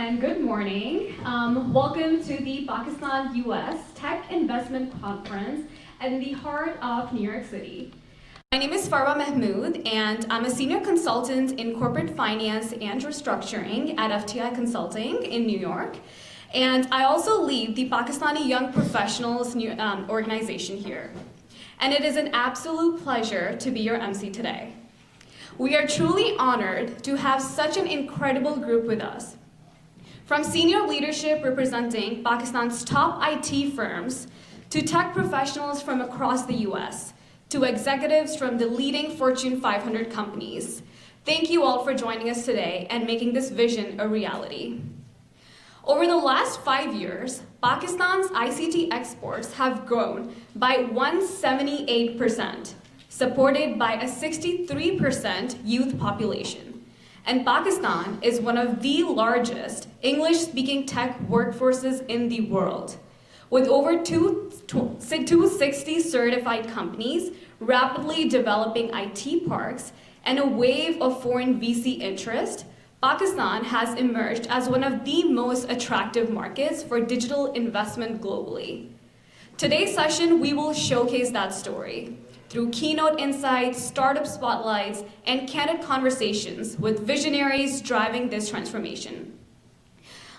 and good morning. Welcome to the Pakistan-US Tech Investment Conference in the heart of New York City. My name is Farwa Mahmood, and I'm a senior consultant in corporate finance and restructuring at FTI Consulting in New York. And I also lead the Pakistani Young Professionals organization here. And it is an absolute pleasure to be your MC today. We are truly honored to have such an incredible group with us. From senior leadership representing Pakistan's top IT firms, to tech professionals from across the US, to executives from the leading Fortune 500 companies. Thank you all for joining us today and making this vision a reality. Over the last 5 years, Pakistan's ICT exports have grown by 178%, supported by a 63% youth population. And Pakistan is one of the largest English-speaking tech workforces in the world, with over 260 certified companies rapidly developing IT parks and a wave of foreign VC interest. Pakistan has emerged as one of the most attractive markets for digital investment globally. Today's session, we will showcase that story through keynote insights, startup spotlights, and candid conversations with visionaries driving this transformation.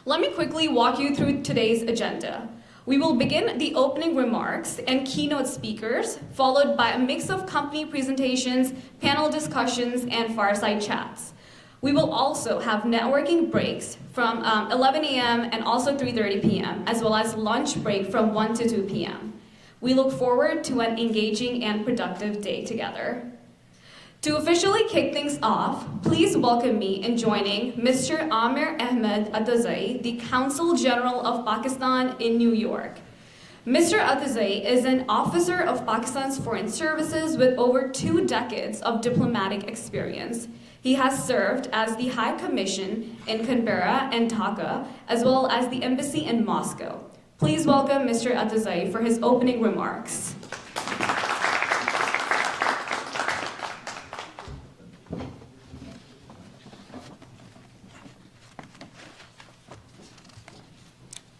Let me quickly walk you through today's agenda. We will begin the opening remarks and keynote speakers, followed by a mix of company presentations, panel discussions, and fireside chats. We will also have networking breaks from 11 a.m. and also 3:30 p.m., as well as lunch break from 1 to 2 p.m. We look forward to an engaging and productive day together. To officially kick things off, please welcome me in joining Mr. Amir Ahmed Atazai, the Consul General of Pakistan in New York. Mr. Atazai is an officer of Pakistan's Foreign Services with over 2 decades of diplomatic experience. He has served as the High Commission in Canberra and Dhaka, as well as the Embassy in Moscow. Please welcome Mr. Atazai for his opening remarks.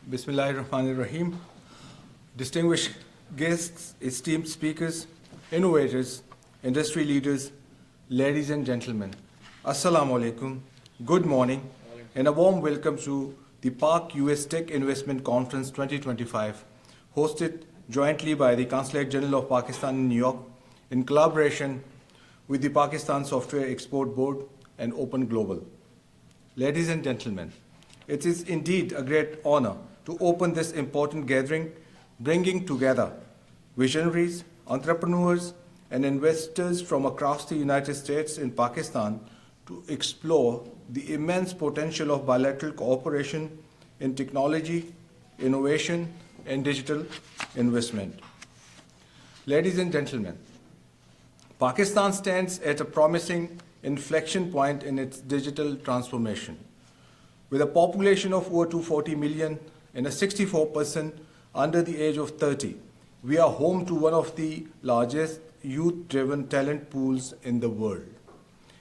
Bismillahirrahmanirrahim. Distinguished guests, esteemed speakers, innovators, industry leaders, ladies and gentlemen, Assalamu alaikum, good morning, and a warm welcome to the PAK US Tech Investment Conference 2025, hosted jointly by the Consulate General of Pakistan in New York in collaboration with the Pakistan Software Export Board and Open Global. Ladies and gentlemen, it is indeed a great honor to open this important gathering, bringing together visionaries, entrepreneurs, and investors from across the United States and Pakistan to explore the immense potential of bilateral cooperation in technology, innovation, and digital investment. Ladies and gentlemen, Pakistan stands at a promising inflection point in its digital transformation. With a population of over 240 million and a 64% under the age of 30, we are home to one of the largest youth-driven talent pools in the world.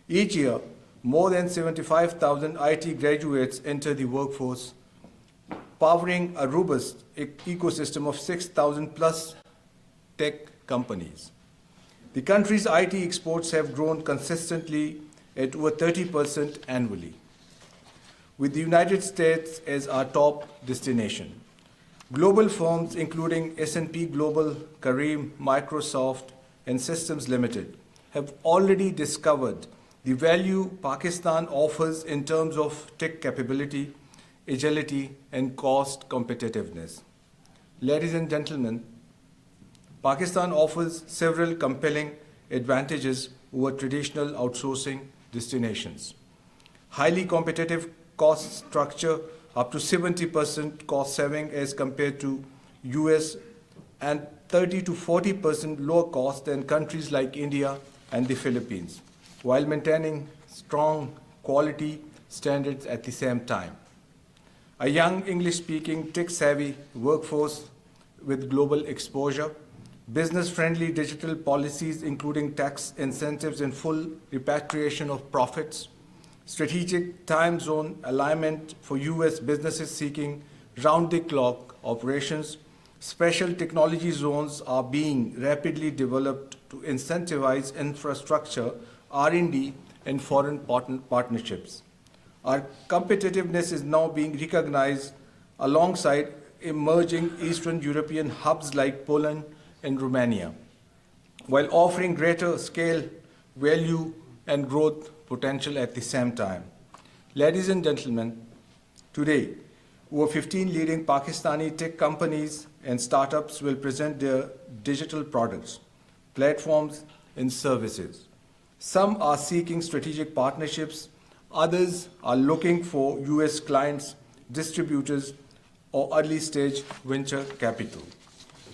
Each year, more than 75,000 IT graduates enter the workforce, powering a robust ecosystem of 6,000 plus tech companies. The country's IT exports have grown consistently at over 30% annually, with the United States as our top destination. Global firms including S&P Global, Careem, Microsoft, and Systems Limited have already discovered the value Pakistan offers in terms of tech capability, agility, and cost competitiveness. Ladies and gentlemen, Pakistan offers several compelling advantages over traditional outsourcing destinations. Highly competitive cost structure, up to 70% cost saving as compared to US, and 30 to 40% lower cost than countries like India and the Philippines, while maintaining strong quality standards at the same time. A young English-speaking, tech-savvy workforce with global exposure, business-friendly digital policies including tax incentives and full repatriation of profits, strategic time zone alignment for US businesses seeking round-the-clock operations. Special technology zones are being rapidly developed to incentivize infrastructure, R&D, and foreign partnerships. Our competitiveness is now being recognized alongside emerging Eastern European hubs like Poland and Romania, while offering greater scale, value, and growth potential at the same time. Ladies and gentlemen, today, over 15 leading Pakistani tech companies and startups will present their digital products, platforms, and services. Some are seeking strategic partnerships, others are looking for US clients, distributors, or early stage venture capital.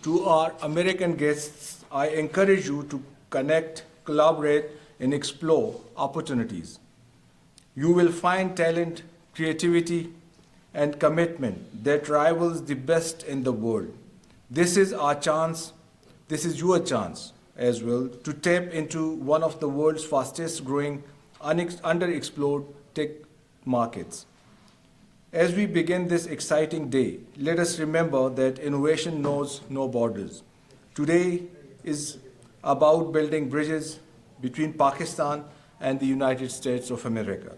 To our American guests, I encourage you to connect, collaborate, and explore opportunities. You will find talent, creativity, and commitment that rivals the best in the world. This is our chance, this is your chance as well, to tap into one of the world's fastest growing, underexplored tech markets. As we begin this exciting day, let us remember that innovation knows no borders. Today is about building bridges between Pakistan and the United States of America,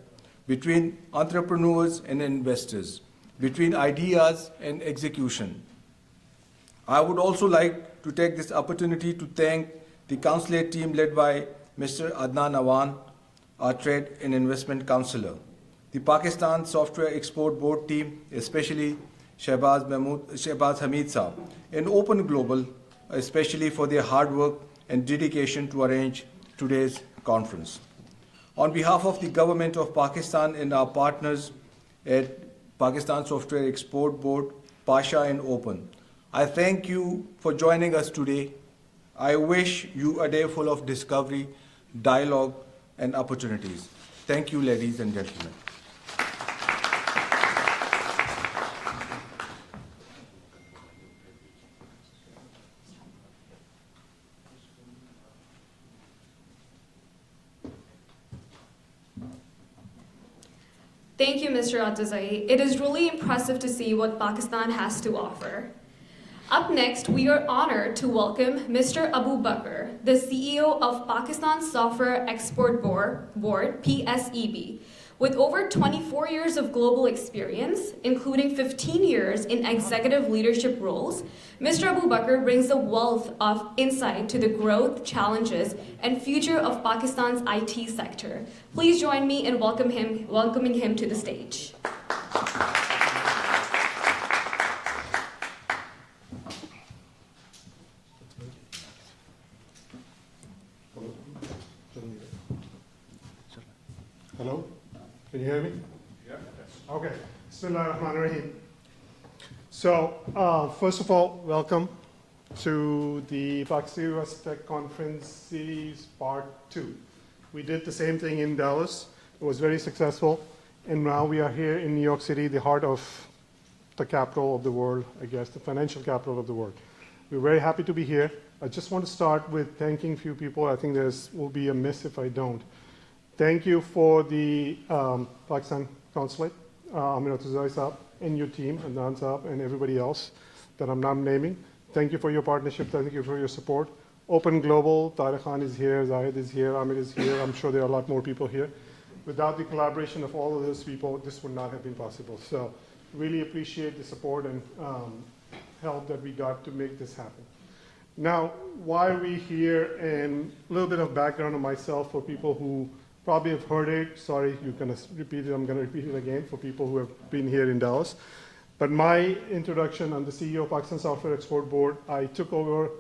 between entrepreneurs and investors, between ideas and execution. I would also like to take this opportunity to thank the consulate team led by Mr. Adnan Awan, our Trade and Investment Counselor, the Pakistan Software Export Board team, especially Shehbaz Hamid Saab, and Open Global, especially for their hard work and dedication to arrange today's conference. On behalf of the Government of Pakistan and our partners at Pakistan Software Export Board, Pasha and Open, I thank you for joining us today. I wish you a day full of discovery, dialogue, and opportunities. Thank you, ladies and gentlemen. Thank you, Mr. Atazai. It is really impressive to see what Pakistan has to offer. Up next, we are honored to welcome Mr. Abu Bakr, the CEO of Pakistan Software Export Board, PSEB. With over 24 years of global experience, including 15 years in executive leadership roles, Mr. Abu Bakr brings a wealth of insight to the growth, challenges, and future of Pakistan's IT sector. Please join me in welcoming him to the stage. Hello? Can you hear me? Yeah. Okay. Bismillahirrahmanirrahim. So, first of all, welcome to the Pakistan US Tech Conference Series Part 2. We did the same thing in Dallas. It was very successful. And now we are here in New York City, the heart of the capital of the world, I guess, the financial capital of the world. We're very happy to be here. I just want to start with thanking a few people. I think will be a miss if I don't. Thank you for the Pakistan Consulate, Amir Atuzai Saab, and your team, Adnan Saab, and everybody else that I'm not naming. Thank you for your partnership. Thank you for your support. Open Global, Tariq Khan is here, Zahid is here, Amir is here. I'm sure there are a lot more people here. Without the collaboration of all of those people, this would not have been possible. So really appreciate the support and help that we got to make this happen. Now, why are we here? And a little bit of background on myself for people who probably have heard it. Sorry, you're going to repeat it. I'm going to repeat it again for people who have been here in Dallas. But my introduction, I'm the CEO of Pakistan Software Export Board. I took over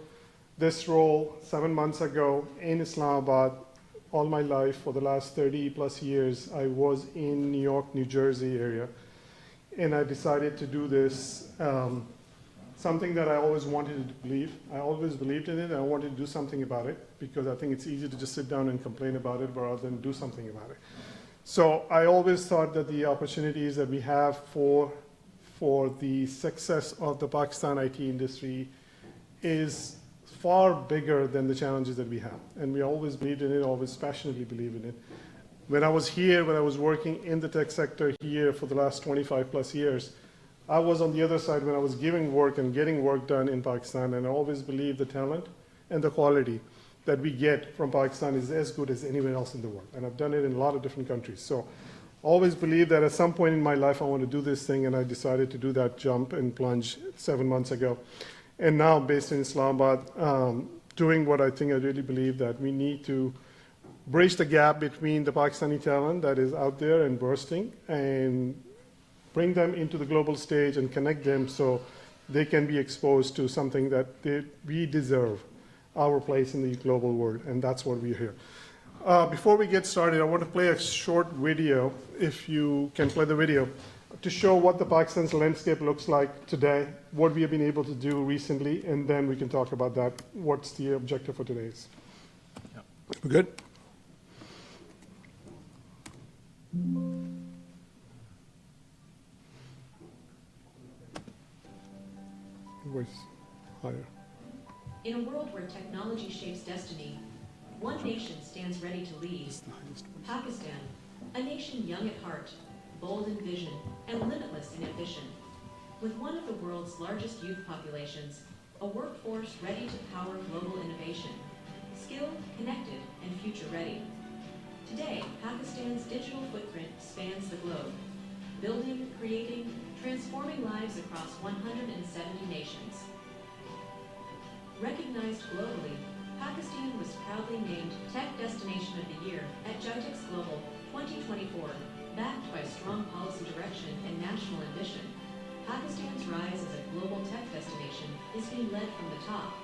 this role 7 months ago in Islamabad. All my life, for the last 30 plus years, I was in New York, New Jersey area. And I decided to do this, something that I always wanted to believe. I always believed in it, and I wanted to do something about it, because I think it's easy to just sit down and complain about it rather than do something about it. So I always thought that the opportunities that we have for the success of the Pakistan IT industry is far bigger than the challenges that we have. And we always believed in it, always passionately believe in it. When I was here, when I was working in the tech sector here for the last 25 plus years, I was on the other side when I was giving work and getting work done in Pakistan, and I always believe the talent and the quality that we get from Pakistan is as good as anywhere else in the world. And I've done it in a lot of different countries. So always believe that at some point in my life I want to do this thing, and I decided to do that jump and plunge 7 months ago. And now based in Islamabad, doing what I think I really believe that we need to bridge the gap between the Pakistani talent that is out there and bursting, and bring them into the global stage and connect them so they can be exposed to something that we deserve, our place in the global world, and that's what we're here. Before we get started, I want to play a short video, if you can play the video, to show what the Pakistan's landscape looks like today, what we have been able to do recently, and then we can talk about that, what's the objective for today's. Yeah. We good? Voice higher. In a world where technology shapes destiny, one nation stands ready to lead. Pakistan, a nation young at heart, bold in vision, and limitless in ambition. With one of the world's largest youth populations, a workforce ready to power global innovation, skilled, connected, and future-ready. Today, Pakistan's digital footprint spans the globe, building, creating, transforming lives across 170 nations. Recognized globally, Pakistan was proudly named Tech Destination of the Year at GITEX Global 2024, backed by strong policy direction and national ambition. Pakistan's rise as a global tech destination is being led from the top.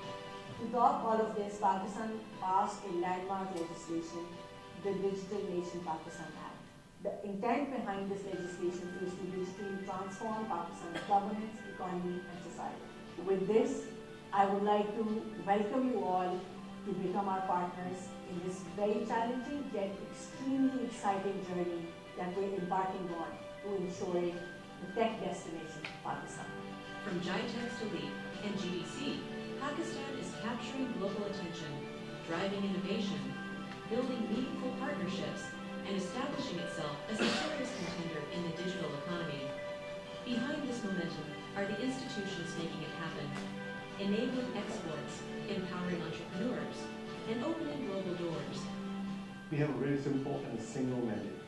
To top all of this, Pakistan passed a landmark legislation, the Digital Nation Pakistan Act. The intent behind this legislation is to digitally transform Pakistan's governance, economy, and society. With this, I would like to welcome you all to become our partners in this very challenging yet extremely exciting journey that we're embarking on to ensuring the tech destination Pakistan. From GITEX to LEAP and GDC, Pakistan is capturing global attention, driving innovation, building meaningful partnerships, and establishing itself as a serious contender in the digital economy. Behind this momentum are the institutions making it happen, enabling exports, empowering entrepreneurs, and opening global doors. We have a very simple and a single mandate.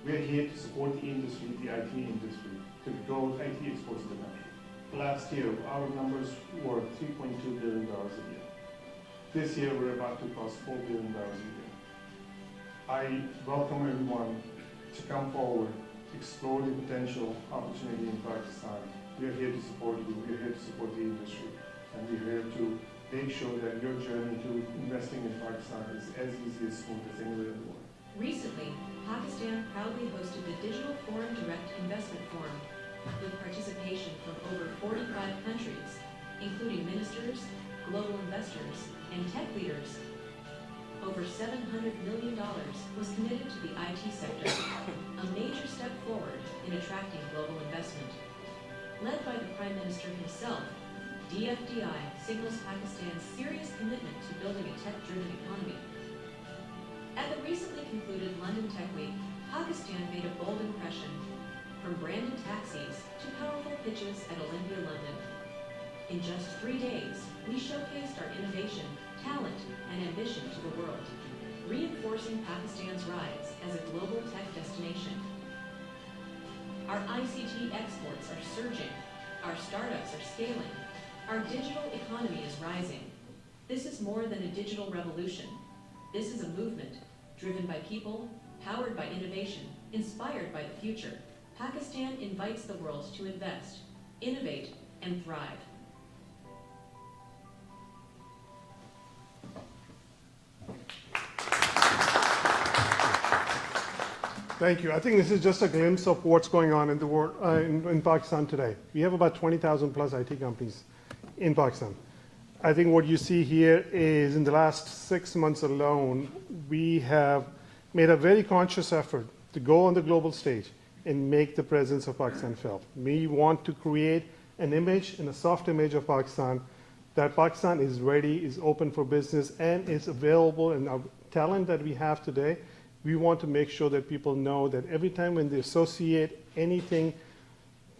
We are here to support the industry, the IT industry, to grow IT exports in the country. Last year, our numbers were $3.2 billion a year. This year, we're about to cross $4 billion a year. I welcome everyone to come forward, explore the potential opportunity in Pakistan. We are here to support you, we are here to support the industry, and we're here to make sure that your journey to investing in Pakistan is as easy as smooth as anywhere in the world. Recently, Pakistan proudly hosted the Digital Foreign Direct Investment Forum, with participation from over 45 countries, including ministers, global investors, and tech leaders. Over $700 million was committed to the IT sector, a major step forward in attracting global investment. Led by the Prime Minister himself, DFDI signals Pakistan's serious commitment to building a tech-driven economy. At the recently concluded London Tech Week, Pakistan made a bold impression, from branded taxis to powerful pitches at Olympia London. In just 3 days, we showcased our innovation, talent, and ambition to the world, reinforcing Pakistan's rise as a global tech destination. Our ICT exports are surging, our startups are scaling, our digital economy is rising. This is more than a digital revolution. This is a movement, driven by people, powered by innovation, inspired by the future. Pakistan invites the world to invest, innovate, and thrive. Thank you. I think this is just a glimpse of what's going on in the world, in Pakistan today. We have about 20,000 plus IT companies in Pakistan. I think what you see here is in the last 6 months alone, we have made a very conscious effort to go on the global stage and make the presence of Pakistan felt. We want to create an image and a soft image of Pakistan, that Pakistan is ready, is open for business, and is available, and our talent that we have today We want to make sure that people know that every time when they associate anything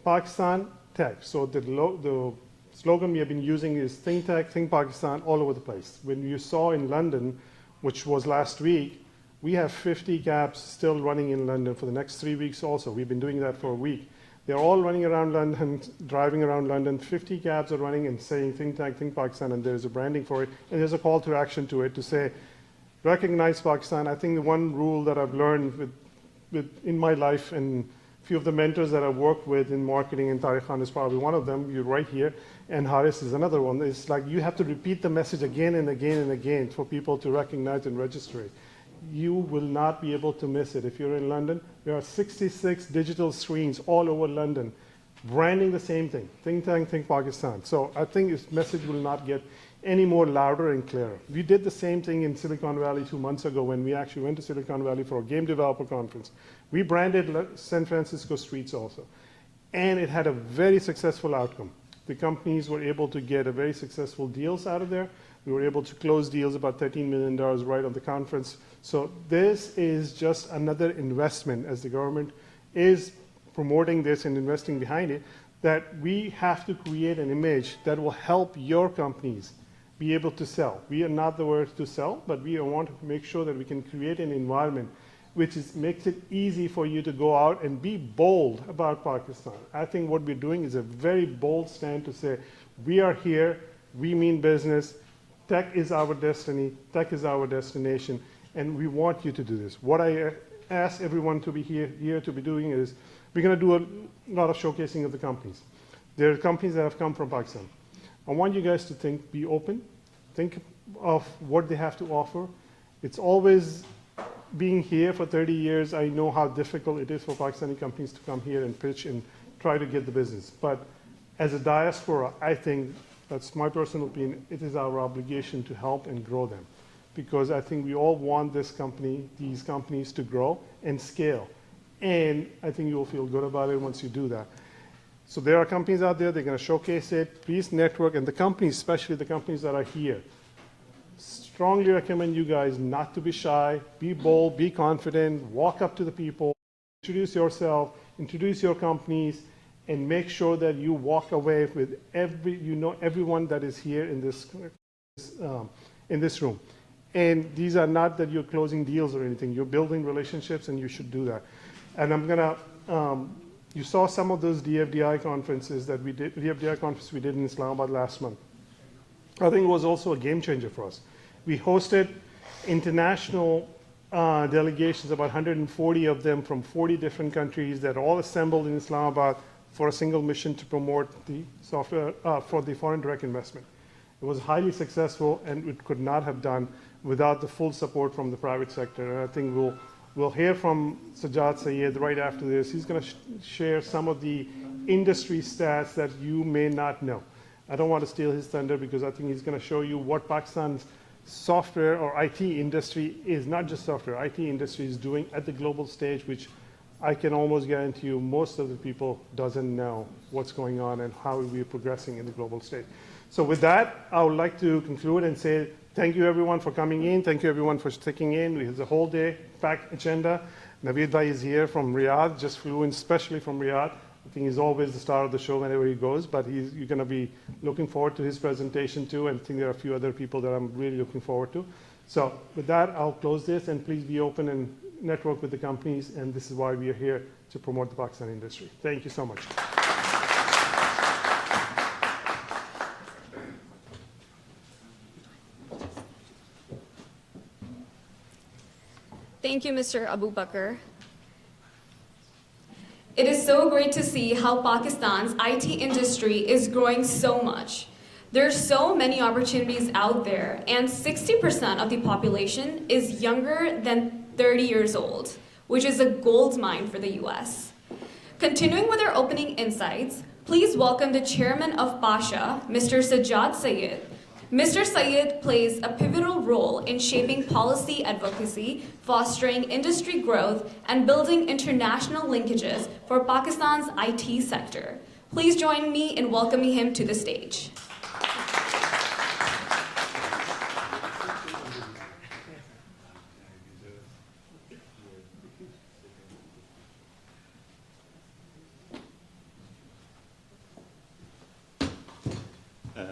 Pakistan, tech. So the slogan we have been using is think tech, think Pakistan, all over the place. When you saw in London, which was last week, we have 50 cabs still running in London for the next 3 weeks also. We've been doing that for a week. They're all running around London, driving around London. 50 cabs are running and saying think tech, think Pakistan, and there's a branding for it. And there's a call to action to it to say, recognize Pakistan. I think the one rule that I've learned in my life, and a few of the mentors that I've worked with in marketing, and Tariq Khan is probably one of them, you're right here, and Haris is another one. It's like you have to repeat the message again and again and again for people to recognize and register it. You will not be able to miss it. If you're in London, there are 66 digital screens all over London branding the same thing, think tank, think Pakistan. So I think this message will not get any more louder and clearer. We did the same thing in Silicon Valley 2 months ago when we actually went to Silicon Valley for a game developer conference. We branded San Francisco streets also. And it had a very successful outcome. The companies were able to get a very successful deals out of there. We were able to close deals about $13 million right on the conference. So this is just another investment as the government is promoting this and investing behind it, that we have to create an image that will help your companies be able to sell. We are not the words to sell, but we want to make sure that we can create an environment which makes it easy for you to go out and be bold about Pakistan. I think what we're doing is a very bold stand to say, we are here, we mean business, tech is our destiny, tech is our destination, and we want you to do this. What I ask everyone to be here to be doing is, we're going to do a lot of showcasing of the companies. There are companies that have come from Pakistan. I want you guys to be open, think of what they have to offer. It's always being here for 30 years, I know how difficult it is for Pakistani companies to come here and pitch and try to get the business. But as a diaspora, I think, that's my personal opinion, it is our obligation to help and grow them. Because I think we all want these companies to grow and scale. And I think you will feel good about it once you do that. So there are companies out there, they're going to showcase it. Please network, and the companies, especially the companies that are here, strongly recommend you guys not to be shy, be bold, be confident, walk up to the people, introduce yourself, introduce your companies, and make sure that you walk away with everyone that is here in this room. And these are not that you're closing deals or anything. You're building relationships, and you should do that. And I'm gonna, you saw some of those DFDI conferences that we did, DFDI conference we did in Islamabad last month. I think it was also a game changer for us. We hosted international delegations, about 140 of them from 40 different countries that all assembled in Islamabad for a single mission to promote the software for the foreign direct investment. It was highly successful, and it could not have done without the full support from the private sector. And I think we'll hear from Sajjad Sayed right after this. He's going to share some of the industry stats that you may not know. I don't want to steal his thunder because I think he's going to show you what Pakistan's software or IT industry is, not just software, IT industry is doing at the global stage, which I can almost guarantee you most of the people doesn't know what's going on and how we're progressing in the global stage. So with that, I would like to conclude and say thank you everyone for coming in. Thank you everyone for sticking in. We have the whole day packed agenda. Naveed Bhai is here from Riyadh, just flew in especially from Riyadh. I think he's always the star of the show whenever he goes, but you're going to be looking forward to his presentation too, and I think there are a few other people that I'm really looking forward to. So with that, I'll close this, and please be open and network with the companies, and this is why we are here to promote the Pakistan industry. Thank you so much. Thank you, Mr. Abu Bakr. It is so great to see how Pakistan's IT industry is growing so much. There are so many opportunities out there, and 60% of the population is younger than 30 years old, which is a gold mine for the US. Continuing with our opening insights, please welcome the chairman of Pasha, Mr. Sajjad Sayed. Mr. Sayed plays a pivotal role in shaping policy advocacy, fostering industry growth, and building international linkages for Pakistan's IT sector. Please join me in welcoming him to the stage.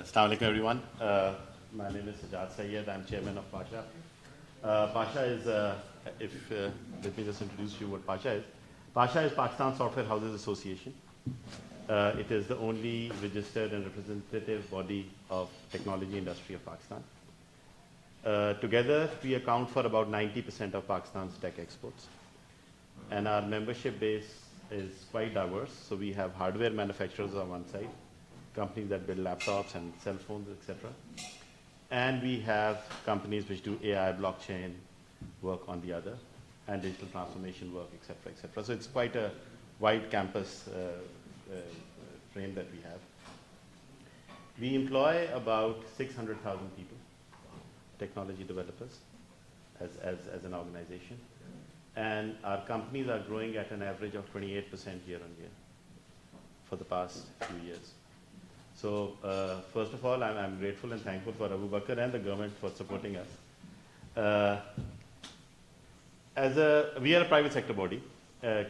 Assalamu alaikum everyone. My name is Sajjad Sayyed. I'm chairman of Pasha. Pasha is, let me just introduce you what Pasha is. Pasha is Pakistan Software Houses Association. It is the only registered and representative body of technology industry of Pakistan. Together, we account for about 90% of Pakistan's tech exports. And our membership base is quite diverse. So we have hardware manufacturers on one side, companies that build laptops and cell phones, etc. And we have companies which do AI, blockchain work on the other, and digital transformation work, etc., etc. So it's quite a wide campus frame that we have. We employ about 600,000 people, technology developers, as an organization. And our companies are growing at an average of 28% year on year for the past few years. So first of all, I'm grateful and thankful for Abacus and the government for supporting us. We are a private sector body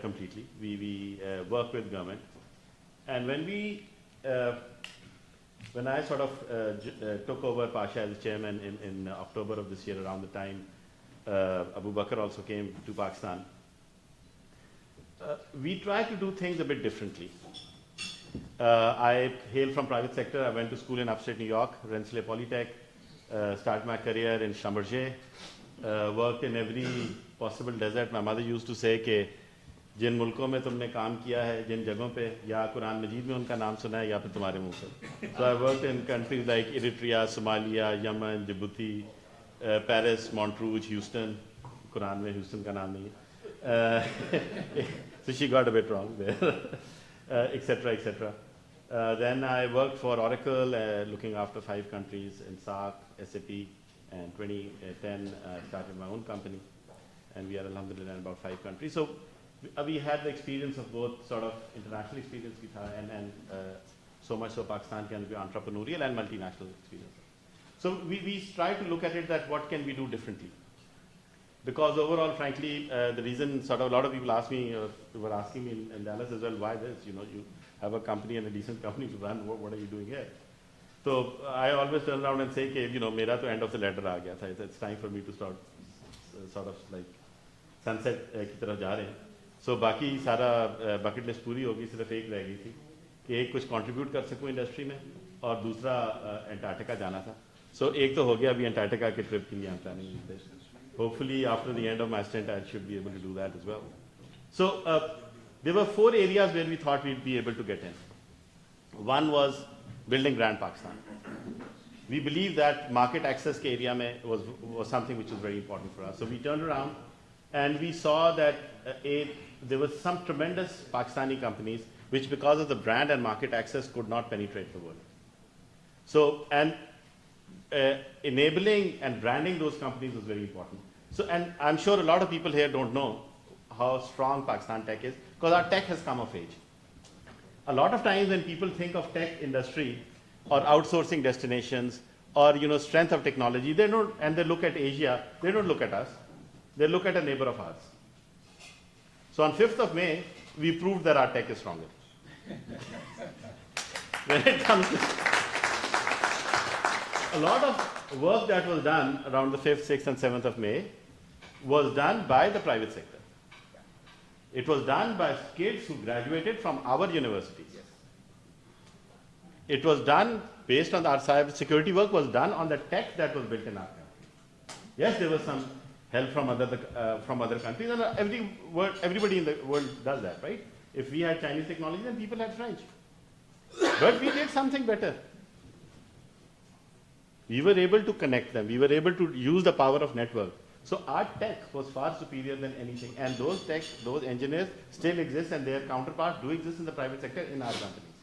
completely. We work with government. And when I sort of took over Pasha as chairman in October of this year, around the time Abu Bakr also came to Pakistan, we tried to do things a bit differently. I hail from private sector. I went to school in upstate New York, Rensselaer Polytech, started my career in Schlumberger, worked in every possible desert. My mother used to say कि जिन मुल्कों में तुमने काम किया है, जिन जगहों पे या कुरान मजीद में उनका नाम सुना है या फिर तुम्हारे मुंह से. So I worked in countries like Eritrea, Somalia, Yemen, Djibouti, Paris, Montrouge, Houston. Quran में Houston का नाम नहीं है. So she got a bit wrong there. Etc., etc. Then I worked for Oracle, looking after 5 countries in SAC, SAP, and 2010 started my own company, and we are alhamdulillah in about 5 countries. So we had the experience of both sort of international experience and so much so Pakistan can be entrepreneurial and multinational experience. So we try to look at it that what can we do differently. Because overall, frankly, the reason sort of a lot of people were asking me in Dallas as well, why this? You know, you have a company and a decent company to run. What are you doing here? So I always turn around and say, you know, mera to end of the ladder aa gaya tha. It's time for me to start sort of like sunset ki taraf ja rahe hain. So बाकी सारा bucket list पूरी होगी, सिर्फ एक रह गई थी कि एक कुछ contribute कर सकूं इंडस्ट्री में और दूसरा अंटार्कटिका जाना था. So एक तो हो गया अभी अंटार्कटिका के ट्रिप की यहाँ planning है. Hopefully, after the end of my stint, I should be able to do that as well. So there were 4 areas where we thought we'd be able to get in. One was building brand Pakistan. We believe that market access ke area mein was something which was very important for us. So we turned around and we saw that there was some tremendous Pakistani companies which, because of the brand and market access, could not penetrate the world. So, and enabling and branding those companies was very important. So, and I'm sure a lot of people here don't know how strong Pakistan tech is, because our tech has come of age. A lot of times when people think of tech industry or outsourcing destinations or, you know, strength of technology, they don't, and they look at Asia, they don't look at us, they look at a neighbor of ours. So on 5th of May, we proved that our tech is stronger. When it comes to a lot of work that was done around the 5th, 6th, and 7th of May was done by the private sector. It was done by kids who graduated from our universities. It was done based on our cyber security work was done on the tech that was built in our country. Yes, there was some help from other countries, and everybody in the world does that, right? If we had Chinese technology, then people had French. But we did something better. We were able to connect them. We were able to use the power of network. So our tech was far superior than anything. And those engineers still exist, and their counterparts do exist in the private sector in our companies.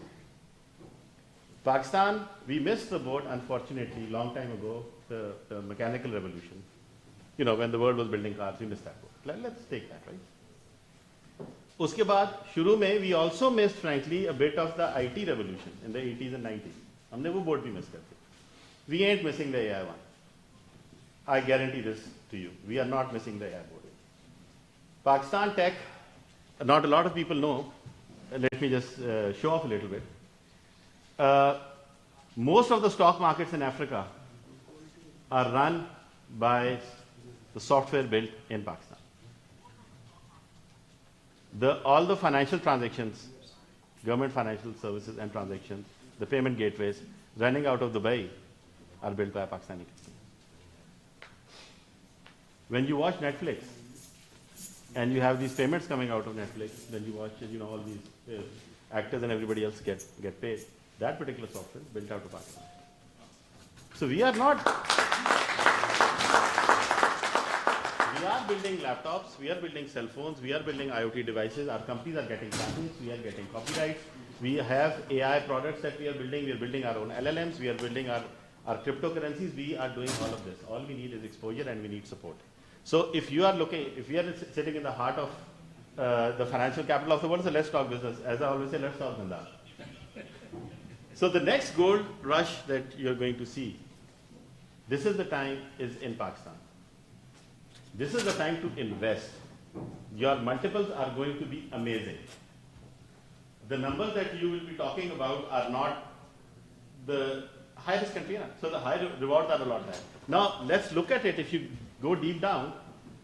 Pakistan, we missed the boat, unfortunately, long time ago, the mechanical revolution. You know, when the world was building cars, we missed that boat. Let's take that, right? Uske baad, shuru mein, we also missed, frankly, a bit of the IT revolution in the 80s and 90s. Humne wo boat bhi miss karte. We ain't missing the AI one. I guarantee this to you. We are not missing the AI board. Pakistan tech, not a lot of people know. Let me just show off a little bit. Most of the stock markets in Africa are run by the software built in Pakistan. All the financial transactions, government financial services and transactions, the payment gateways running out of Dubai are built by a Pakistani company. When you watch Netflix and you have these payments coming out of Netflix, then you watch, all these actors and everybody else get paid. That particular software is built out of Pakistan. So we are building laptops, we are building cell phones, we are building IoT devices, our companies are getting patents, we are getting copyrights, we have AI products that we are building our own LLMs, we are building our cryptocurrencies, we are doing all of this. All we need is exposure and we need support. So if we are sitting in the heart of the financial capital of the world, so let's talk business. As I always say, let's talk Dhanda. So the next gold rush that you're going to see, this is the time is in Pakistan. This is the time to invest. Your multiples are going to be amazing. The numbers that you will be talking about are not the high risk country. So the high rewards are a lot higher. Now let's look at it. If you go deep down,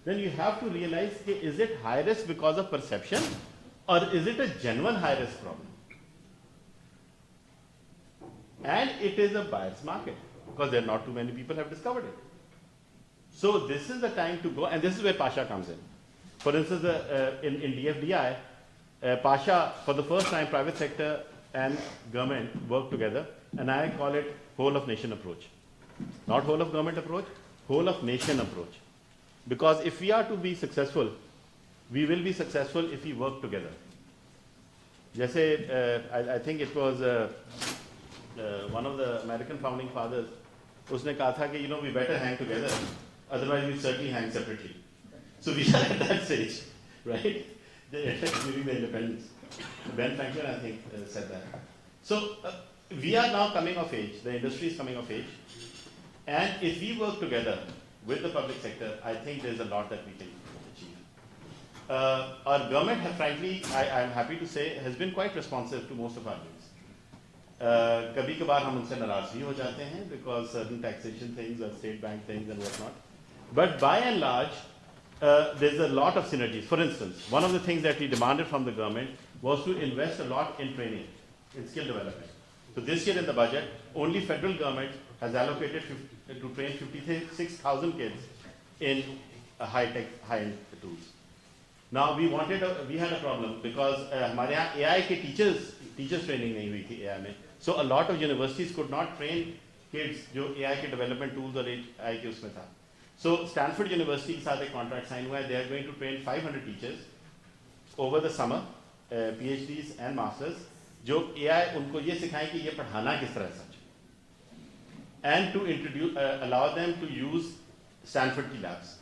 then you have to realize, is it high risk because of perception or is it a genuine high risk problem? And it is a buyer's market because there are not too many people have discovered it. So this is the time to go, and this is where Pasha comes in. For instance, in DFDI, Pasha, for the first time, private sector and government work together, and I call it whole of nation approach. Not whole of government approach, whole of nation approach. Because if we are to be successful, we will be successful if we work together. I think it was one of the American founding fathers, usne kaha tha ki, we better hang together, otherwise we certainly hang separately. So we are at that stage, right? During the independence. Ben Franklin, I think, said that. So we are now coming of age, the industry is coming of age, and if we work together with the public sector, I think there's a lot that we can achieve. Our government, frankly, I'm happy to say, has been quite responsive to most of our needs. कभी कभार हम उनसे नाराज भी हो जाते हैं because certain taxation things or state bank things and whatnot. But by and large, there's a lot of synergies. For instance, one of the things that we demanded from the government was to invest a lot in training, in skill development. So this year in the budget, only federal government has allocated to train 56,000 kids in high-tech, high-end tools. Now we had a problem because हमारे यहाँ AI के teachers training नहीं हुई थी AI में. So a lot of universities could not train kids जो AI के development tools और AI के उसमें था. So Stanford University के साथ एक contract sign हुआ है. They are going to train 500 teachers over the summer, PhDs and masters, जो AI उनको ये सिखाएं कि ये पढ़ाना किस तरह सच. And to allow them to use Stanford की labs.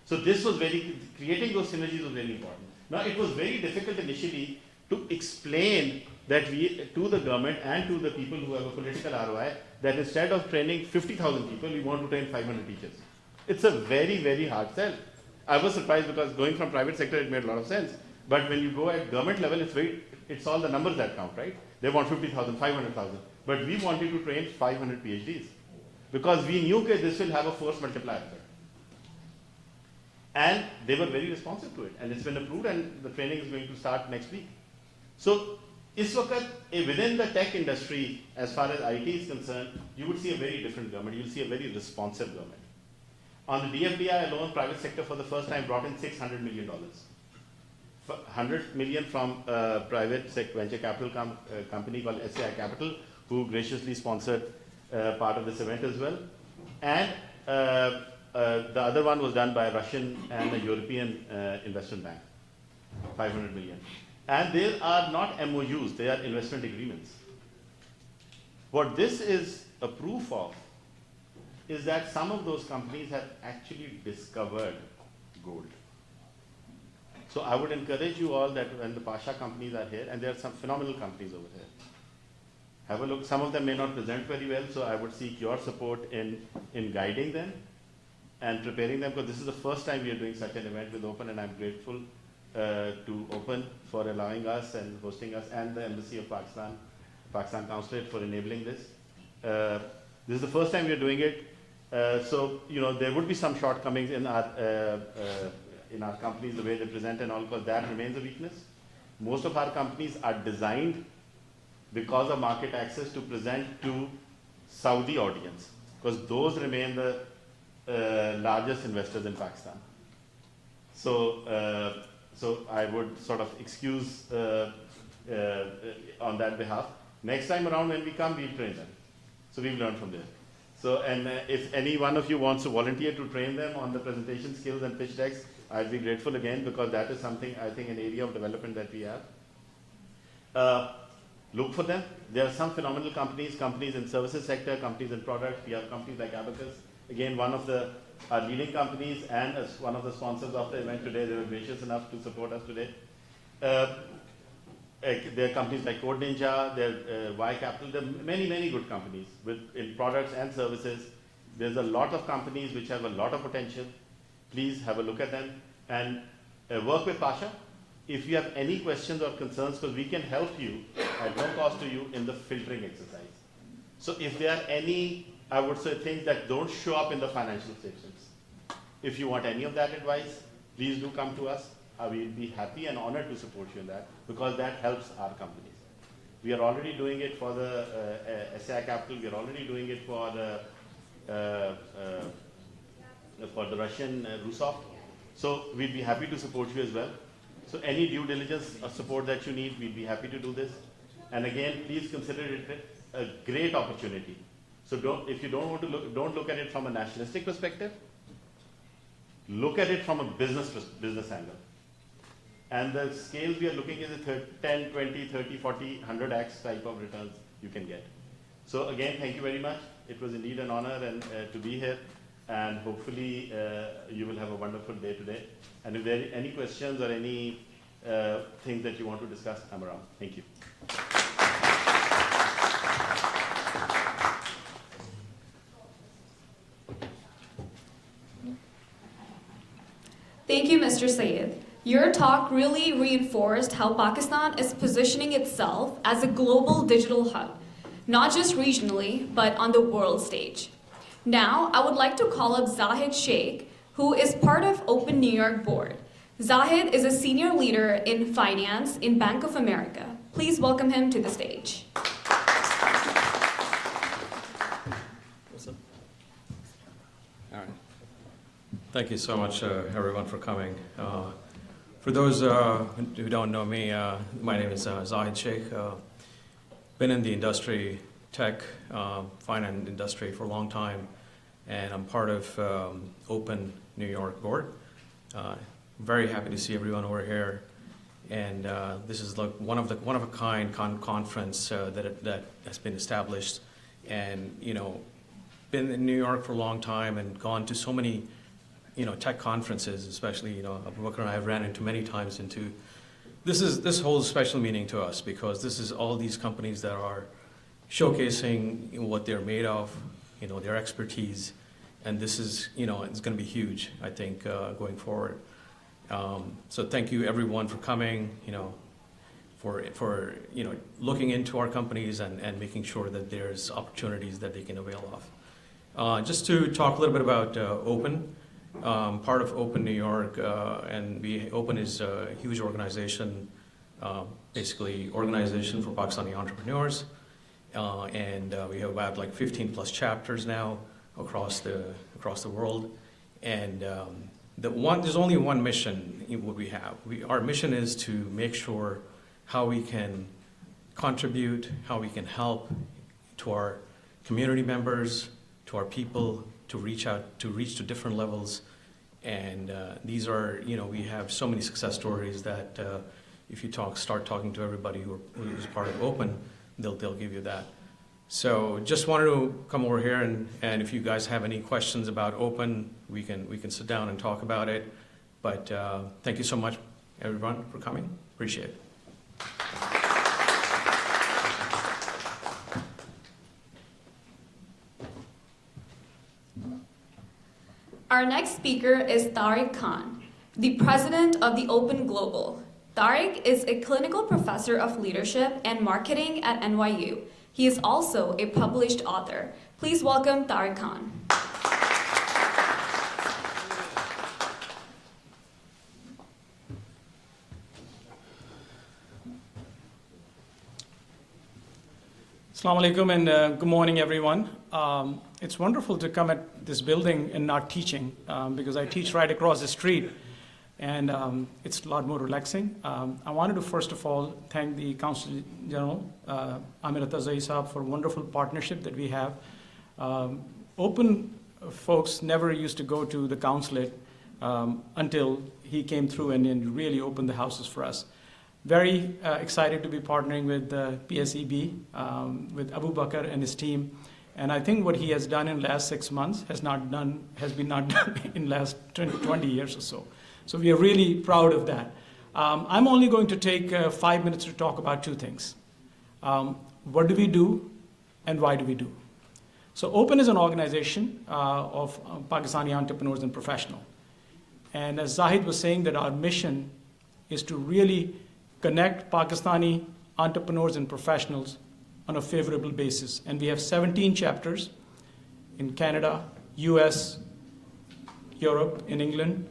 So this was creating those synergies was very important. Now it was very difficult initially to explain that to the government and to the people who have a political ROI, that instead of training 50,000 people, we want to train 500 teachers. It's a very, very hard sell. I was surprised because going from private sector, it made a lot of sense. But when you go at government level, it's all the numbers that count, right? They want 50,000, 500,000. But we wanted to train 500 PhDs because we knew that this will have a force multiplier effect. And they were very responsive to it. And it's been approved and the training is going to start next week. So, within the tech industry, as far as IT is concerned, you would see a very different government. You will see a very responsive government. On the DFDI alone, private sector for the first time brought in $600 million. $100 million from private venture capital company called SAI Capital, who graciously sponsored part of this event as well. And the other one was done by a Russian and a European investment bank, 500 million. And they are not MOUs, they are investment agreements. What this is a proof of is that some of those companies have actually discovered gold. So I would encourage you all that when the Pasha companies are here, and there are some phenomenal companies over here, have a look. Some of them may not present very well, so I would seek your support in guiding them and preparing them, because this is the first time we are doing such an event with Open, and I'm grateful to Open for allowing us and hosting us, and the Embassy of Pakistan Consulate for enabling this. This is the first time we are doing it. So, there would be some shortcomings in our companies, the way they present and all, because that remains a weakness. Most of our companies are designed because of market access to present to Saudi audience, because those remain the largest investors in Pakistan. So, I would sort of excuse on that behalf. Next time around when we come, we'll train them. So we've learned from there. So, and if any one of you wants to volunteer to train them on the presentation skills and pitch decks, I'd be grateful again, because that is something, I think, an area of development that we have. Look for them. There are some phenomenal companies in services sector, companies in products. We have companies like Abacus. Again, one of our leading companies and as one of the sponsors of the event today. They were gracious enough to support us today. There are companies like Code Ninja, there are Y Capital. There are many, many good companies in products and services. There's a lot of companies which have a lot of potential. Please have a look at them and work with Pasha. If you have any questions or concerns, because we can help you at no cost to you in the filtering exercise. So if there are any, I would say, things that don't show up in the financial statements, if you want any of that advice, please do come to us. We'll be happy and honored to support you in that, because that helps our companies. We are already doing it for the SI Capital. We are already doing it for the Russian Russoft. So we'll be happy to support you as well. So any due diligence or support that you need, we'll be happy to do this. And again, please consider it a great opportunity. So if you don't want to don't look at it from a nationalistic perspective. Look at it from a business angle. And the scales we are looking at is 10, 20, 30, 40, 100x type of returns you can get. So again, thank you very much. It was indeed an honor to be here. And hopefully you will have a wonderful day today. And if there are any questions or any things that you want to discuss, I'm around. Thank you. Thank you, Mr. Sayed. Your talk really reinforced how Pakistan is positioning itself as a global digital hub, not just regionally, but on the world stage. Now, I would like to call up Zahid Sheikh, who is part of Open New York Board. Zahid is a senior leader in finance in Bank of America. Please welcome him to the stage. What's up? All right. Thank you so much, everyone, for coming. For those who don't know me, my name is Zahid Sheikh. Been in the industry, tech, finance industry for a long time, and I'm part of Open New York Board. Very happy to see everyone over here, and this is like one of a kind conference that has been established, and been in New York for a long time and gone to so many tech conferences, especially Abacus and I have ran into many times into. This holds special meaning to us because this is all these companies that are showcasing what they're made of, their expertise, and this is it's going to be huge, I think, going forward. So thank you everyone for coming, for looking into our companies and making sure that there's opportunities that they can avail of. Just to talk a little bit about Open. Part of Open New York, and Open is a huge organization, basically organization for Pakistani entrepreneurs, and we have about like 15 plus chapters now across the world, and there's only one mission in what we have. Our mission is to make sure how we can contribute, how we can help to our community members, to our people, to reach to different levels, and these are we have so many success stories that if you start talking to everybody who's part of Open, they'll give you that. So just wanted to come over here and if you guys have any questions about Open, we can sit down and talk about it. But thank you so much everyone for coming. Appreciate it. Our next speaker is Tariq Khan, the president of the Open Global. Tariq is a clinical professor of leadership and marketing at NYU. He is also a published author. Please welcome Tariq Khan. Assalamu alaikum and good morning, everyone. It's wonderful to come at this building and not teaching because I teach right across the street and it's a lot more relaxing. I wanted to first of all thank the Consul General, Amir Tazai Saab, for a wonderful partnership that we have. Open folks never used to go to the consulate until he came through and really opened the houses for us. Very excited to be partnering with PSEB, with Abu Bakr and his team. And I think what he has done in the last 6 months has been not done in the last 20 years or so. So we are really proud of that. I'm only going to take 5 minutes to talk about two things. What do we do and why do we do? So Open is an organization of Pakistani entrepreneurs and professionals. And as Zahid was saying, that our mission is to really connect Pakistani entrepreneurs and professionals on a favorable basis. And we have 17 chapters in Canada, US, Europe, in England,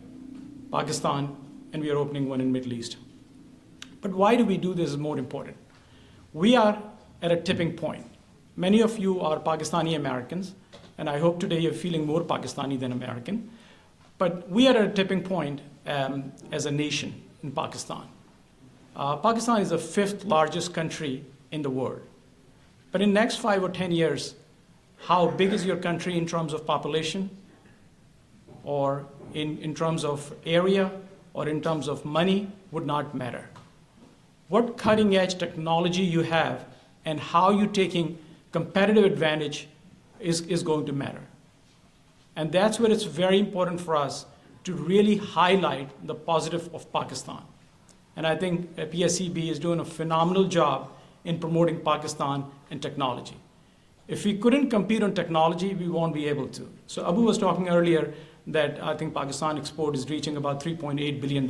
Pakistan, and we are opening one in Middle East. But why do we do this is more important. We are at a tipping point. Many of you are Pakistani Americans, and I hope today you're feeling more Pakistani than American. But we are at a tipping point as a nation in Pakistan. Pakistan is the 5th largest country in the world. But in the next 5 or 10 years, how big is your country in terms of population, or in terms of area, or in terms of money would not matter. What cutting edge technology you have and how you're taking competitive advantage is going to matter. And that's where it's very important for us to really highlight the positive of Pakistan. And I think PSEB is doing a phenomenal job in promoting Pakistan and technology. If we couldn't compete on technology, we won't be able to. So Abu was talking earlier that I think Pakistan export is reaching about $3.8 billion.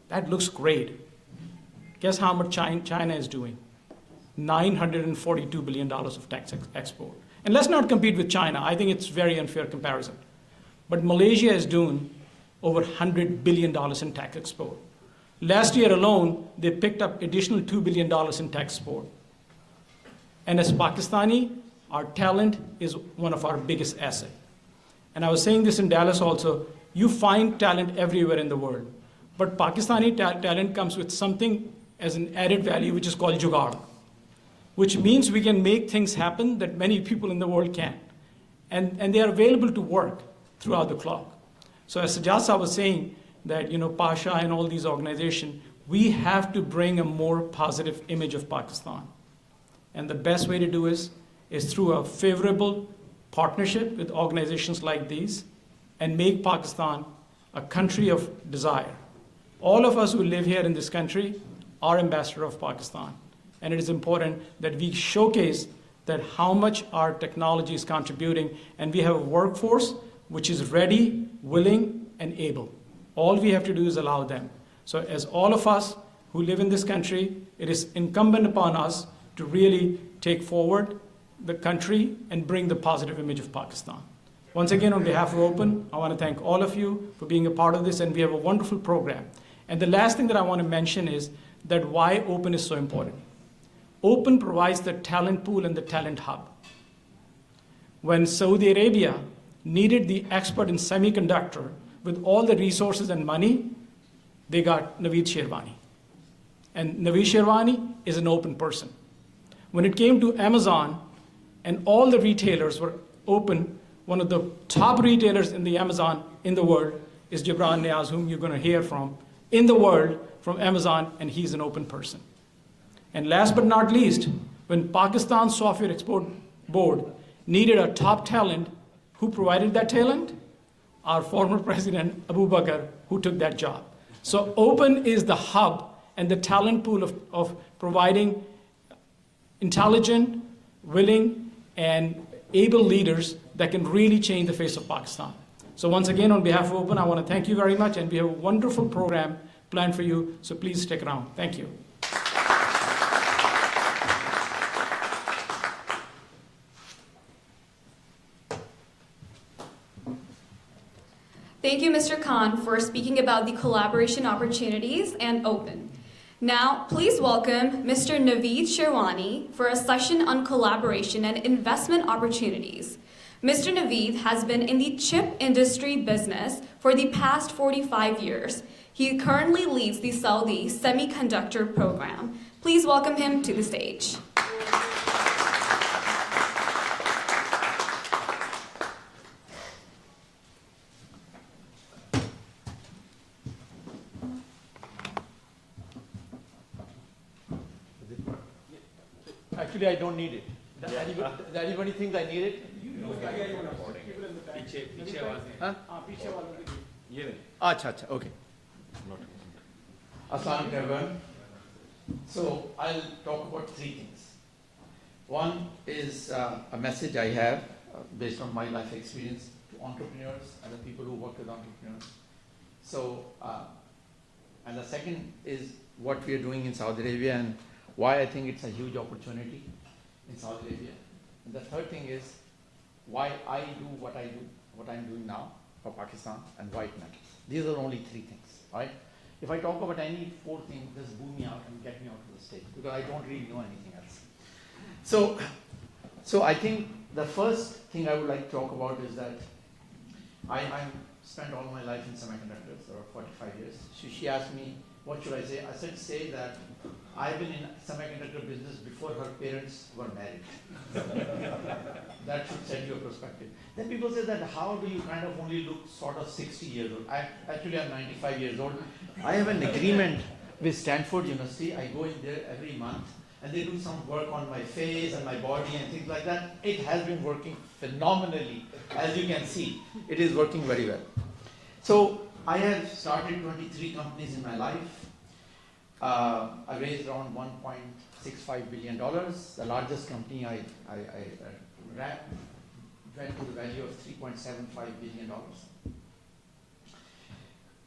That looks great. Guess how much China is doing? $942 billion of tax export. And let's not compete with China. I think it's very unfair comparison. But Malaysia is doing over $100 billion in tax export. Last year alone, they picked up additional $2 billion in tax export. And as Pakistani, our talent is one of our biggest assets. And I was saying this in Dallas also, you find talent everywhere in the world. But Pakistani talent comes with something as an added value, which is called jugaad, which means we can make things happen that many people in the world can't. And they are available to work throughout the clock. So as Sajjad was saying, that Pasha and all these organizations, we have to bring a more positive image of Pakistan. And the best way to do is through a favorable partnership with organizations like these and make Pakistan a country of desire. All of us who live here in this country are ambassadors of Pakistan. And it is important that we showcase that how much our technology is contributing, and we have a workforce which is ready, willing, and able. All we have to do is allow them. So as all of us who live in this country, it is incumbent upon us to really take forward the country and bring the positive image of Pakistan. Once again, on behalf of Open, I want to thank all of you for being a part of this, and we have a wonderful program. And the last thing that I want to mention is that why Open is so important. Open provides the talent pool and the talent hub. When Saudi Arabia needed the expert in semiconductor with all the resources and money, they got Naveed Sherwani. And Naveed Sherwani is an open person. When it came to Amazon and all the retailers were open, one of the top retailers in the Amazon in the world is Gibran Niaz, whom you're going to hear from in the world from Amazon, and he's an open person. And last but not least, when Pakistan Software Export Board needed a top talent, who provided that talent? Our former president, Abu Bakr, who took that job. So Open is the hub and the talent pool of providing intelligent, willing, and able leaders that can really change the face of Pakistan. So once again, on behalf of Open, I want to thank you very much, and we have a wonderful program planned for you, so please stick around. Thank you. Thank you, Mr. Khan, for speaking about the collaboration opportunities and open. Now, please welcome Mr. Naveed Sherwani for a session on collaboration and investment opportunities. Mr. Naveed has been in the chip industry business for the past 45 years. He currently leads the Saudi Semiconductor Program. Please welcome him to the stage. Actually, I don't need it. Does anybody think I need it? Huh? Acha, okay. Assalamu alaikum, everyone. So I'll talk about three things. One is a message I have based on my life experience to entrepreneurs and the people who work with entrepreneurs. So, and the second is what we are doing in Saudi Arabia and why I think it's a huge opportunity in Saudi Arabia. And the third thing is why I do what I do, what I'm doing now for Pakistan and why it matters. These are only three things, right? If I talk about any four things, just boo me out and get me out of the stage because I don't really know anything else. So I think the first thing I would like to talk about is that I spent all my life in semiconductors, or 45 years. She asked me, what should I say? I said, say that I've been in semiconductor business before her parents were married. That should set your perspective. Then people say that how do you kind of only look sort of 60 years old? Actually, I'm 95 years old. I have an agreement with Stanford University. I go in there every month and they do some work on my face and my body and things like that. It has been working phenomenally. As you can see, it is working very well. So I have started 23 companies in my life. I raised around $1.65 billion. The largest company I ran went to the value of $3.75 billion.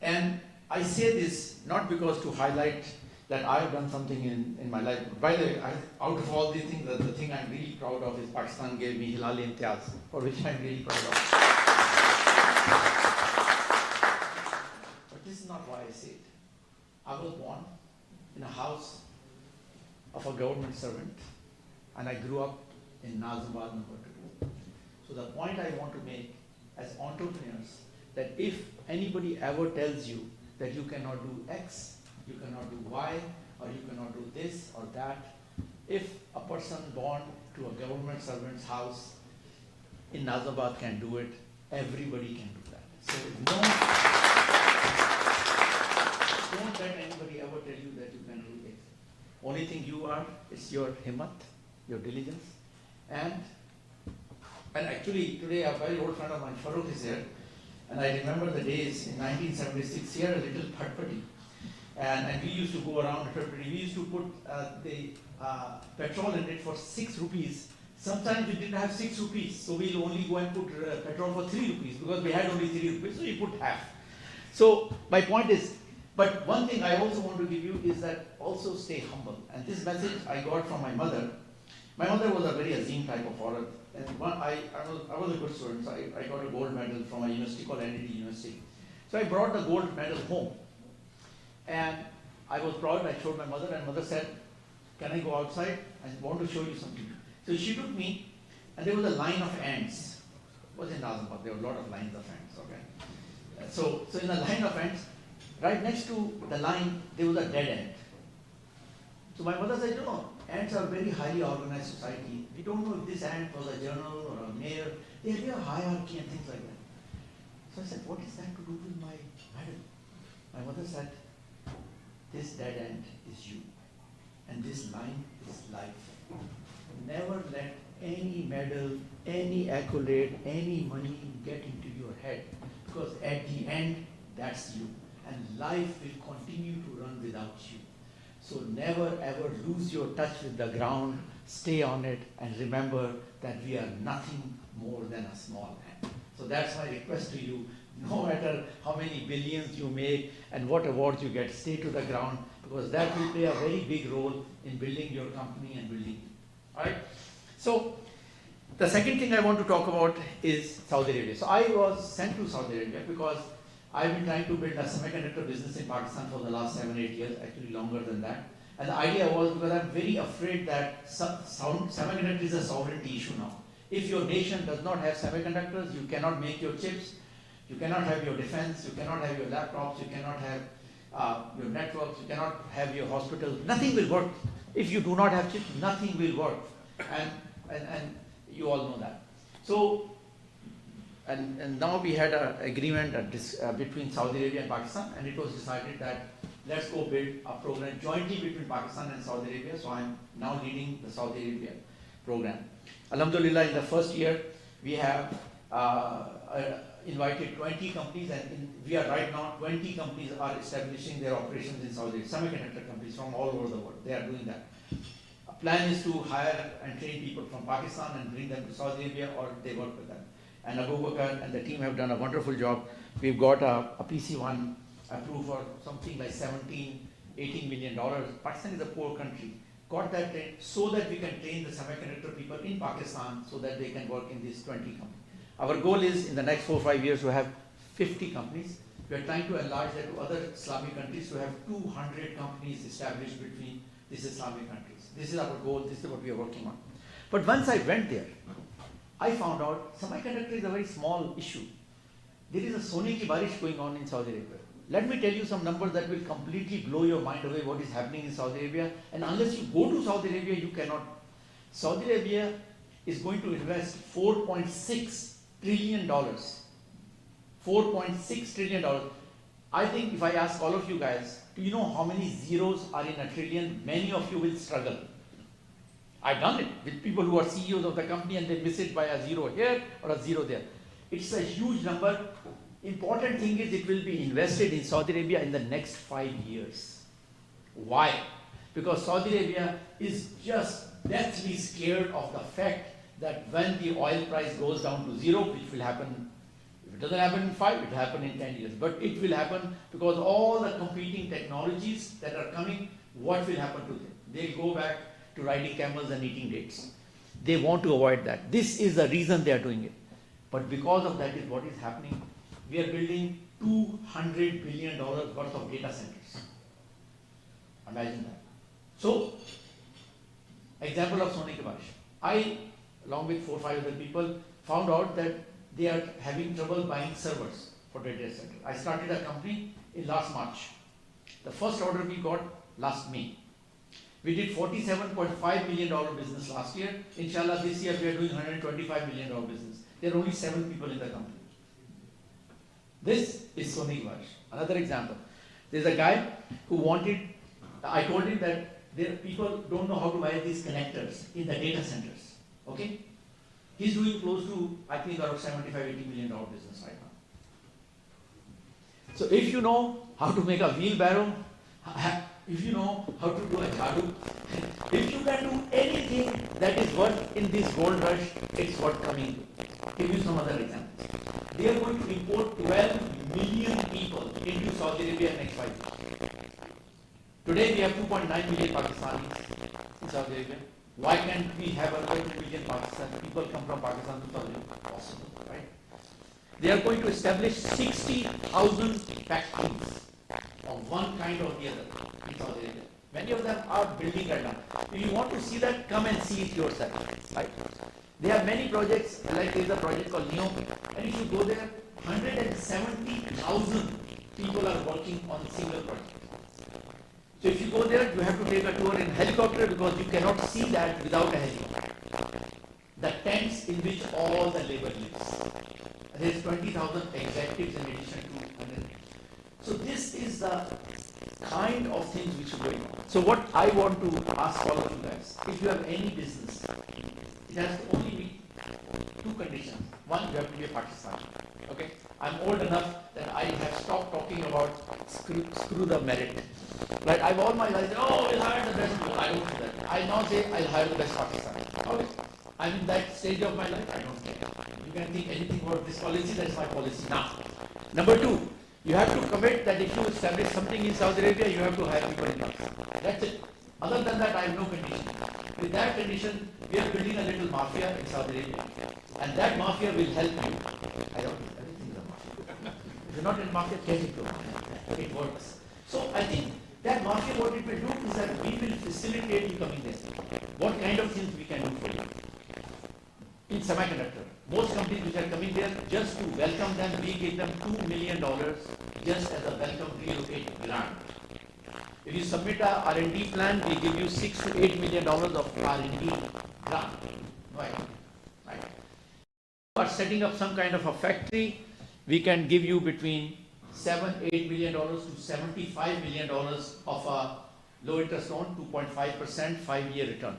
And I say this not because to highlight that I have done something in my life. By the way, out of all these things, the thing I'm really proud of is Pakistan gave me Hilal Imtiaz, for which I'm really proud of. But this is not why I say it. I was born in a house of a government servant, and I grew up in Nazabad number 2. So the point I want to make as entrepreneurs, that if anybody ever tells you that you cannot do X, you cannot do Y, or you cannot do this or that, if a person born to a government servant's house in Nazabad can do it, everybody can do that. So don't let anybody ever tell you that you can do it. Only thing you are, it's your himmat, your diligence. And actually today a very old friend of mine, Farooq, is here. And I remember the days in 1976, he had a little patpati. And we used to go around the patpati. We used to put the petrol in it for 6 rupees. Sometimes we didn't have 6 rupees, so we'll only go and put petrol for 3 rupees because we had only 3 rupees, so you put half. So my point is, but one thing I also want to give you is that also stay humble. And this message I got from my mother. My mother was a very Azim type of aurat. And I was a good student, so I got a gold medal from a university called NDT University. So I brought the gold medal home. And I was proud, I showed my mother, and mother said, can I go outside? I want to show you something. So she took me, and there was a line of ants. It was in Nazabad, there were a lot of lines of ants, okay? So in the line of ants, right next to the line, there was a dead ant. So my mother said, no, ants are a very highly organized society. We don't know if this ant was a general or a mayor. They have a hierarchy and things like that. So I said, what is that to do with my medal? My mother said, this dead ant is you. And this line is life. Never let any medal, any accolade, any money get into your head. Because at the end, that's you. And life will continue to run without you. So never ever lose your touch with the ground, stay on it, and remember that we are nothing more than a small ant. So that's my request to you. No matter how many billions you make and what awards you get, stay to the ground, because that will play a very big role in building your company and building you. All right? So the second thing I want to talk about is Saudi Arabia. So I was sent to Saudi Arabia because I've been trying to build a semiconductor business in Pakistan for the last 7-8 years, actually longer than that. And the idea was because I'm very afraid that semiconductor is a sovereignty issue now. If your nation does not have semiconductors, you cannot make your chips, you cannot have your defense, you cannot have your laptops, you cannot have your networks, you cannot have your hospitals. Nothing will work. If you do not have chips, nothing will work. And you all know that. So, and now we had an agreement between Saudi Arabia and Pakistan, and it was decided that let's go build a program jointly between Pakistan and Saudi Arabia. So I'm now leading the Saudi Arabia program. Alhamdulillah, in the first year, we have invited 20 companies, and we are right now, 20 companies are establishing their operations in Saudi Arabia, semiconductor companies from all over the world. They are doing that. A plan is to hire and train people from Pakistan and bring them to Saudi Arabia, or they work with them. And Abacus and the team have done a wonderful job. We've got a PC1 approved for something like $18 million. Pakistan is a poor country. Got that trained so that we can train the semiconductor people in Pakistan so that they can work in these 20 companies. Our goal is in the next 4 or 5 years to have 50 companies. We are trying to enlarge that to other Islamic countries to have 200 companies established between these Islamic countries. This is our goal, this is what we are working on. But once I went there, I found out semiconductor is a very small issue. There is a Sone ki barish going on in Saudi Arabia. Let me tell you some numbers that will completely blow your mind away what is happening in Saudi Arabia. And unless you go to Saudi Arabia, you cannot. Saudi Arabia is going to invest $4.6 trillion. $4.6 trillion. I think if I ask all of you guys, do you know how many zeros are in a trillion? Many of you will struggle. I've done it with people who are CEOs of the company and they miss it by a zero here or a zero there. It's a huge number. Important thing is it will be invested in Saudi Arabia in the next 5 years. Why? Because Saudi Arabia is just deathly scared of the fact that when the oil price goes down to zero, which will happen, if it doesn't happen in 5, it will happen in 10 years. But it will happen because all the competing technologies that are coming, what will happen to them? They'll go back to riding camels and eating dates. They want to avoid that. This is the reason they are doing it. But because of that is what is happening. We are building $200 billion worth of data centers. Imagine that. So, example of Sone ki barish. I, along with 4 or 5 other people, found out that they are having trouble buying servers for data center. I started a company in last March. The first order we got last May. We did $47.5 million business last year. Inshallah, this year we are doing $125 million business. There are only 7 people in the company. This is Sone ki barish. Another example. There's a guy who wanted, I told him that there people don't know how to buy these connectors in the data centers. Okay? He's doing close to, I think, around $75-80 million business right now. So if you know how to make a wheelbarrow, if you know how to do a jadoo, if you can do anything that is worth in this gold rush, it's worth coming. Give you some other examples. They are going to import 12 million people into Saudi Arabia in the next 5 years. Today we have 2.9 million Pakistanis in Saudi Arabia. Why can't we have a 20 million people come from Pakistan to Saudi Arabia? Possible, right? They are going to establish 60,000 factories of one kind or the other in Saudi Arabia. Many of them are building right now. If you want to see that, come and see it yourself, right? There are many projects, like there is a project called NEO, and if you go there, 170,000 people are working on a single project. So if you go there, you have to take a tour in helicopter because you cannot see that without a helicopter. The tents in which all the labor lives. There is 20,000 executives in addition to 100. So this is the kind of things which are going on. So what I want to ask all of you guys, if you have any business, it has to only be 2 conditions. One, you have to be a Pakistani. Okay? I'm old enough that I have stopped talking about screw the merit. Right? I've all my life said, oh, we'll hire the best people. I don't do that. I now say I'll hire the best Pakistani. Okay? I'm in that stage of my life, I don't care. You can think anything about this policy, that's my policy now. Number 2, you have to commit that if you establish something in Saudi Arabia, you have to hire people in Pakistan. That's it. Other than that, I have no condition. With that condition, we are building a little mafia in Saudi Arabia. And that mafia will help you. I don't know, everything is a mafia. The you're not in market, get into it. It works. So I think that market, what it will do is that we will facilitate you coming there. What kind of things we can do for you? In semiconductor, most companies which are coming there, just to welcome them, we give them $2 million just as a welcome relocate grant. If you submit a R&D plan, we give you $6 to $8 million of R&D grant. Right. Or setting up some kind of a factory, we can give you between $7-8 million to $75 million of a low interest loan, 2.5%, 5-year return.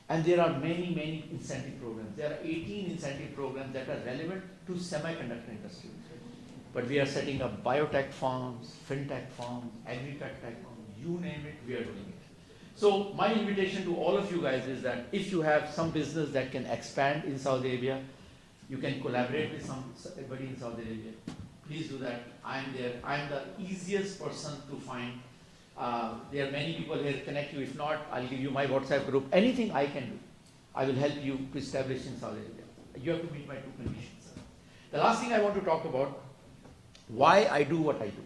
And there are many incentive programs. There are 18 incentive programs that are relevant to semiconductor industry. But we are setting up biotech farms, fintech farms, agri-tech farms, you name it, we are doing it. So my invitation to all of you guys is that if you have some business that can expand in Saudi Arabia, you can collaborate with somebody in Saudi Arabia. Please do that. I'm there. I'm the easiest person to find. There are many people here to connect you. If not, I'll give you my WhatsApp group. Anything I can do, I will help you to establish in Saudi Arabia. You have to meet my 2 conditions. The last thing I want to talk about, why I do what I do.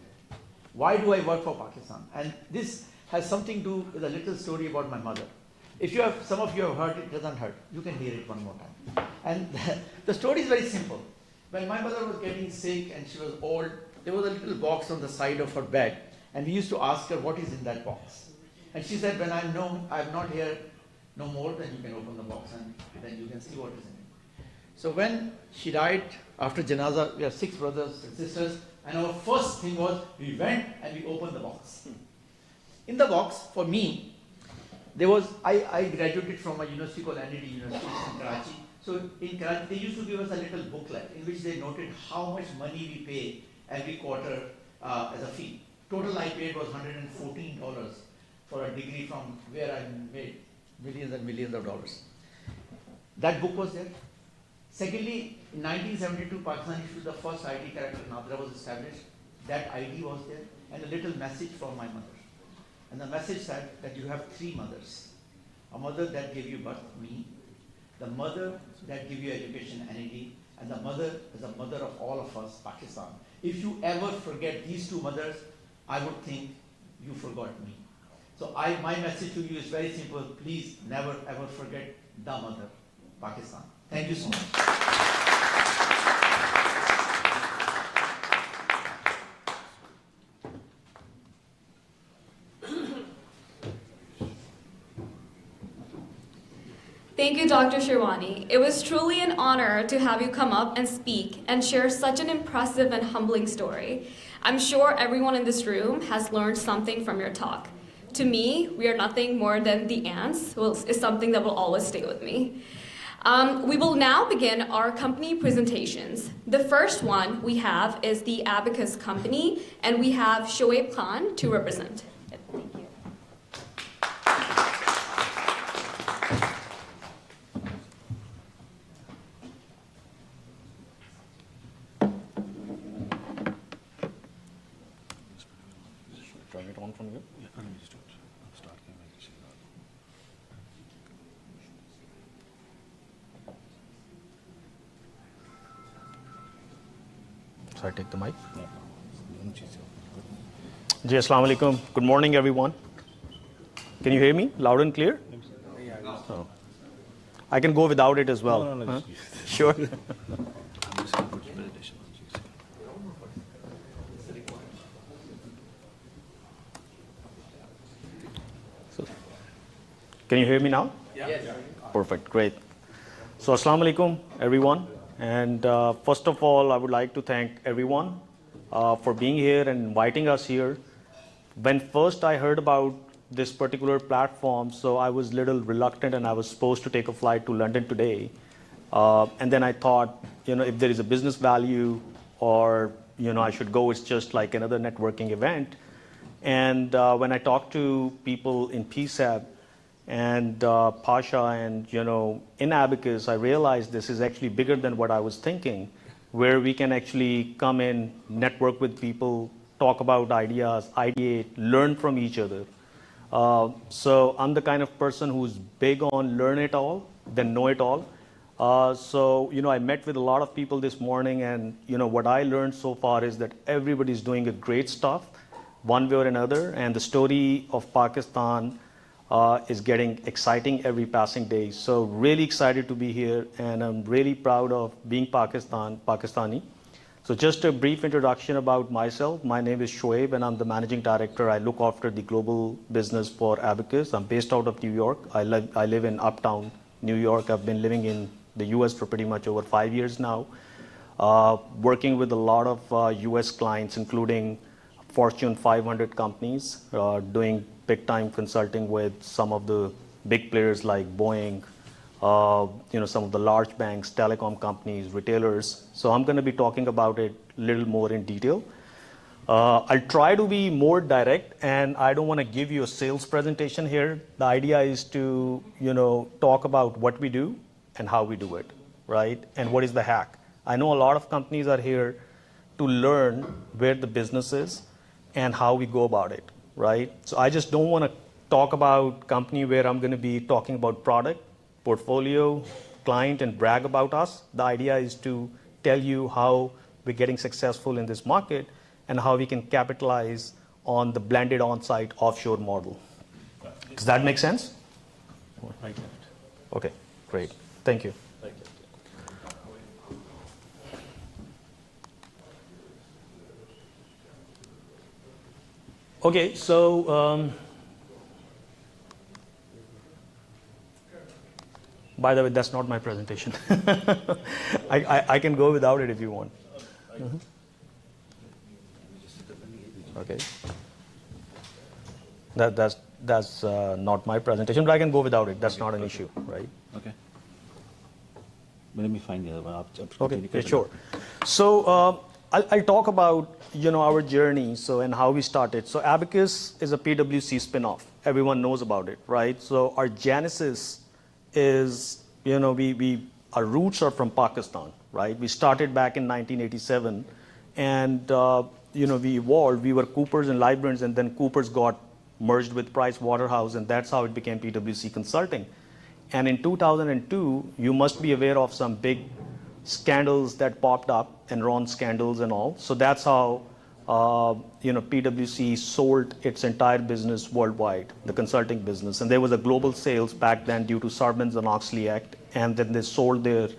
Why do I work for Pakistan? And this has something to do with a little story about my mother. If you have, some of you have heard it, doesn't hurt. You can hear it one more time. And the story is very simple. When my mother was getting sick and she was old, there was a little box on the side of her bed. And we used to ask her, what is in that box? And she said, when I'm not here no more, then you can open the box and then you can see what is in it. So when she died, after Janaza, we have 6 brothers and sisters, and our first thing was, we went and we opened the box. In the box, for me, there was, I graduated from a university called NED University in Karachi. So in Karachi, they used to give us a little booklet in which they noted how much money we pay every quarter as a fee. Total I paid was $114 for a degree from where I made millions and millions of dollars. That book was there. Secondly, in 1972, Pakistan issued the first ID character, Nadra was established. That ID was there, and a little message from my mother. And the message said that you have 3 mothers. A mother that gave you birth, me, the mother that gave you education, NED, and the mother is a mother of all of us, Pakistan. If you ever forget these 2 mothers, I would think you forgot me. So my message to you is very simple. Please never ever forget the mother, Pakistan. Thank you so much. Thank you, Dr. Shirwani. It was truly an honor to have you come up and speak and share such an impressive and humbling story. I'm sure everyone in this room has learned something from your talk. To me, we are nothing more than the ants, is something that will always stay with me. We will now begin our company presentations. The first one we have is the Abacus company, and we have Shoaib Khan to represent. Thank you. Turn it on from here. So I take the mic. Ji, Assalamu alaikum. Good morning, everyone. Can you hear me loud and clear? Oh. I can go without it as well. No, huh? Sure. Can you hear me now? Yes. Perfect, great. So Assalamu alaikum, everyone. And first of all, I would like to thank everyone for being here and inviting us here. When first I heard about this particular platform, so I was a little reluctant and I was supposed to take a flight to London today. And then I thought, if there is a business value or, I should go, it's just like another networking event. And when I talked to people in PSAB, and Pasha and in Abacus, I realized this is actually bigger than what I was thinking, where we can actually come in, network with people, talk about ideas, ideate, learn from each other. So I'm the kind of person who's big on learn it all, then know it all. I met with a lot of people this morning, and what I learned so far is that everybody's doing a great stuff, one way or another, and the story of Pakistan is getting exciting every passing day. So really excited to be here, and I'm really proud of being Pakistani. So just a brief introduction about myself. My name is Shoaib, and I'm the managing director. I look after the global business for Abacus. I'm based out of New York. I live in Uptown, New York. I've been living in the US for pretty much over 5 years now, working with a lot of US clients, including Fortune 500 companies, doing big time consulting with some of the big players like Boeing, some of the large banks, telecom companies, retailers. So I'm going to be talking about it a little more in detail. I'll try to be more direct, and I don't want to give you a sales presentation here. The idea is to, talk about what we do and how we do it, right? And what is the hack? I know a lot of companies are here to learn where the business is and how we go about it, right? So I just don't want to talk about company where I'm going to be talking about product, portfolio, client, and brag about us. The idea is to tell you how we're getting successful in this market and how we can capitalize on the blended on-site offshore model. Does that make sense? Right. Okay, great. Thank you. Thank you. Okay, so by the way, that's not my presentation. I can go without it if you want. Okay. That's not my presentation, but I can go without it. That's not an issue, right? Okay. Let me find the other one. Okay, yeah, sure. So I'll talk about our journey, and how we started. So Abacus is a PwC spinoff. Everyone knows about it, right? So our genesis is our roots are from Pakistan, right? We started back in 1987, and we evolved. We were Coopers and Librans, and then Coopers got merged with Price Waterhouse, and that's how it became PwC Consulting. And in 2002, you must be aware of some big scandals that popped up, Enron scandals and all. So that's how PwC sold its entire business worldwide, the consulting business. And there was a global sales back then due to Sarbanes-Oxley Act, and then they sold their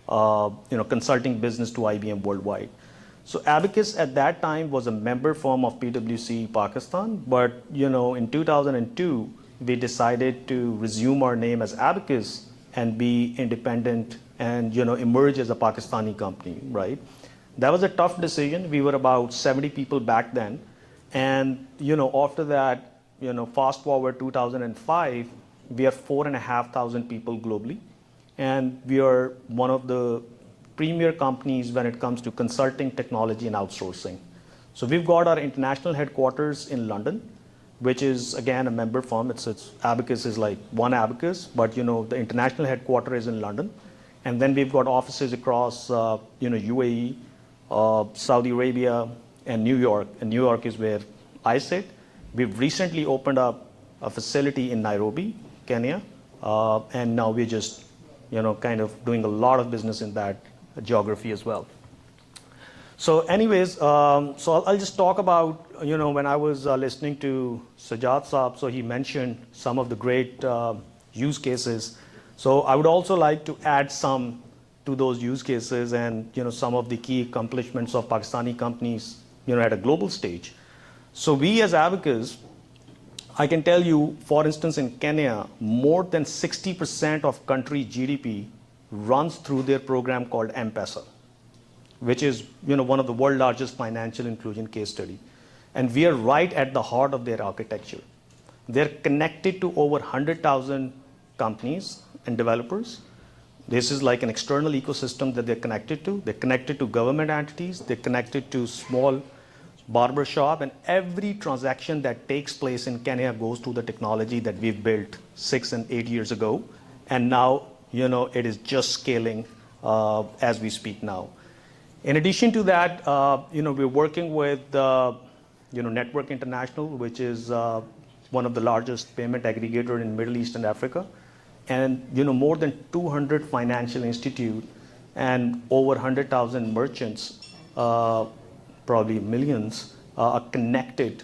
consulting business to IBM worldwide. So Abacus at that time was a member firm of PwC Pakistan, but in 2002 we decided to resume our name as Abacus and be independent and emerge as a Pakistani company, right? That was a tough decision. We were about 70 people back then, and after that, fast forward 2005, we are 4,500 people globally, and we are one of the premier companies when it comes to consulting, technology, and outsourcing. So we've got our international headquarters in London, which is again a member firm. It's Abacus is like one Abacus, but the international headquarters is in London, and then we've got offices across UAE, Saudi Arabia, and New York. And New York is where I sit. We've recently opened up a facility in Nairobi, Kenya, and now we're just kind of doing a lot of business in that geography as well. So anyways, so I'll just talk about, when I was listening to Sajjad Saab, so he mentioned some of the great use cases. So I would also like to add some to those use cases and, some of the key accomplishments of Pakistani companies, at a global stage. So we as Abacus, I can tell you, for instance, in Kenya, more than 60% of country GDP runs through their program called M-Pesa, which is one of the world's largest financial inclusion case study. And we are right at the heart of their architecture. They're connected to over 100,000 companies and developers. This is like an external ecosystem that they're connected to. They're connected to government entities. They're connected to small barber shop. And every transaction that takes place in Kenya goes through the technology that we've built 6 and 8 years ago. And now, it is just scaling as we speak now. In addition to that, we're working with Network International, which is one of the largest payment aggregator in Middle East and Africa. and more than 200 financial institute and over 100,000 merchants, probably millions, are connected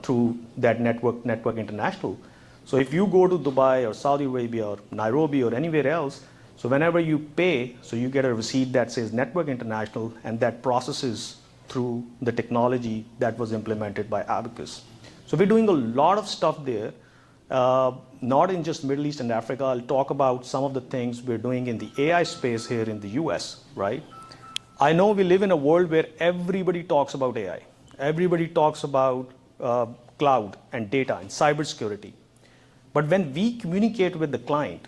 through that network international. So if you go to Dubai or Saudi Arabia or Nairobi or anywhere else, so whenever you pay, so you get a receipt that says Network International, and that processes through the technology that was implemented by Abacus. So we're doing a lot of stuff there, not in just Middle East and Africa. I'll talk about some of the things we're doing in the AI space here in the US, right? I know we live in a world where everybody talks about AI. Everybody talks about cloud and data and cybersecurity. But when we communicate with the client,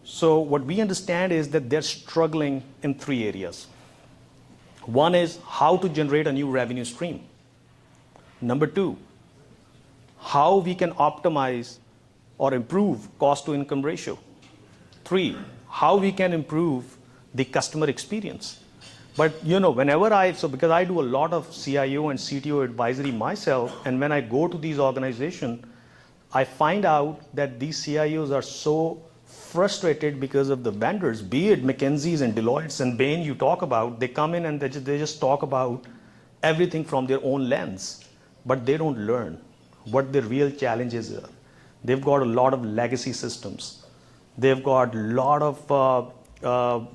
so what we understand is that they're struggling in 3 areas. One is how to generate a new revenue stream. Number 2, how we can optimize or improve cost to income ratio. 3, how we can improve the customer experience. But whenever because I do a lot of CIO and CTO advisory myself, and when I go to these organizations, I find out that these CIOs are so frustrated because of the vendors, be it McKinsey's and Deloitte's and Bain you talk about. They come in and they just talk about everything from their own lens, but they don't learn what the real challenges are. They've got a lot of legacy systems. They've got a lot of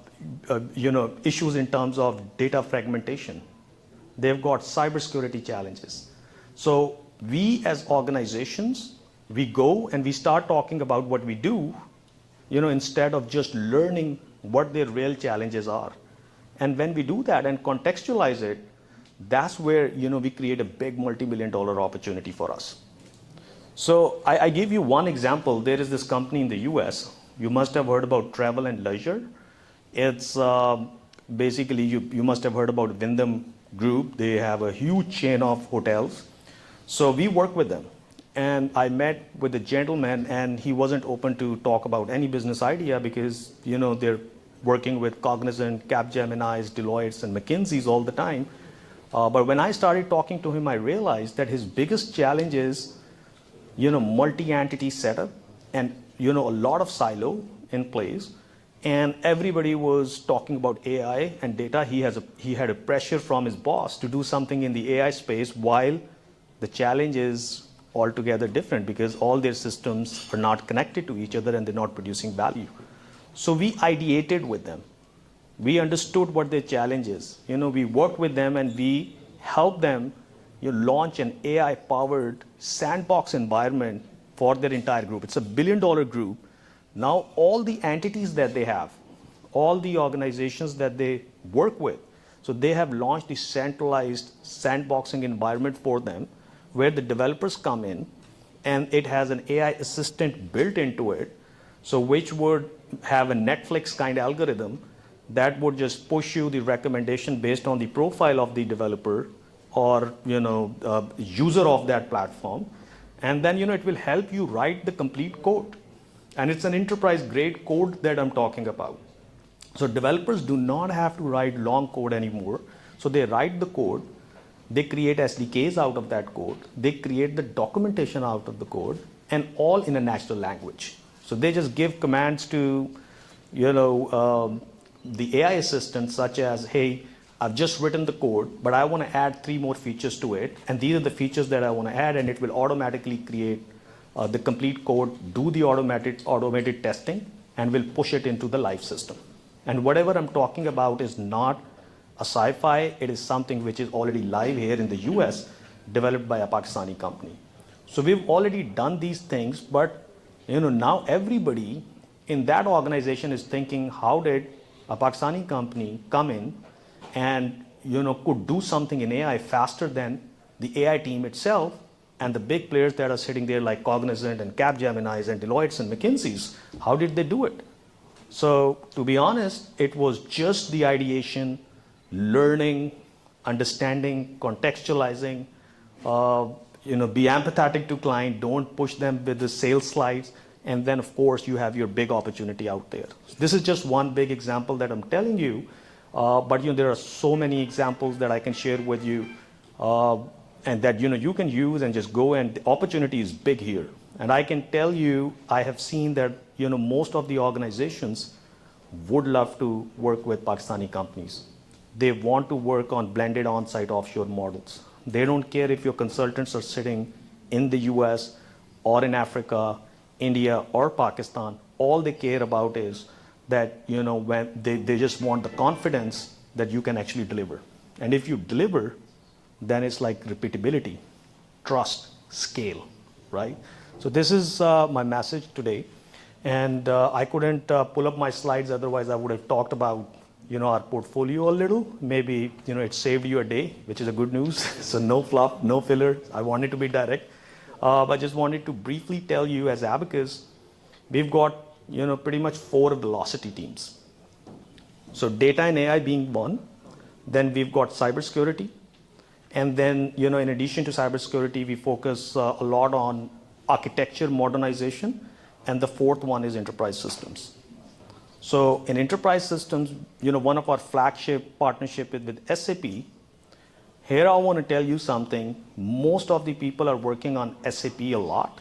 issues in terms of data fragmentation. They've got cybersecurity challenges. So we as organizations, we go and we start talking about what we do, instead of just learning what their real challenges are. And when we do that and contextualize it, that's where we create a big multi-million-dollar opportunity for us. So I give you one example. There is this company in the US. You must have heard about Travel and Leisure. It's basically, you must have heard about Wyndham Group. They have a huge chain of hotels. So we work with them. And I met with a gentleman, and he wasn't open to talk about any business idea because, they're working with Cognizant, Capgemini's, Deloitte's, and McKinsey's all the time. But when I started talking to him, I realized that his biggest challenge is, multi-entity setup and, a lot of silo in place. And everybody was talking about AI and data. He had a pressure from his boss to do something in the AI space, while the challenge is altogether different because all their systems are not connected to each other and they're not producing value. So we ideated with them. We understood what their challenge is. We worked with them and we helped them launch an AI-powered sandbox environment for their entire group. It's $1 billion group. Now all the entities that they have, all the organizations that they work with, so they have launched the centralized sandboxing environment for them, where the developers come in and it has an AI assistant built into it, so which would have a Netflix kind of algorithm that would just push you the recommendation based on the profile of the developer or user of that platform. And then it will help you write the complete code. And it's an enterprise grade code that I'm talking about. So developers do not have to write long code anymore. So they write the code. They create SDKs out of that code. They create the documentation out of the code, and all in a natural language. So they just give commands to, the AI assistant, such as, hey, I've just written the code, but I want to add 3 more features to it. And these are the features that I want to add, and it will automatically create the complete code, do the automated testing, and will push it into the live system. And whatever I'm talking about is not a sci-fi, it is something which is already live here in the US, developed by a Pakistani company. So we've already done these things, but now everybody in that organization is thinking, how did a Pakistani company come in and could do something in AI faster than the AI team itself and the big players that are sitting there like Cognizant and Capgemini's and Deloitte's and McKinsey's? How did they do it? So to be honest, it was just the ideation, learning, understanding, contextualizing, be empathetic to client, don't push them with the sales slides, and then of course you have your big opportunity out there. This is just one big example that I'm telling you, but there are so many examples that I can share with you, and that you can use and just go, and the opportunity is big here. And I can tell you, I have seen that most of the organizations would love to work with Pakistani companies. They want to work on blended on-site offshore models. They don't care if your consultants are sitting in the US or in Africa, India or Pakistan. All they care about is that when they just want the confidence that you can actually deliver. And if you deliver, then it's like repeatability, trust, scale, right? So this is my message today. And I couldn't pull up my slides, otherwise I would have talked about our portfolio a little. Maybe it saved you a day, which is a good news. So no fluff, no filler. I wanted to be direct. But I just wanted to briefly tell you, as Abacus, we've got pretty much 4 velocity teams. So data and AI being one, then we've got cybersecurity, and then in addition to cybersecurity, we focus a lot on architecture modernization, and the 4th one is enterprise systems. So in enterprise systems, one of our flagship partnership is with SAP. Here I want to tell you something. Most of the people are working on SAP a lot,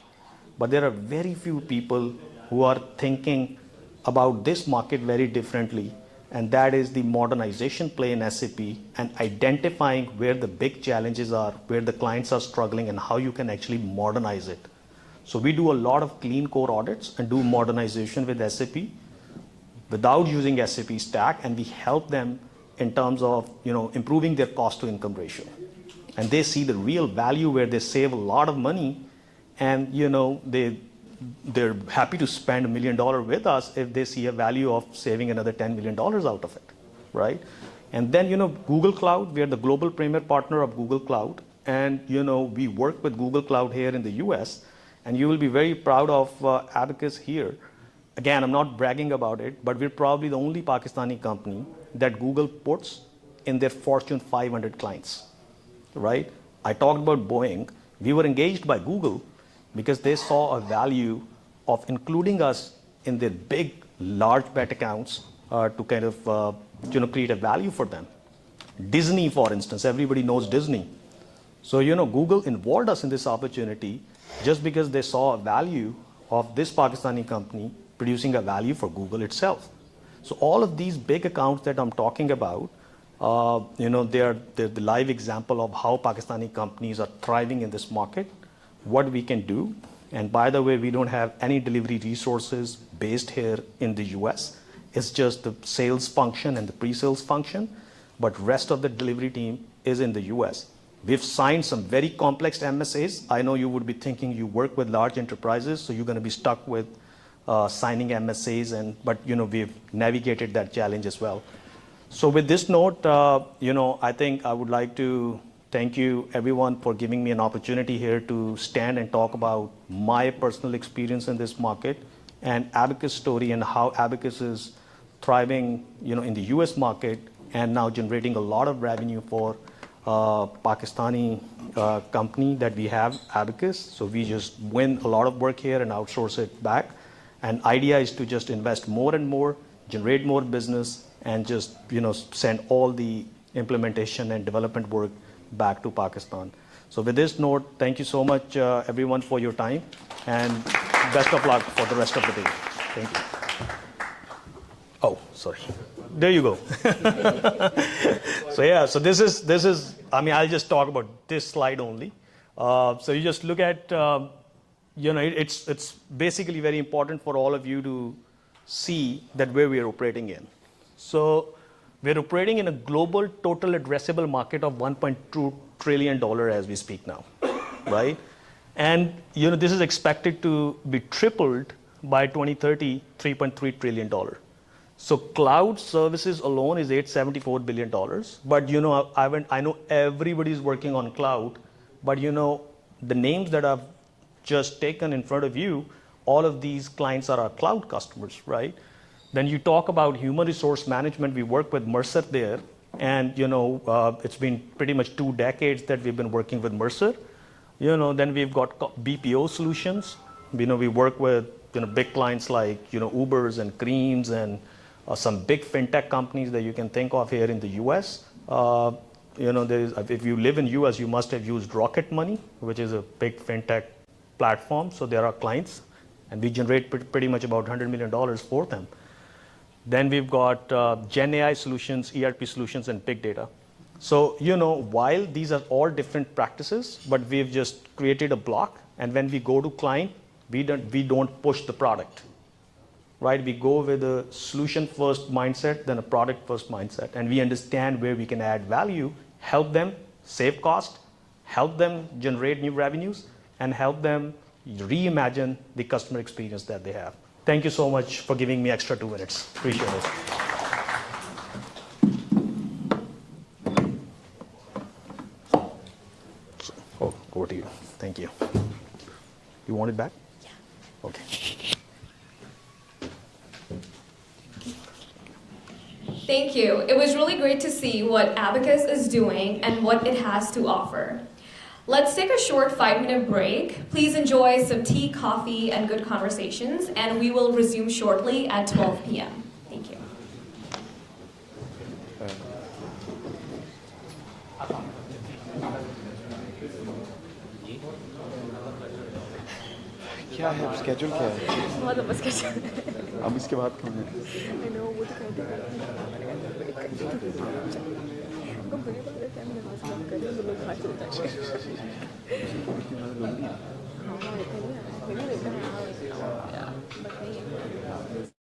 but there are very few people who are thinking about this market very differently, and that is the modernization play in SAP and identifying where the big challenges are, where the clients are struggling, and how you can actually modernize it. So we do a lot of clean core audits and do modernization with SAP without using SAP stack, and we help them in terms of improving their cost to income ratio. And they see the real value where they save a lot of money, and they're happy to spend $1 million with us if they see a value of saving another $10 million out of it, right? And then Google Cloud, we are the global premier partner of Google Cloud, and we work with Google Cloud here in the US, and you will be very proud of Abacus here. Again, I'm not bragging about it, but we're probably the only Pakistani company that Google puts in their Fortune 500 clients, right? I talked about Boeing. We were engaged by Google because they saw a value of including us in their big, large bet accounts to kind of create a value for them. Disney, for instance, everybody knows Disney. So Google involved us in this opportunity just because they saw a value of this Pakistani company producing a value for Google itself. So all of these big accounts that I'm talking about, they're the live example of how Pakistani companies are thriving in this market, what we can do. And by the way, we don't have any delivery resources based here in the US. It's just the sales function and the pre-sales function, but rest of the delivery team is in the US. We've signed some very complex MSAs. I know you would be thinking you work with large enterprises, so you're going to be stuck with signing MSAs, but we've navigated that challenge as well. So with this note, I think I would like to thank you everyone for giving me an opportunity here to stand and talk about my personal experience in this market and Abacus story and how Abacus is thriving in the US market and now generating a lot of revenue for Pakistani company that we have, Abacus. So we just win a lot of work here and outsource it back. And idea is to just invest more and more, generate more business, and just send all the implementation and development work back to Pakistan. So with this note, thank you so much, everyone, for your time, and best of luck for the rest of the day. Thank you. Oh, sorry. There you go. So yeah, so this is. I mean, I'll just talk about this slide only. So you just look at. It's basically very important for all of you to see that where we are operating in. So we're operating in a global total addressable market of $1.2 trillion as we speak now, right? And this is expected to be tripled by 2030, $3.3 trillion. So cloud services alone is $874 billion. But I know everybody's working on cloud, but the names that I've just taken in front of you, all of these clients are our cloud customers, right? Then you talk about human resource management. We work with Mercer there, and it's been pretty much 2 decades that we've been working with Mercer. Then we've got BPO solutions. We work with big clients like Ubers and Creams and some big fintech companies that you can think of here in the US. If you live in US, you must have used Rocket Money, which is a big fintech platform. So there are clients. and we generate pretty much about $100 million for them. Then we've got Gen AI solutions, ERP solutions, and big data. So, while these are all different practices, but we've just created a block, and when we go to client, we don't push the product, right? We go with a solution-first mindset, then a product-first mindset, and we understand where we can add value, help them save cost, help them generate new revenues, and help them reimagine the customer experience that they have. Thank you so much for giving me extra 2 minutes. Appreciate it. Oh, over to you. Thank you. You want it back? Yeah. Okay. Thank you. It was really great to see what Abacus is doing and what it has to offer. Let's take a short 5-minute break. Please enjoy some tea, coffee, and good conversations, and we will resume shortly at 12 p.m. Thank you. क्या है schedule क्या है बहुत लंबा schedule। अब इसके बाद कौन है I know, वो तो कहते हैं। उनको बुरी बात है कि हम नमाज बंद करें, वो लोग बाहर चले जाएंगे। हाँ, वो तो नहीं है। मैंने देखा है, बट नहीं है।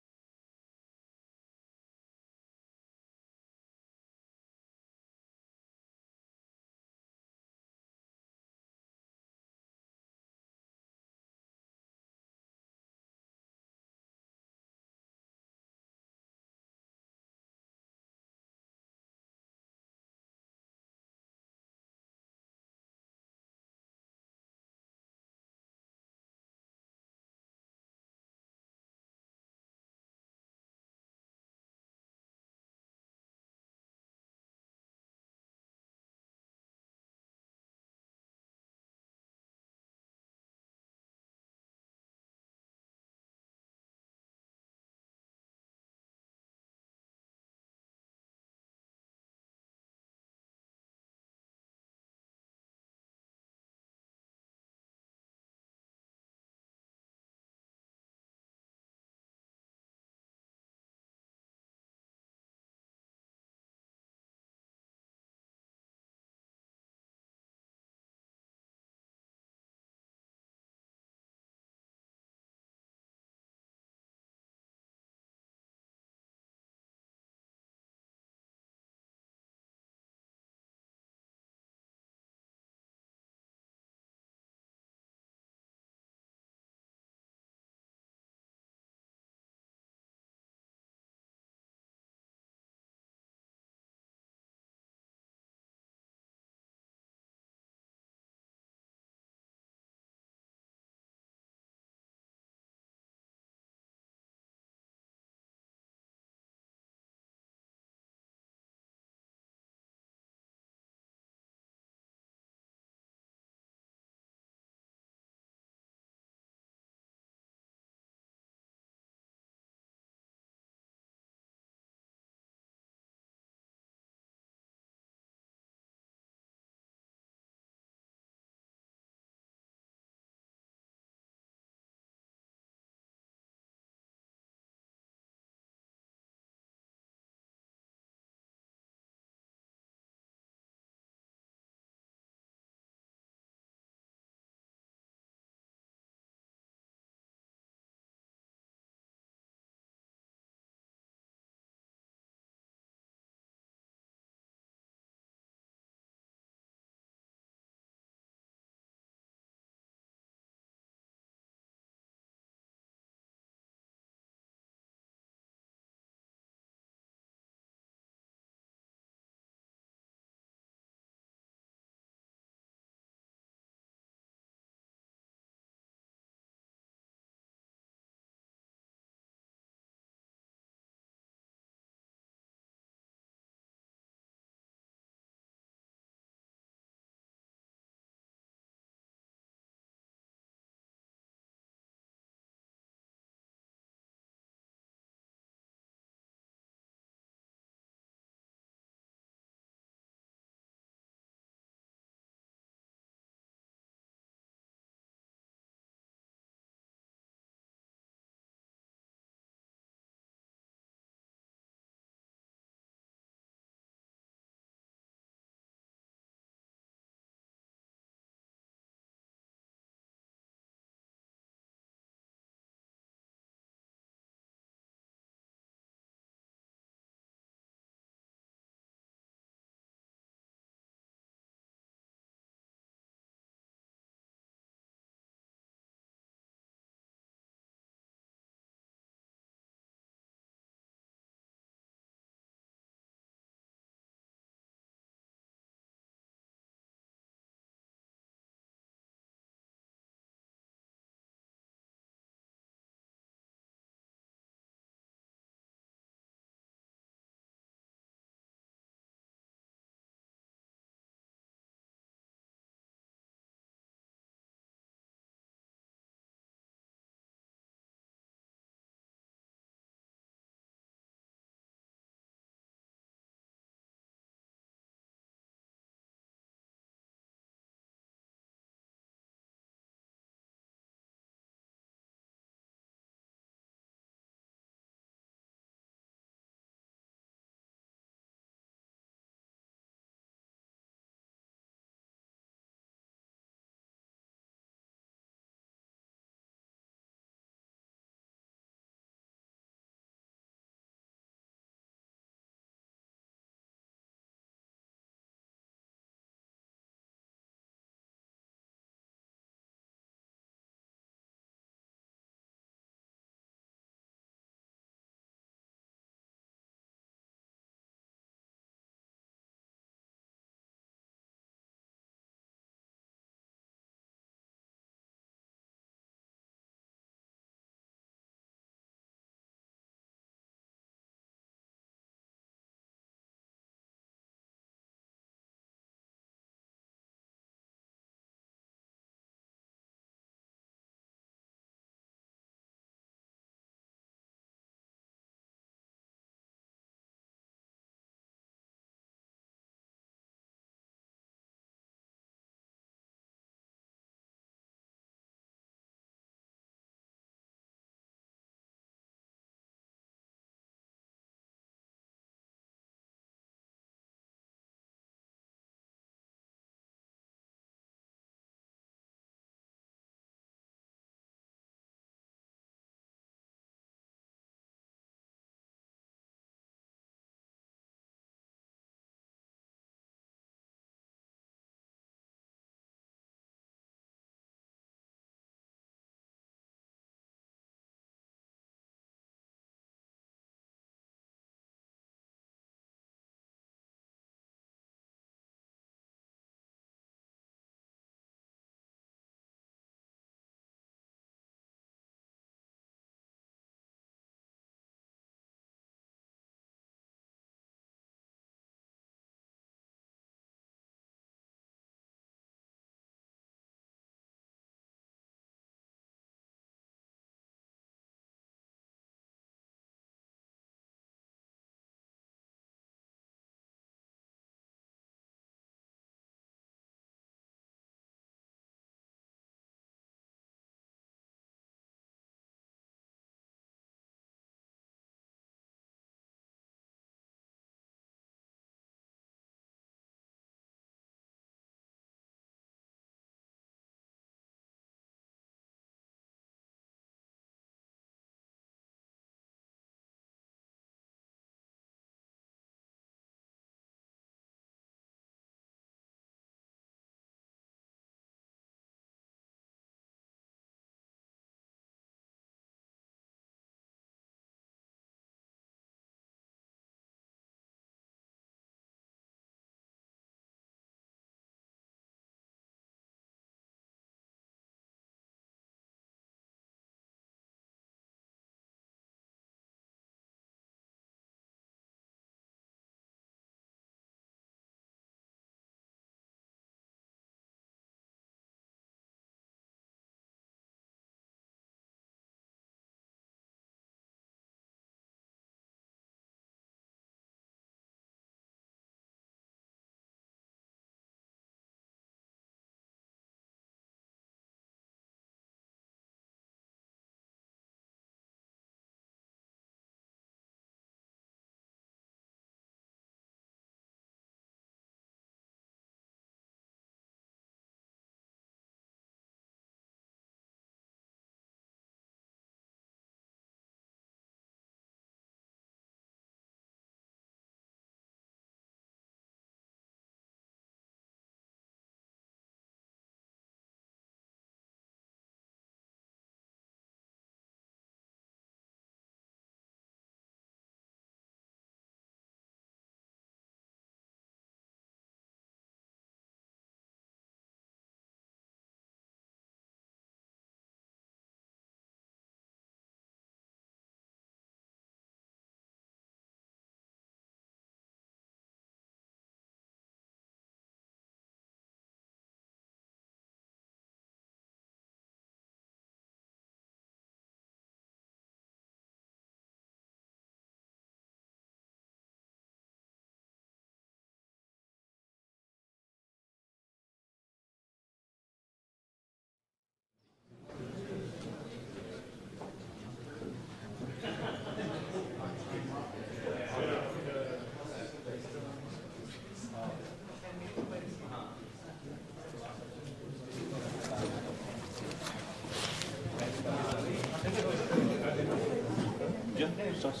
We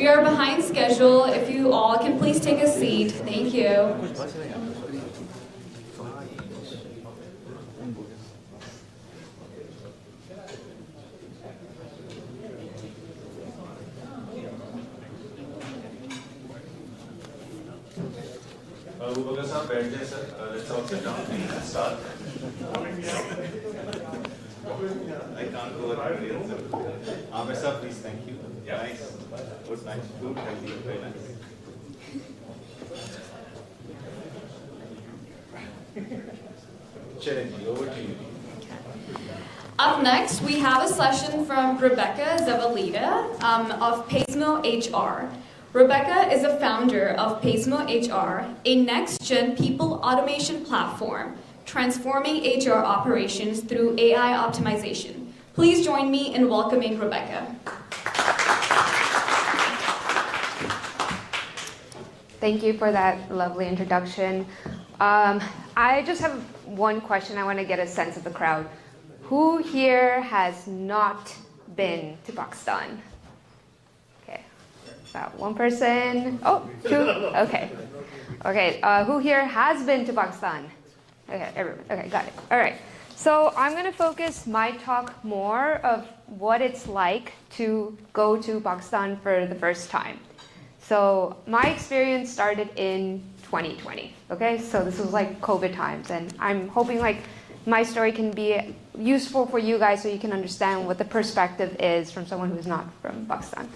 are behind schedule. If you all can please take a seat. Thank you. Abacus, बैठ जाए sir. Let's all sit down and start. I can't go earlier, sir. Amir sir, please, thank you. Nice. Good, nice. Good, healthy, very nice. Charanji, over to you. Up next, we have a session from Rebecca Zavalita of Pismo HR. Rebecca is a founder of Pismo HR, a next-gen people automation platform transforming HR operations through AI optimization. Please join me in welcoming Rebecca. Thank you for that lovely introduction. I just have one question. I want to get a sense of the crowd. Who here has not been to Pakistan? Okay, about one person. Oh, two. Okay. Okay, who here has been to Pakistan? Okay, everyone. Okay, got it. All right. So I'm going to focus my talk more of what it's like to go to Pakistan for the first time. So my experience started in 2020. Okay, so this was like COVID times, and I'm hoping like my story can be useful for you guys so you can understand what the perspective is from someone who's not from Pakistan.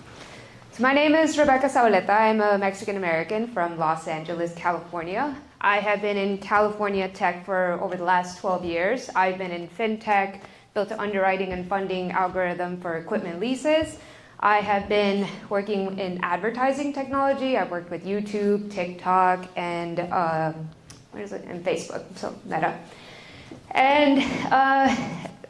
So my name is Rebecca Zavaleta. I'm a Mexican American from Los Angeles, California. I have been in California tech for over the last 12 years. I've been in fintech, built an underwriting and funding algorithm for equipment leases. I have been working in advertising technology. I've worked with YouTube, TikTok, and and Facebook, so Meta. And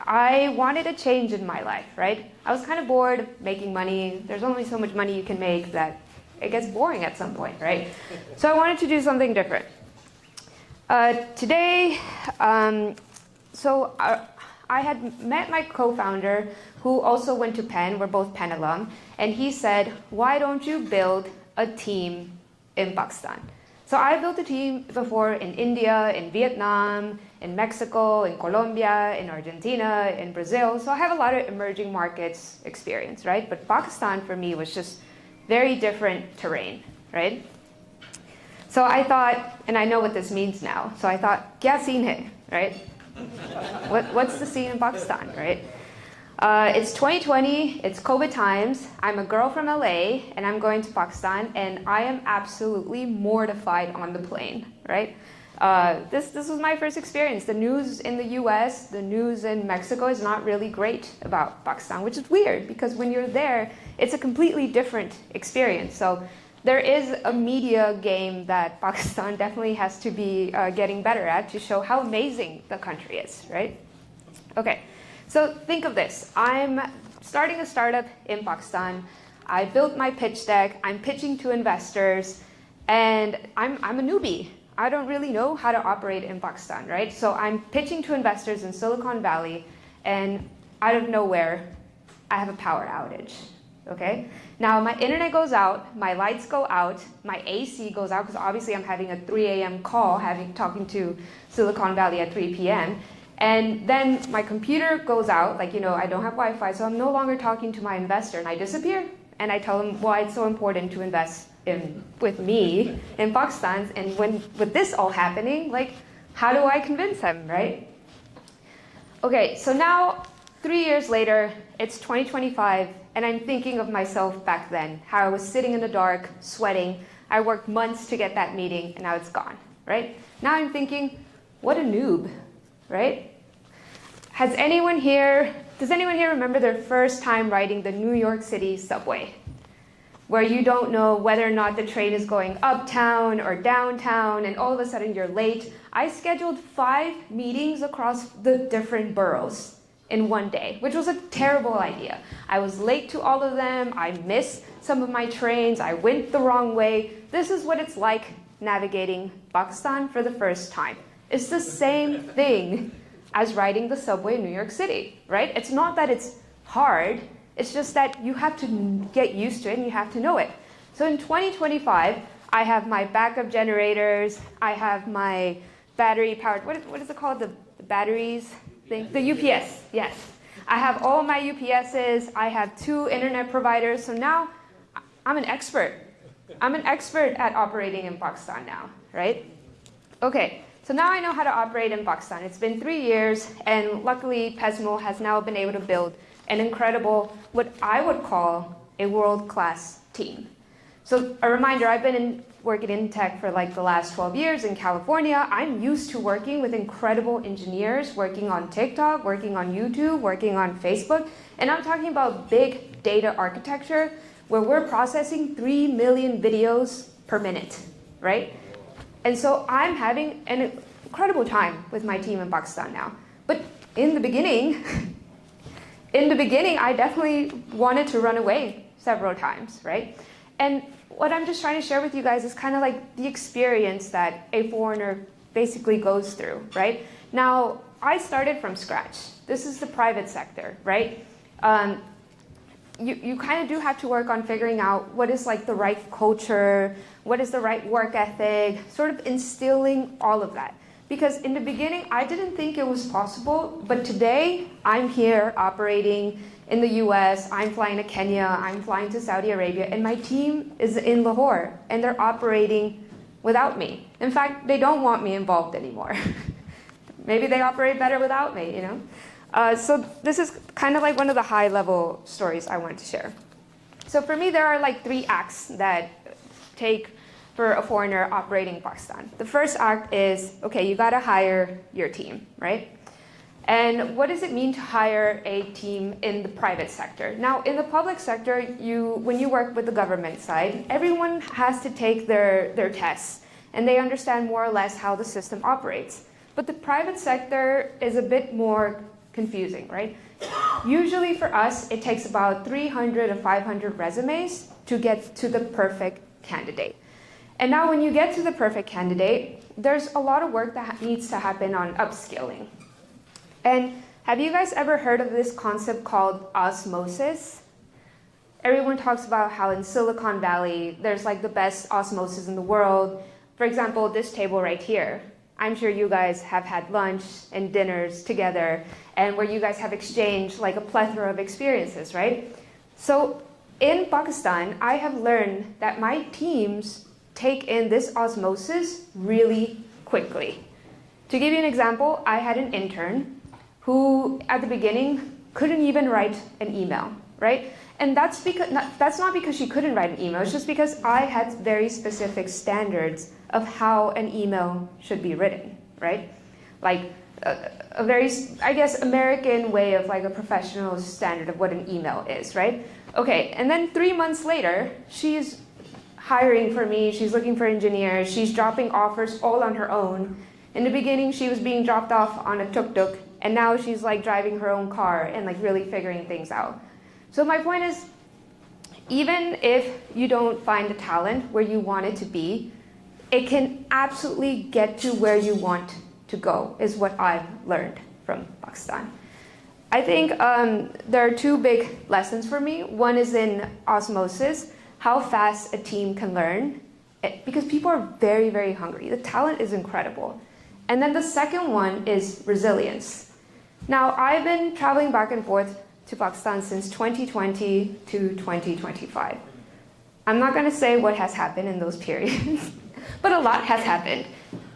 I wanted a change in my life, right? I was kind of bored making money. There's only so much money you can make that it gets boring at some point, right? So I wanted to do something different. Today, I had met my co-founder who also went to Penn. We're both Penn alum. And he said, why don't you build a team in Pakistan? So I built a team before in India, in Vietnam, in Mexico, in Colombia, in Argentina, in Brazil. So I have a lot of emerging markets experience, right? But Pakistan for me was just very different terrain, right? So I thought, and I know what this means now. So I thought, kya scene hai, right? What's the scene in Pakistan, right? It's 2020, it's COVID times, I'm a girl from LA, and I'm going to Pakistan, and I am absolutely mortified on the plane, right? This was my first experience. The news in the US, the news in Mexico is not really great about Pakistan, which is weird, because when you're there, it's a completely different experience. So there is a media game that Pakistan definitely has to be getting better at to show how amazing the country is, right? Okay. So think of this. I'm starting a startup in Pakistan. I built my pitch deck. I'm pitching to investors. And I'm a newbie. I don't really know how to operate in Pakistan, right? So I'm pitching to investors in Silicon Valley. And out of nowhere, I have a power outage. Okay? Now my internet goes out. My lights go out. My AC goes out because obviously I'm having a 3 a.m. call, talking to Silicon Valley at 3 p.m. And then my computer goes out, I don't have Wi-Fi, so I'm no longer talking to my investor, and I disappear. And I tell him why it's so important to invest with me in Pakistan. And with this all happening, how do I convince him, right? Okay, so now 3 years later, it's 2025, and I'm thinking of myself back then, how I was sitting in the dark, sweating. I worked months to get that meeting, and now it's gone, right? Now I'm thinking, what a noob, right? Does anyone here remember their first time riding the New York City subway? Where you don't know whether or not the train is going uptown or downtown, and all of a sudden you're late. I scheduled 5 meetings across the different boroughs in one day, which was a terrible idea. I was late to all of them. I missed some of my trains. I went the wrong way. This is what it's like navigating Pakistan for the first time. It's the same thing as riding the subway in New York City, right? It's not that it's hard. It's just that you have to get used to it and you have to know it. So in 2025, I have my backup generators. I have my battery powered, what is it called? The batteries thing? The UPS, yes. I have all my UPSs. I have 2 internet providers. So now I'm an expert. I'm an expert at operating in Pakistan now, right? Okay, so now I know how to operate in Pakistan. It's been 3 years, and luckily Pismo has now been able to build an incredible, what I would call a world-class team. So a reminder, I've been working in tech for like the last 12 years in California. I'm used to working with incredible engineers, working on TikTok, working on YouTube, working on Facebook. And I'm talking about big data architecture where we're processing 3 million videos per minute, right? And so I'm having an incredible time with my team in Pakistan now. But in the beginning, I definitely wanted to run away several times, right? And what I'm just trying to share with you guys is kind of like the experience that a foreigner basically goes through, right? Now, I started from scratch. This is the private sector, right? You kind of do have to work on figuring out what is like the right culture, what is the right work ethic, sort of instilling all of that. Because in the beginning, I didn't think it was possible, but today I'm here operating in the US, I'm flying to Kenya, I'm flying to Saudi Arabia, and my team is in Lahore, and they're operating without me. In fact, they don't want me involved anymore. Maybe they operate better without me, you know? So this is kind of like one of the high-level stories I want to share. So for me, there are like 3 acts that take for a foreigner operating in Pakistan. The first act is, okay, you gotta hire your team, right? And what does it mean to hire a team in the private sector? Now, in the public sector, when you work with the government side, everyone has to take their tests, and they understand more or less how the system operates. But the private sector is a bit more confusing, right? Usually for us, it takes about 300 to 500 resumes to get to the perfect candidate. And now when you get to the perfect candidate, there's a lot of work that needs to happen on upskilling. And have you guys ever heard of this concept called osmosis? Everyone talks about how in Silicon Valley, there's like the best osmosis in the world. For example, this table right here. I'm sure you guys have had lunch and dinners together, and where you guys have exchanged like a plethora of experiences, right? So in Pakistan, I have learned that my teams take in this osmosis really quickly. To give you an example, I had an intern who at the beginning couldn't even write an email, right? And that's not because she couldn't write an email, it's just because I had very specific standards of how an email should be written, right? Like a very, I guess, American way of like a professional standard of what an email is, right? Okay, and then 3 months later, she's hiring for me, she's looking for engineers, she's dropping offers all on her own. In the beginning, she was being dropped off on a tuk-tuk, and now she's like driving her own car and like really figuring things out. So my point is, even if you don't find the talent where you want it to be, it can absolutely get to where you want to go, is what I've learned from Pakistan. I think there are 2 big lessons for me. One is in osmosis, how fast a team can learn, because people are very, very hungry. The talent is incredible. And then the second one is resilience. Now, I've been traveling back and forth to Pakistan since 2020 to 2025. I'm not going to say what has happened in those periods, but a lot has happened.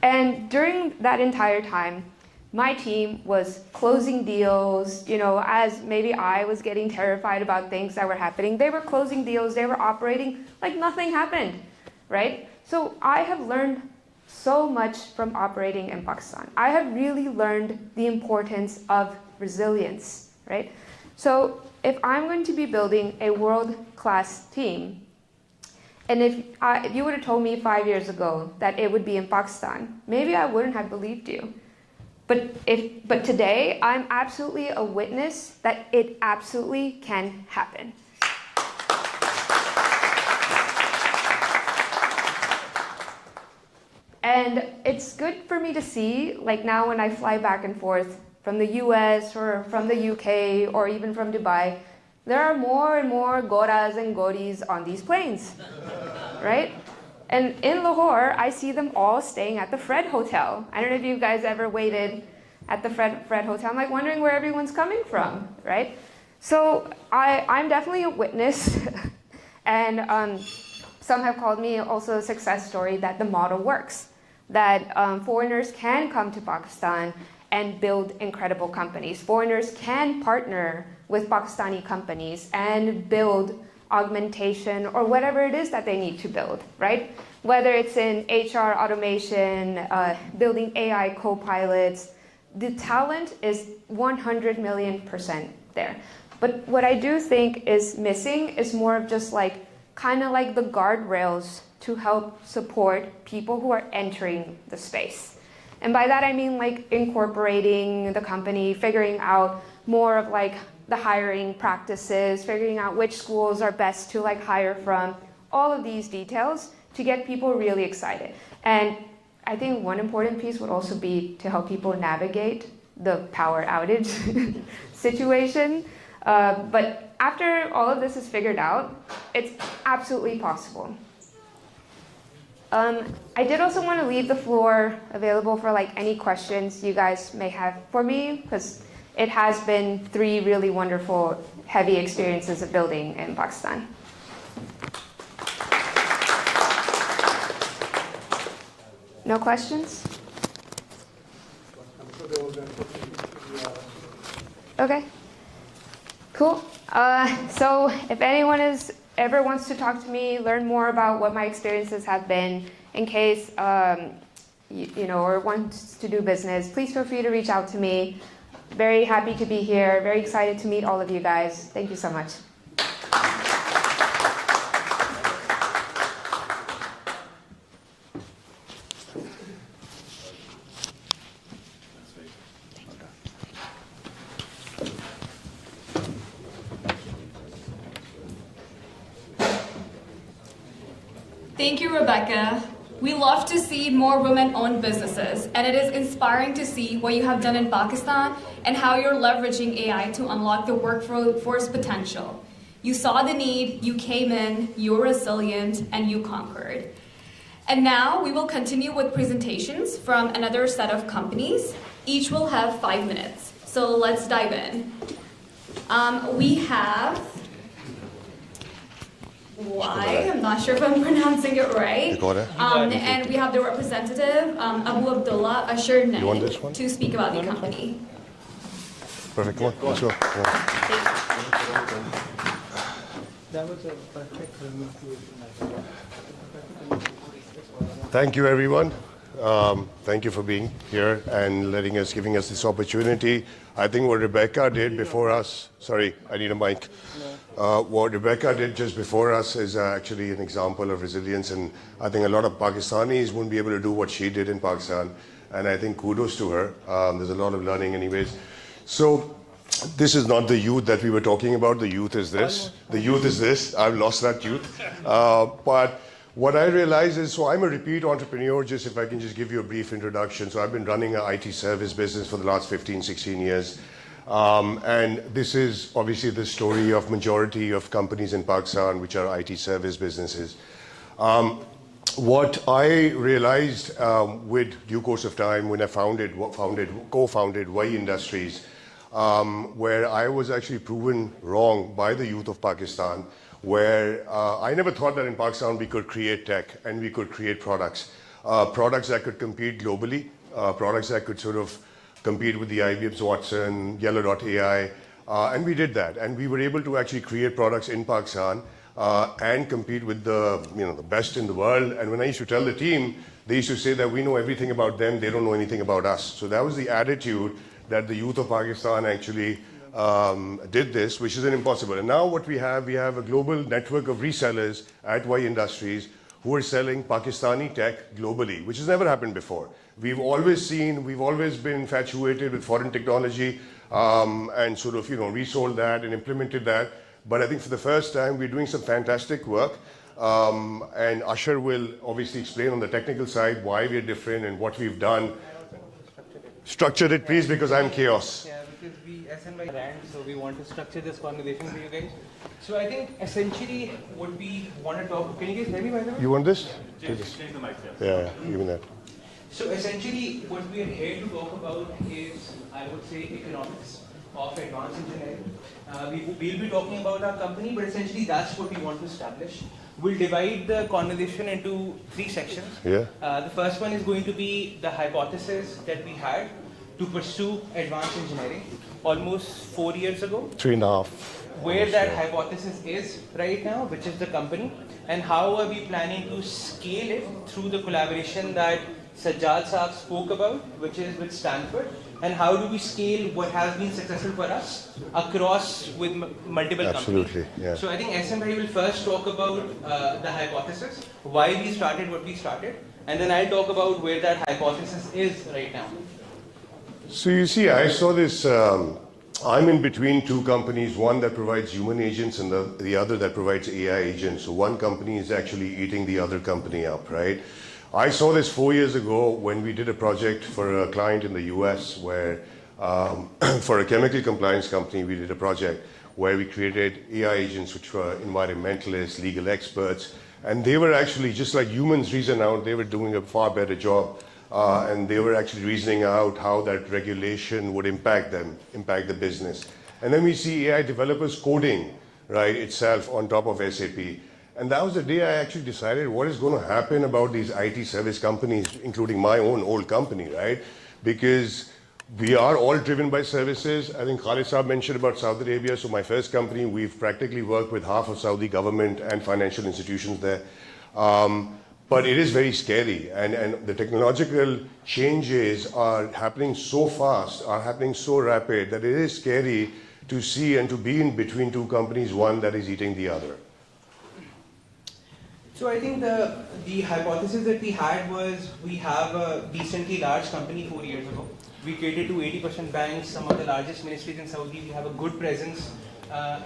And during that entire time, my team was closing deals, you know, as maybe I was getting terrified about things that were happening. They were closing deals, they were operating like nothing happened, right? So I have learned so much from operating in Pakistan. I have really learned the importance of resilience, right? So if I'm going to be building a world-class team, and if you would have told me 5 years ago that it would be in Pakistan, maybe I wouldn't have believed you. But today, I'm absolutely a witness that it absolutely can happen. And it's good for me to see, like now when I fly back and forth from the US or from the UK or even from Dubai, there are more and more Goras and Goris on these planes, right? And in Lahore, I see them all staying at the Fred Hotel. I don't know if you guys ever waited at the Fred Hotel. I'm like wondering where everyone's coming from, right? So I'm definitely a witness. And some have called me also a success story that the model works. That foreigners can come to Pakistan and build incredible companies. Foreigners can partner with Pakistani companies and build augmentation or whatever it is that they need to build, right? Whether it's in HR automation, building AI co-pilots, the talent is 100 million% there. But what I do think is missing is more of just like, kind of like the guardrails to help support people who are entering the space. And by that I mean like incorporating the company, figuring out more of like the hiring practices, figuring out which schools are best to like hire from, all of these details to get people really excited. And I think one important piece would also be to help people navigate the power outage situation. But after all of this is figured out, it's absolutely possible. I did also want to leave the floor available for like any questions you guys may have for me, because it has been 3 really wonderful, heavy experiences of building in Pakistan. No questions? Okay. Cool. So if anyone ever wants to talk to me, learn more about what my experiences have been, in case or wants to do business, please feel free to reach out to me. Very happy to be here. Very excited to meet all of you guys. Thank you so much. Thank you, Rebecca. We love to see more women-owned businesses, and it is inspiring to see what you have done in Pakistan and how you're leveraging AI to unlock the workforce potential. You saw the need, you came in, you were resilient, and you conquered. And now we will continue with presentations from another set of companies. Each will have 5 minutes. So let's dive in. We have I'm not sure if I'm pronouncing it right. And we have the representative, Abu Abdullah Ashur Naik, to speak about the company. Perfect. Come on. Let's go. Thank you, everyone. Thank you for being here and giving us this opportunity. I think what Rebecca did before us, sorry, I need a mic. What Rebecca did just before us is actually an example of resilience, and I think a lot of Pakistanis wouldn't be able to do what she did in Pakistan, and I think kudos to her. There's a lot of learning anyways. So this is not the youth that we were talking about. The youth is this. The youth is this. I've lost that youth. But what I realized is, so I'm a repeat entrepreneur, just if I can just give you a brief introduction. So I've been running an IT service business for the last 15, 16 years. And this is obviously the story of majority of companies in Pakistan, which are IT service businesses. What I realized with due course of time when I co-founded Y Industries, where I was actually proven wrong by the youth of Pakistan, where I never thought that in Pakistan we could create tech and we could create products that could compete globally, products that could sort of compete with the IBM's Watson, Yellow.ai, and we did that. And we were able to actually create products in Pakistan and compete with the best in the world. And when I used to tell the team, they used to say that we know everything about them, they don't know anything about us. So that was the attitude that the youth of Pakistan actually did this, which is impossible. And now what we have a global network of resellers at Y Industries who are selling Pakistani tech globally, which has never happened before. We've always been infatuated with foreign technology and sort of, resold that and implemented that. But I think for the first time, we're doing some fantastic work. And Usher will obviously explain on the technical side why we're different and what we've done. Structure it, please, because I'm chaos. Yeah, because we SNY brand, so we want to structure this conversation for you guys. So I think essentially what we want to talk. Can you guys hear me by the way? You want this? Change the mic, Yeah, give me that. So essentially what we are here to talk about is, I would say, economics of advanced engineering. We'll be talking about our company, but essentially that's what we want to establish. We'll divide the conversation into 3 sections. Yeah. The first one is going to be the hypothesis that we had to pursue advanced engineering almost 4 years ago. 3.5. Where that hypothesis is right now, which is the company, and how are we planning to scale it through the collaboration that Sajjad Saab spoke about, which is with Stanford, and how do we scale what has been successful for us across with multiple Absolutely, companies. yeah. So I think SMI will first talk about the hypothesis, why we started what we started, and then I'll talk about where that hypothesis is right now. So you see, I saw this, I'm in between 2 companies, one that provides human agents and the other that provides AI agents. So one company is actually eating the other company up, right? I saw this 4 years ago when we did a project for a client in the US where, for a chemical compliance company, we did a project where we created AI agents which were environmentalists, legal experts, and they were actually, just like humans reason out, they were doing a far better job. And they were actually reasoning out how that regulation would impact the business. And then we see AI developers coding, right, itself on top of SAP. And that was the day I actually decided what is going to happen about these IT service companies, including my own old company, right? Because we are all driven by services. I think Khalid Saab mentioned about Saudi Arabia. So my first company, we've practically worked with half of Saudi government and financial institutions there. But it is very scary, and the technological changes are happening so fast, are happening so rapid, that it is scary to see and to be in between 2 companies, one that is eating the other. So I think the hypothesis that we had was we have a decently large company 4 years ago. We cater to 80% banks, some of the largest ministries in Saudi. We have a good presence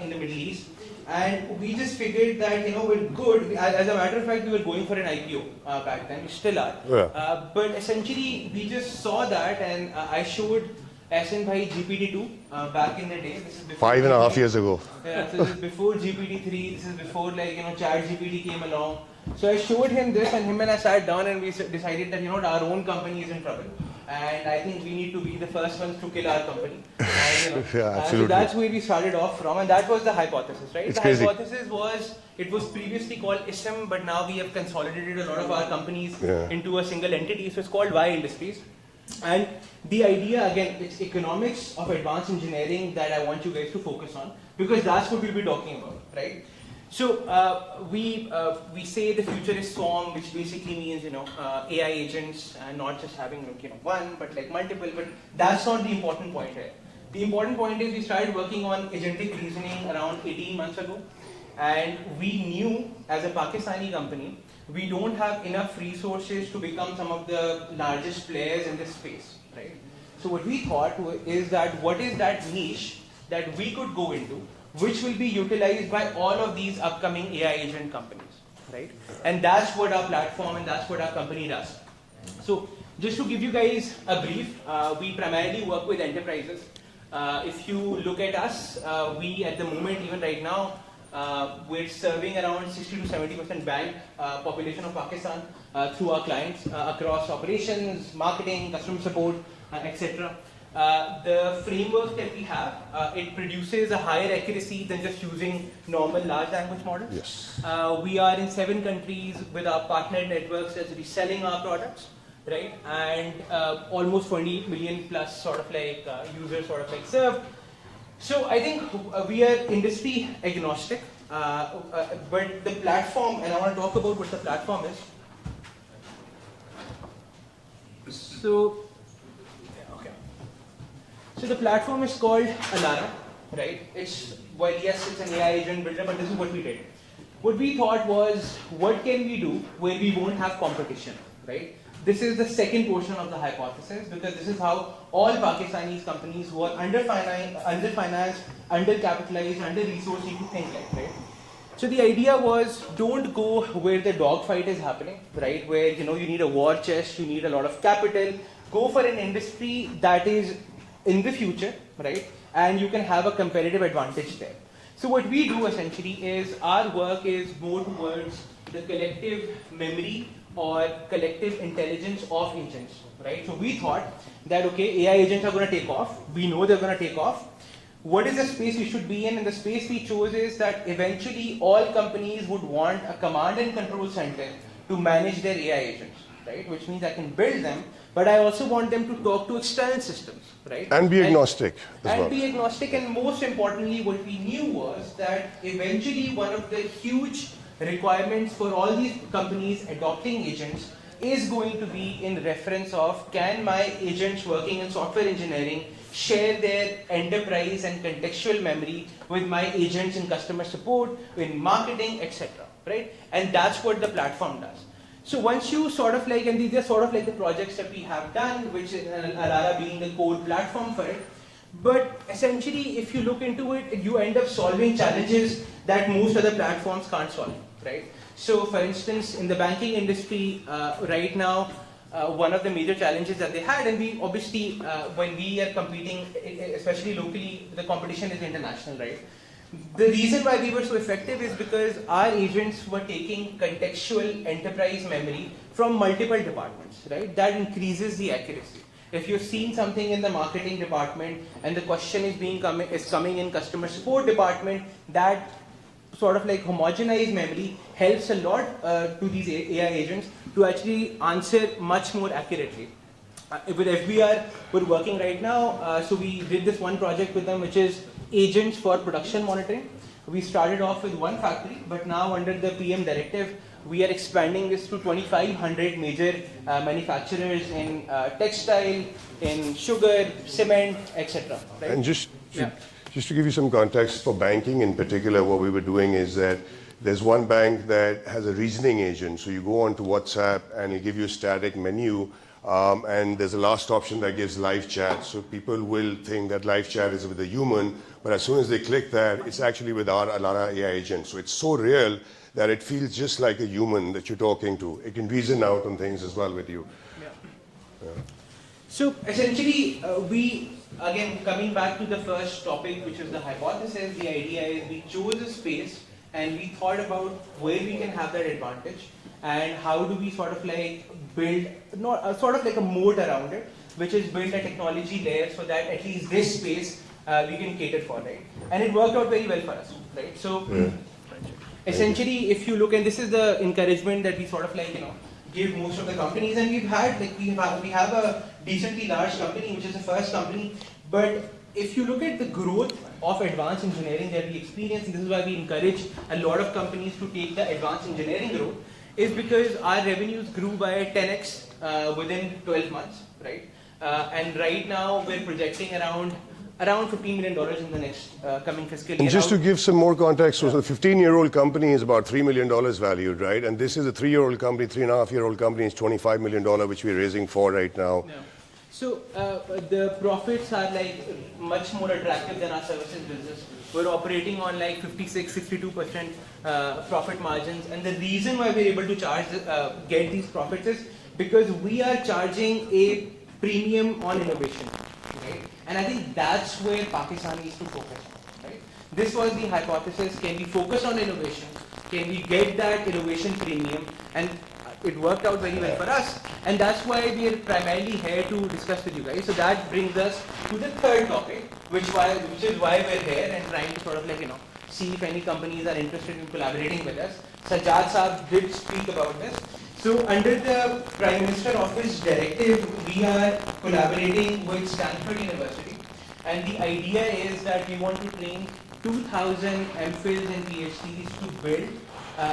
in the Middle East. And we just figured that, we're good. As a matter of fact, we were going for an IPO back then. We still are. Yeah. But essentially, we just saw that, and I showed SN by GPT-2 back in the day. This is before 5.5 years ago. Yeah, so this is before GPT-3. This is before, Chat GPT came along. So I showed him this, and him and I sat down, and we decided that, our own company is in trouble. And I think we need to be the first ones to kill our company. And, Yeah, absolutely. so that's where we started off from, and that was the hypothesis, right? It's The crazy. hypothesis was, it was previously called ISM, but now we have consolidated a lot of our companies into a single entity, so it's called Y Industries. And the idea, again, it's economics of advanced engineering that I want you guys to focus on, because that's what we'll be talking about, right? So we say the future is swarm, which basically means AI agents, not just having one, but multiple. But that's not the important point here. The important point is we started working on agentic reasoning around 18 months ago, and we knew as a Pakistani company we don't have enough resources to become some of the largest players in this space, right? So what we thought is that what is that niche that we could go into, which will be utilized by all of these upcoming AI agent companies, right? And that's what our platform and that's what our company does. So just to give you guys a brief, we primarily work with enterprises. If you look at us, we at the moment, even right now, we're serving around 60 to 70% bank population of Pakistan through our clients across operations, marketing, customer support, etc. The framework that we have, it produces a higher accuracy than just using normal large language models. Yes. We are in 7 countries with our partner networks that's reselling our products, right? And almost 20 million plus users served. So I think we are industry agnostic, but the platform, and I want to talk about what the platform is. So the platform is called Alara, right? Yes, it's an AI agent builder, but this is what we did. what we thought was, what can we do where we won't have competition, right? This is the second portion of the hypothesis, because this is how all Pakistani companies who are underfinanced, undercapitalized, under-resourced need to think like, right? So the idea was, don't go where the dogfight is happening, right? Where you need a war chest, you need a lot of capital. Go for an industry that is in the future, right? And you can have a competitive advantage there. So what we do essentially is, our work is more towards the collective memory or collective intelligence of agents, right? So we thought that, okay, AI agents are going to take off. We know they're going to take off. What is the space we should be in? And the space we chose is that eventually all companies would want a command and control center to manage their AI agents, right? Which means I can build them, but I also want them to talk to external systems, right? And be agnostic as well. And be agnostic, and most importantly, what we knew was that eventually one of the huge requirements for all these companies adopting agents is going to be in reference of, can my agents working in software engineering share their enterprise and contextual memory with my agents in customer support, in marketing, etc., right? And that's what the platform does. So once you sort of like, and these are sort of like the projects that we have done, which is Alara being the core platform for it. But essentially, if you look into it, you end up solving challenges that most other platforms can't solve, right? So for instance, in the banking industry right now, one of the major challenges that they had, and we obviously, when we are competing, especially locally, the competition is international, right? The reason why we were so effective is because our agents were taking contextual enterprise memory from multiple departments, right? That increases the accuracy. If you've seen something in the marketing department and the question is coming in customer support department, that sort of like homogenized memory helps a lot to these AI agents to actually answer much more accurately. With FBR, we're working right now, so we did this one project with them, which is agents for production monitoring. We started off with one factory, but now under the PM directive, we are expanding this to 2,500 major manufacturers in textile, in sugar, cement, etc. Right? And just to give you some context for banking in particular, what we were doing is that there's one bank that has a reasoning agent. So you go onto WhatsApp and it'll give you a static menu. And there's a last option that gives live chat. So people will think that live chat is with a human, but as soon as they click that, it's actually with our Alara AI agent. So it's so real that it feels just like a human that you're talking to. It can reason out on things as well with you. Yeah. So essentially, we, again, coming back to the first topic, which is the hypothesis, the idea is we chose a space and we thought about where we can have that advantage and how do we sort of like build sort of like a moat around it, which is build a technology layer so that at least this space we can cater for, right? And it worked out very well for us, right? So essentially, if you look, and this is the encouragement that we sort of like, give most of the companies, and we've had, like, we have a decently large company, which is the first company, but if you look at the growth of advanced engineering that we experience, and this is why we encourage a lot of companies to take the advanced engineering route, is because our revenues grew by 10x within 12 months, right? And right now we're projecting around $15 million in the next coming fiscal year. And just to give some more context, so the 15-year-old company is about $3 million valued, right? And this is a 3-year-old company, 3.5-year-old company is $25 million, which we're raising for right now. Yeah. So the profits are like much more attractive than our services business. We're operating on like 56-62% profit margins, and the reason why we're able to get these profits is because we are charging a premium on innovation, right? And I think that's where Pakistan needs to focus on, right? This was the hypothesis: can we focus on innovation? Can we get that innovation premium? And it worked out very well for us, and that's why we are primarily here to discuss with you guys. So that brings us to the third topic, which is why we're here and trying to sort of like see if any companies are interested in collaborating with us. Sajjad Saab did speak about this. So under the Prime Minister Office directive, we are collaborating with Stanford University, and the idea is that we want to train 2,000 MPhils and PhDs to build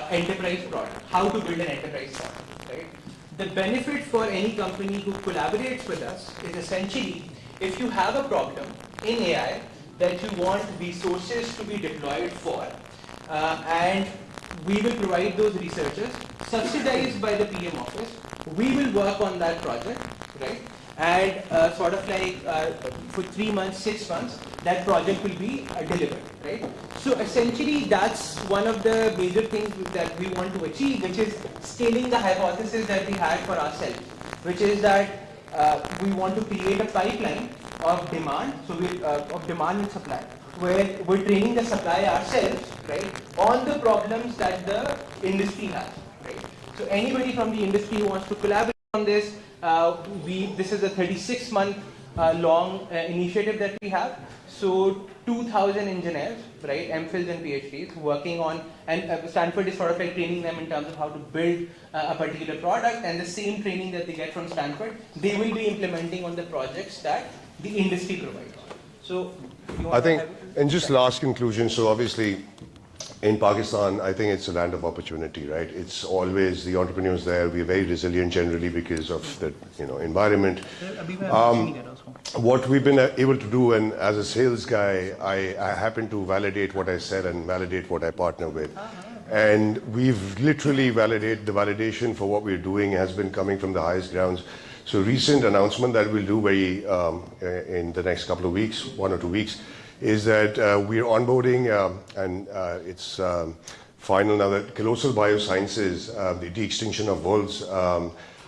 enterprise product, how to build an enterprise product, right? The benefit for any company who collaborates with us is essentially, if you have a problem in AI that you want resources to be deployed for, and we will provide those researchers, subsidized by the PM office. We will work on that project, right? And sort of like for 3 months, 6 months, that project will be delivered, right? So essentially, that's one of the major things that we want to achieve, which is scaling the hypothesis that we had for ourselves, which is that we want to create a pipeline of demand, of demand and supply, where we're training the supply ourselves, right, on the problems that the industry has, right? So anybody from the industry who wants to collaborate on this, this is a 36-month long initiative that we have. So 2,000 engineers, right, MPhils and PhDs working on, and Stanford is sort of like training them in terms of how to build a particular product, and the same training that they get from Stanford, they will be implementing on the projects that the industry provides. So I think, and just last conclusion, so obviously in Pakistan, I think it's a land of opportunity, right? It's always the entrepreneurs there. We're very resilient generally because of the environment. What we've been able to do, and as a sales guy, I happen to validate what I said and validate what I partner with. And we've literally validated, the validation for what we're doing has been coming from the highest grounds. So recent announcement that we'll do in the next couple of weeks, 1 or 2 weeks, is that we're onboarding, and it's final now, that Colossal Biosciences, the de-extinction of wolves,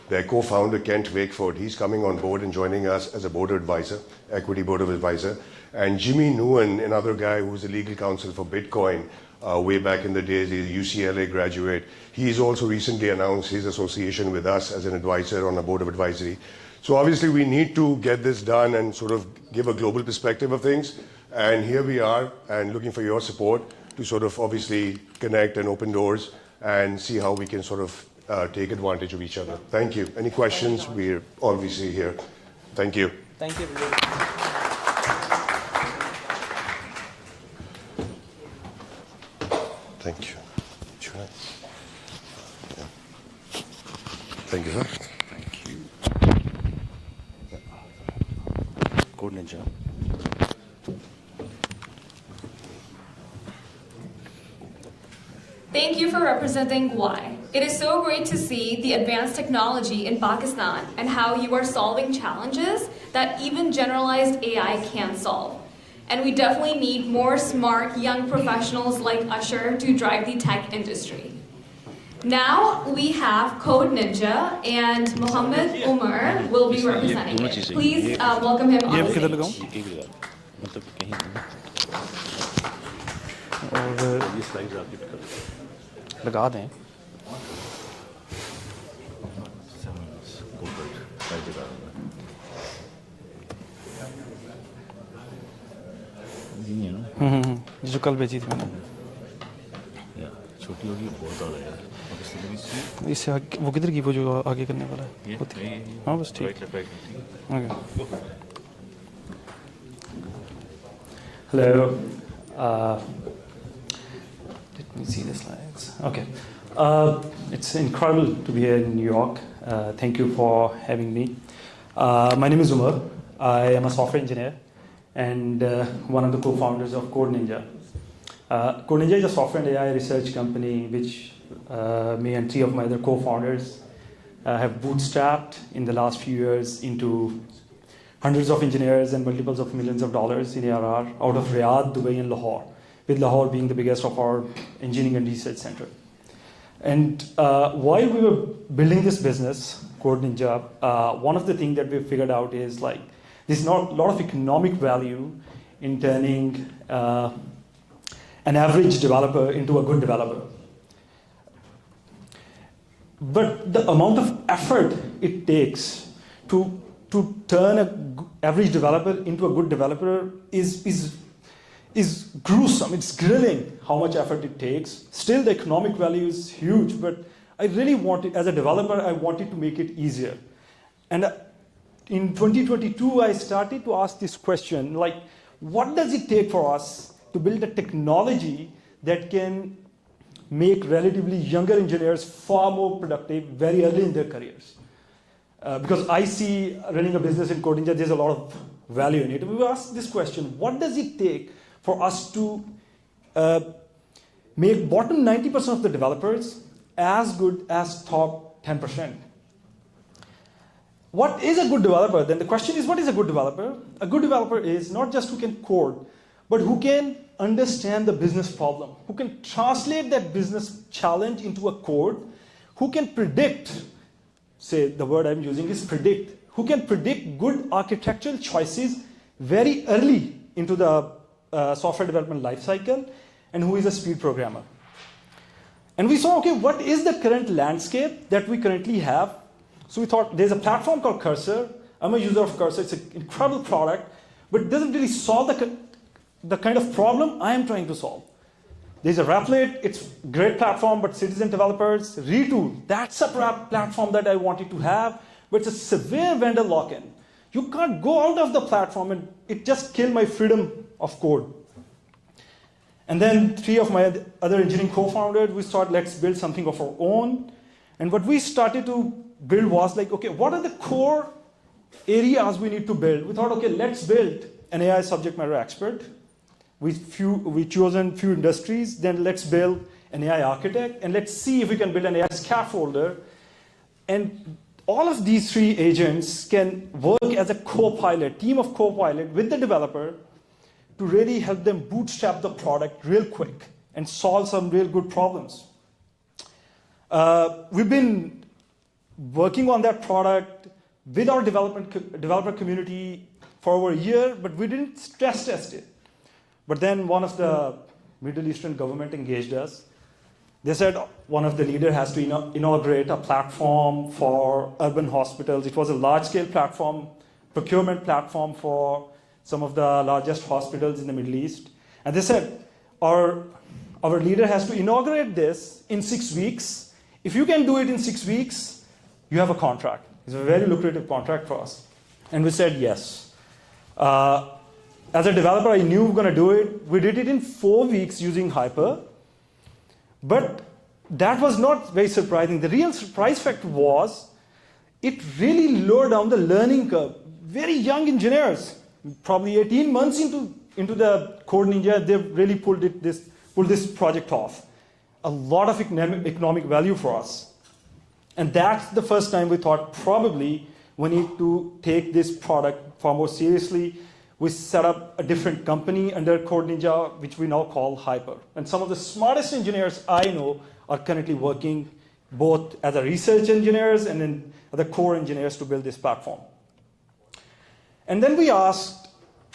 their co-founder Kent Wakeford, he's coming on board and joining us as a board advisor, equity board of advisor. And Jimmy Nguyen, another guy who's the legal counsel for Bitcoin, way back in the days, he's a UCLA graduate. He's also recently announced his association with us as an advisor on a board of advisory. So obviously we need to get this done and sort of give a global perspective of things. And here we are, and looking for your support to sort of obviously connect and open doors and see how we can sort of take advantage of each other. Thank you. Any questions? We're obviously here. Thank you. Thank you. Thank you. Thank you, sir. Thank you. Code Ninja. Thank you for representing Y. It is so great to see the advanced technology in Pakistan and how you are solving challenges that even generalized AI can't solve. And we definitely need more smart young professionals like Usher to drive the tech industry. Now we have Code Ninja and Mohammed Umar will be representing it. Please welcome him on the stage. लगा दें जो कल बेची थी मैंने छोटी होगी बहुत आ रहा है इससे वो किधर की वो जो आगे करने वाला है हाँ बस ठीक okay hello let me see the slides. Okay. It's incredible to be here in New York. Thank you for having me. My name is Umar. I am a software engineer and one of the co-founders of Code Ninja. Code Ninja is a software and AI research company which me and 3 of my other co-founders have bootstrapped in the last few years into hundreds of engineers and multiples of millions of dollars in ARR out of Riyadh, Dubai, and Lahore, with Lahore being the biggest of our engineering and research center. And while we were building this business, Code Ninja, one of the things that we figured out is like there's not a lot of economic value in turning an average developer into a good developer. But the amount of effort it takes to turn an average developer into a good developer is gruesome. It's grilling how much effort it takes. Still, the economic value is huge, but I really wanted, as a developer, I wanted to make it easier. And in 2022, I started to ask this question, like, what does it take for us to build a technology that can make relatively younger engineers far more productive very early in their careers? Because I see running a business in Code Ninja, there's a lot of value in it. We asked this question, what does it take for us to make bottom 90% of the developers as good as top 10%. What is a good developer? Then the question is, what is a good developer? A good developer is not just who can code, but who can understand the business problem, who can translate that business challenge into a code, who can predict, say the word I'm using is predict, who can predict good architectural choices very early into the software development lifecycle, and who is a speed programmer. And we saw, okay, what is the current landscape that we currently have? So we thought there's a platform called Cursor. I'm a user of Cursor. It's an incredible product, but it doesn't really solve the kind of problem I am trying to solve. There's a Replit. It's a great platform, but citizen developers. Retool, that's a platform that I wanted to have, but it's a severe vendor lock-in. You can't go out of the platform, and it just killed my freedom of code. And then 3 of my other engineering co-founders, we thought, let's build something of our own. And what we started to build was like, okay, what are the core areas we need to build? We thought, okay, let's build an AI subject matter expert. We chosen few industries, then let's build an AI architect, and let's see if we can build an AI scaffolder. And all of these 3 agents can work as a co-pilot, team of co-pilot with the developer to really help them bootstrap the product real quick and solve some real good problems. We've been working on that product with our developer community for over a year, but we didn't stress test it. But then one of the Middle Eastern government engaged us. They said one of the leaders has to inaugurate a platform for urban hospitals. It was a large-scale platform, procurement platform for some of the largest hospitals in the Middle East. And they said, our leader has to inaugurate this in 6 weeks. If you can do it in 6 weeks, you have a contract. It's a very lucrative contract for us. And we said yes. As a developer, I knew we were going to do it. We did it in 4 weeks using Hyper. But that was not very surprising. The real surprise factor was it really lowered down the learning curve. Very young engineers, probably 18 months into the Code Ninja, they really pulled this project off. A lot of economic value for us. And that's the first time we thought probably we need to take this product far more seriously. We set up a different company under Code Ninja, which we now call Hyper. And some of the smartest engineers I know are currently working both as a research engineers and then the core engineers to build this platform. And then we asked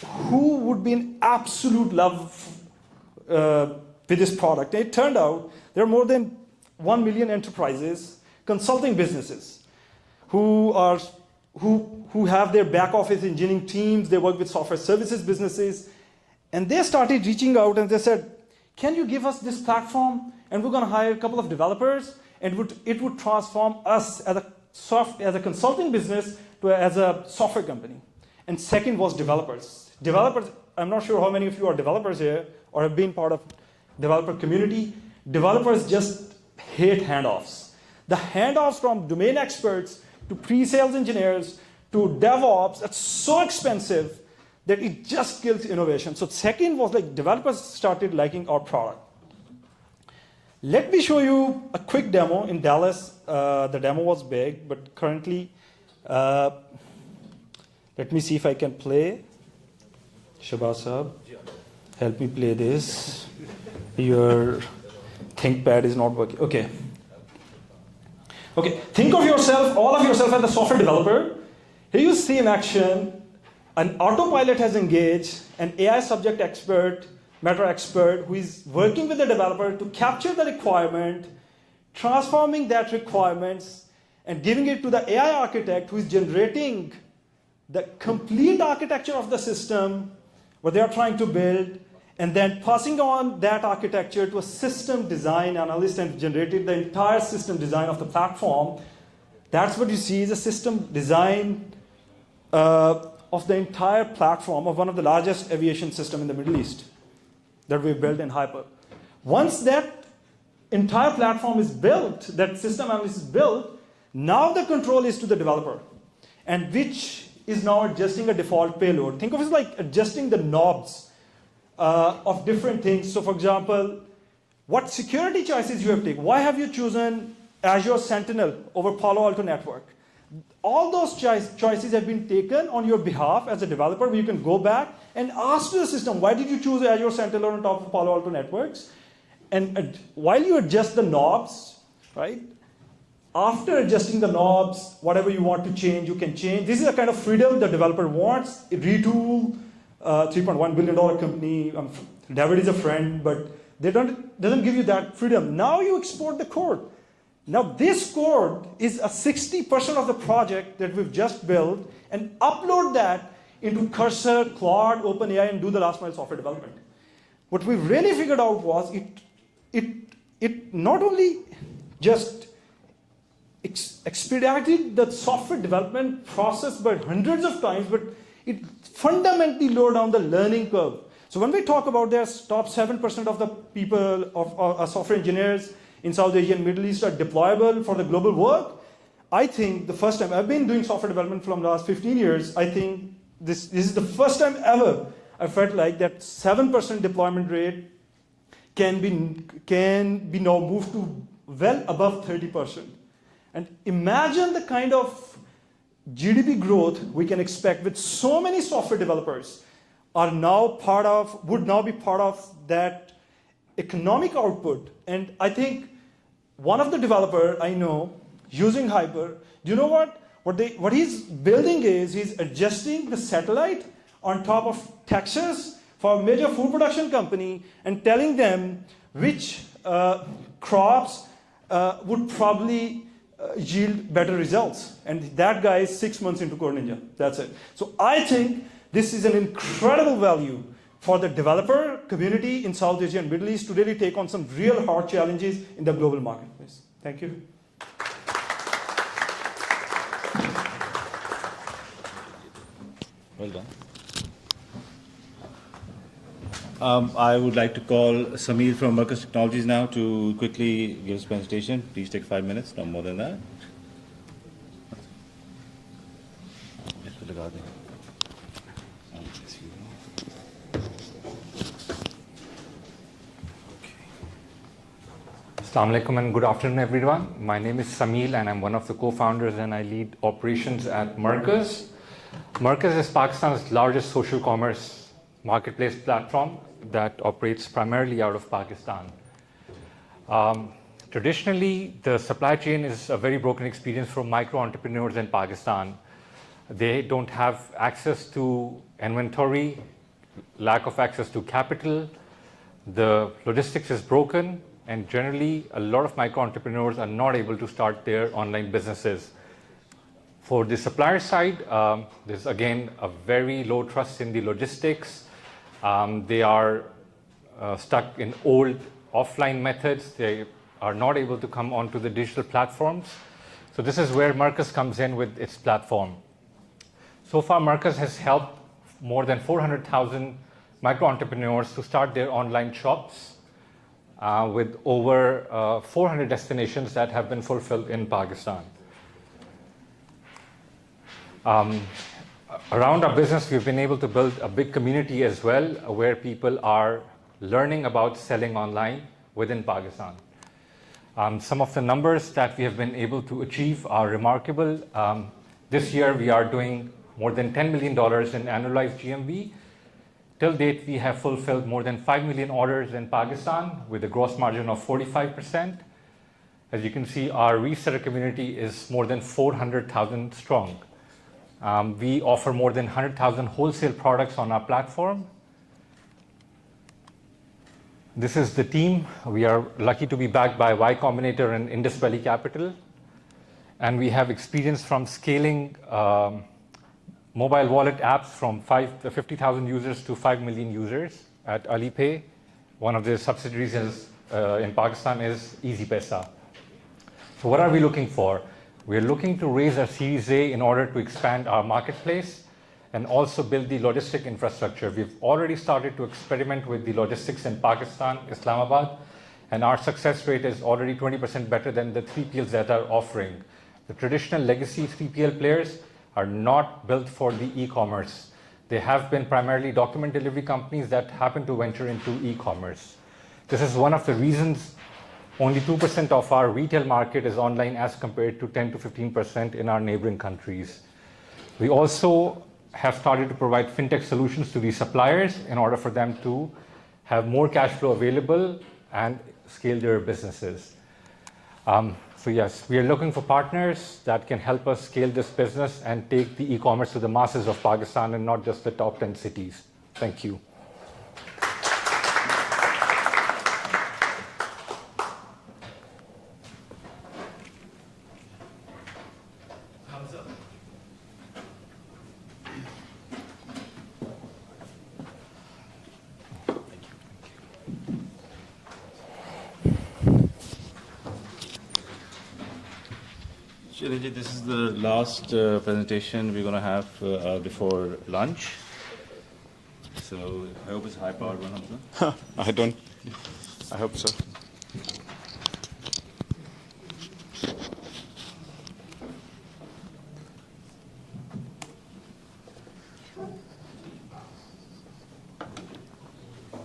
who would be in absolute love with this product. And it turned out there are more than 1 million enterprises, consulting businesses, who have their back office engineering teams. They work with software services businesses. And they started reaching out and they said, can you give us this platform? And we're going to hire a couple of developers. And it would transform us as a consulting business as a software company. And second was developers. Developers, I'm not sure how many of you are developers here or have been part of developer community. Developers just hate handoffs. The handoffs from domain experts to pre-sales engineers to DevOps, it's so expensive that it just kills innovation. So second was like developers started liking our product. Let me show you a quick demo in Dallas. The demo was big, but currently, let me see if I can play. Shabazz Saab, help me play this. Your ThinkPad is not working. Okay. Okay, think of yourself, all of yourself as a software developer. Here you see in action, an autopilot has engaged an AI subject matter expert who is working with the developer to capture the requirement, transforming that requirements, and giving it to the AI architect who is generating the complete architecture of the system, what they are trying to build, and then passing on that architecture to a system design analyst and generated the entire system design of the platform. That's what you see is a system design of the entire platform of one of the largest aviation systems in the Middle East that we built in Hyper. Once that entire platform is built, that system analyst is built, now the control is to the developer, and which is now adjusting a default payload. Think of it like adjusting the knobs of different things. So for example, what security choices you have taken. Why have you chosen Azure Sentinel over Palo Alto Network? All those choices have been taken on your behalf as a developer, where you can go back and ask the system, why did you choose Azure Sentinel on top of Palo Alto Networks? And while you adjust the knobs, right? After adjusting the knobs, whatever you want to change, you can change. This is the kind of freedom the developer wants. Retool, $3.1 billion company. David is a friend, but they doesn't give you that freedom. Now you export the code. Now this code is a 60% of the project that we've just built, and upload that into Cursor, Claude, OpenAI, and do the last mile software development. What we really figured out was it not only just expedited the software development process by hundreds of times, but it fundamentally lowered down the learning curve. So when we talk about their top 7% of the people, of software engineers in South Asia and Middle East are deployable for the global work, I think the first time, I've been doing software development from the last 15 years, I think this is the first time ever I felt like that 7% deployment rate can be now moved to well above 30%. And imagine the kind of GDP growth we can expect with so many software developers would now be part of that economic output. And I think one of the developer I know using Hyper, do you know what he's building is he's adjusting the satellite on top of Texas for a major food production company and telling them which crops would probably yield better results. And that guy is 6 months into Core Ninja. That's it. So I think this is an incredible value for the developer community in South Asia and Middle East to really take on some real hard challenges in the global marketplace. Thank you. Well done. I would like to call Samir from Mercurus Technologies now to quickly give his presentation. Please take 5 minutes, no more than that. Assalamu alaikum and good afternoon, everyone. My name is Samil and I'm one of the co-founders and I lead operations at Mercurus. Mercurus is Pakistan's largest social commerce marketplace platform that operates primarily out of Pakistan. Traditionally, the supply chain is a very broken experience for micro entrepreneurs in Pakistan. They don't have access to inventory, lack of access to capital, the logistics is broken, and generally a lot of micro entrepreneurs are not able to start their online businesses. For the supplier side, there's again a very low trust in the logistics. They are stuck in old offline methods. They are not able to come onto the digital platforms. So this is where Mercurus comes in with its platform. So far, Mercurus has helped more than 400,000 micro entrepreneurs to start their online shops with over 400 destinations that have been fulfilled in Pakistan. Around our business, we've been able to build a big community as well, where people are learning about selling online within Pakistan. Some of the numbers that we have been able to achieve are remarkable. This year, we are doing more than $10 million in annualized GMV. Till date, we have fulfilled more than 5 million orders in Pakistan with a gross margin of 45%. As you can see, our reseller community is more than 400,000 strong. We offer more than 100,000 wholesale products on our platform. This is the team. We are lucky to be backed by Y Combinator and Indus Valley Capital. And we have experience from scaling mobile wallet apps from 50,000 users to 5 million users at Alipay. One of the subsidiaries in Pakistan is EasyPesa. So what are we looking for? We're looking to raise our Series A in order to expand our marketplace and also build the logistic infrastructure. We've already started to experiment with the logistics in Pakistan, Islamabad, and our success rate is already 20% better than the 3PLs that are offering. The traditional legacy 3PL players are not built for the e-commerce. They have been primarily document delivery companies that happen to venture into e-commerce. This is one of the reasons only 2% of our retail market is online as compared to 10 to 15% in our neighboring countries. We also have started to provide fintech solutions to these suppliers in order for them to have more cash flow available and scale their businesses. So yes, we are looking for partners that can help us scale this business and take the e-commerce to the masses of Pakistan and not just the top 10 cities. Thank you. This is the last presentation we're going to have before lunch. So I hope it's high-powered one of them. I hope so.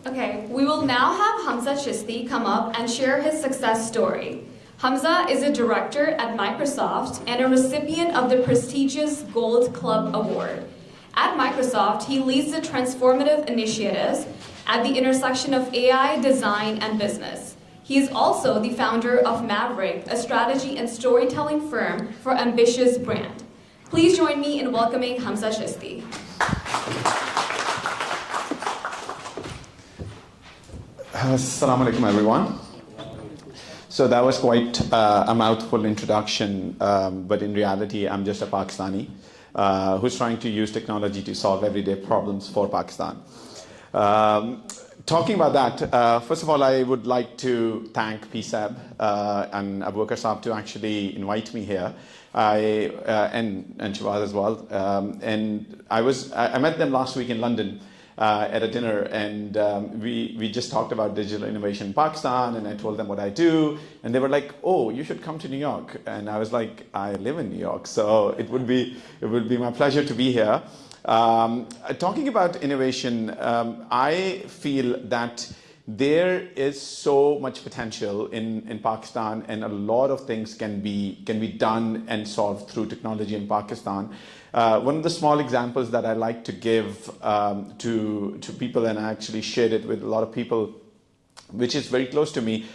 Okay, we will now have Hamza Chisti come up and share his success story. Hamza is a director at Microsoft and a recipient of the prestigious Gold Club Award. At Microsoft, he leads the transformative initiatives at the intersection of AI, design, and business. He is also the founder of Maverick, a strategy and storytelling firm for ambitious brand. Please join me in welcoming Hamza Chisti. Assalamu alaikum, everyone. So that was quite a mouthful introduction, but in reality, I'm just a Pakistani who's trying to use technology to solve everyday problems for Pakistan. Talking about that, first of all, I would like to thank PSAB and Abacus to actually invite me here, and Shabaz as well. And I met them last week in London. At a dinner, and we just talked about digital innovation in Pakistan, and I told them what I do, and they were like, "Oh, you should come to New York." And I was like, "I live in New York, so it would be my pleasure to be here." Talking about innovation, I feel that there is so much potential in Pakistan, and a lot of things can be done and solved through technology in Pakistan. One of the small examples that I like to give to people, and I actually shared it with a lot of people, which is very close to me.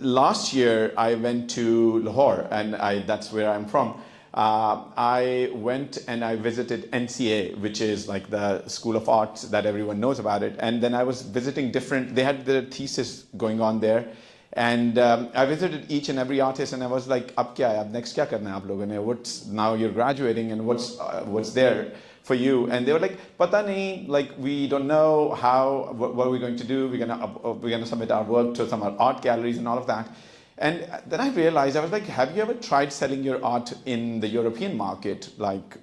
Last year, I went to Lahore, and that's where I'm from. I went and I visited NCA, which is like the School of Arts that everyone knows about it. And then I was visiting they had their thesis going on there. And I visited each and every artist, and I was like, "Ab kya hai? Ab next kya karna hai aap logon ne? Now you're graduating, and what's there for you?" And they were like, "Pata nahi, like we don't know what are we going to do? We're gonna submit our work to some art galleries and all of that." And then I realized, I was like, "Have you ever tried selling your art in the European market, like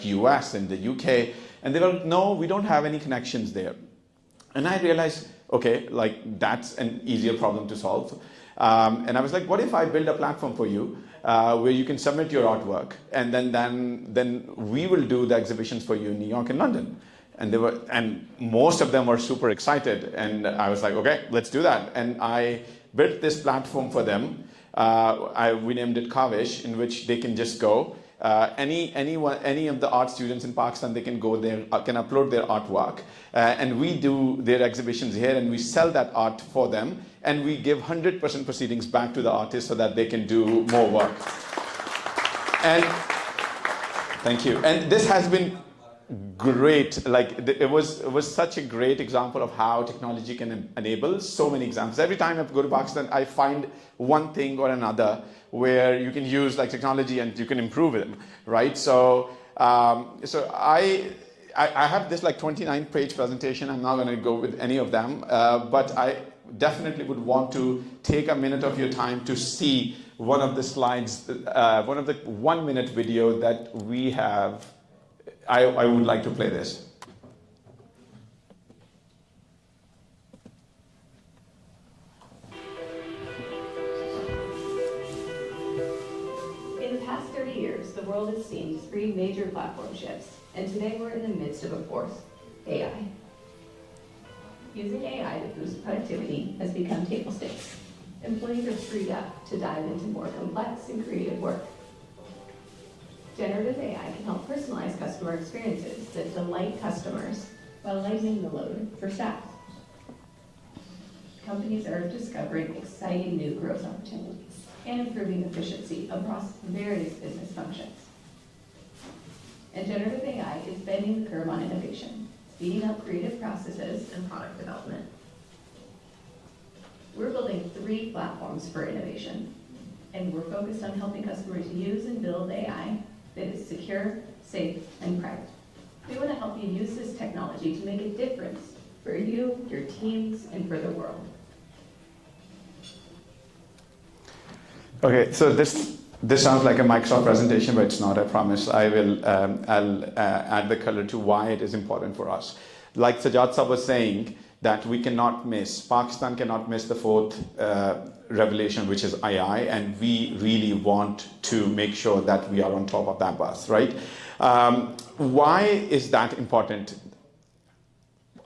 US and the UK?" And they were like, "No, we don't have any connections there." And I realized, okay, like that's an easier problem to solve. And I was like, what if I build a platform for you where you can submit your artwork, and then we will do the exhibitions for you in New York and London. And most of them were super excited. And I was like, okay, let's do that. And I built this platform for them. We named it Kavish, in which they can just go. Any of the art students in Pakistan, they can go there, can upload their artwork, and we do their exhibitions here, and we sell that art for them, and we give 100% proceedings back to the artists so that they can do more work. And thank you. And this has been great. Like it was such a great example of how technology can enable so many examples. Every time I go to Pakistan, I find one thing or another where you can use like technology and you can improve it, right? So I have this like 29-page presentation. I'm not going to go with any of them, but I definitely would want to take a minute of your time to see one of the slides, one of the 1-minute video that we have. I would like to play this. In the past 30 years, the world has seen 3 major platform shifts, and today we're in the midst of a 4th, AI. Using AI to boost productivity has become table stakes. Employees are freed up to dive into more complex and creative work. Generative AI can help personalize customer experiences that delight customers while lightening the load for staff. Companies are discovering exciting new growth opportunities and improving efficiency across various business functions. And generative AI is bending the curve on innovation, speeding up creative processes and product development. We're building 3 platforms for innovation, and we're focused on helping customers use and build AI that is secure, safe, and private. We want to help you use this technology to make a difference for you, your teams, and for the world. Okay, so this sounds like a Microsoft presentation, but it's not, I promise. I'll add the color to why it is important for us. Like Sajjad Sahab was saying, that we cannot miss, Pakistan cannot miss the 4th revelation, which is AI, and we really want to make sure that we are on top of that bus, right? Why is that important?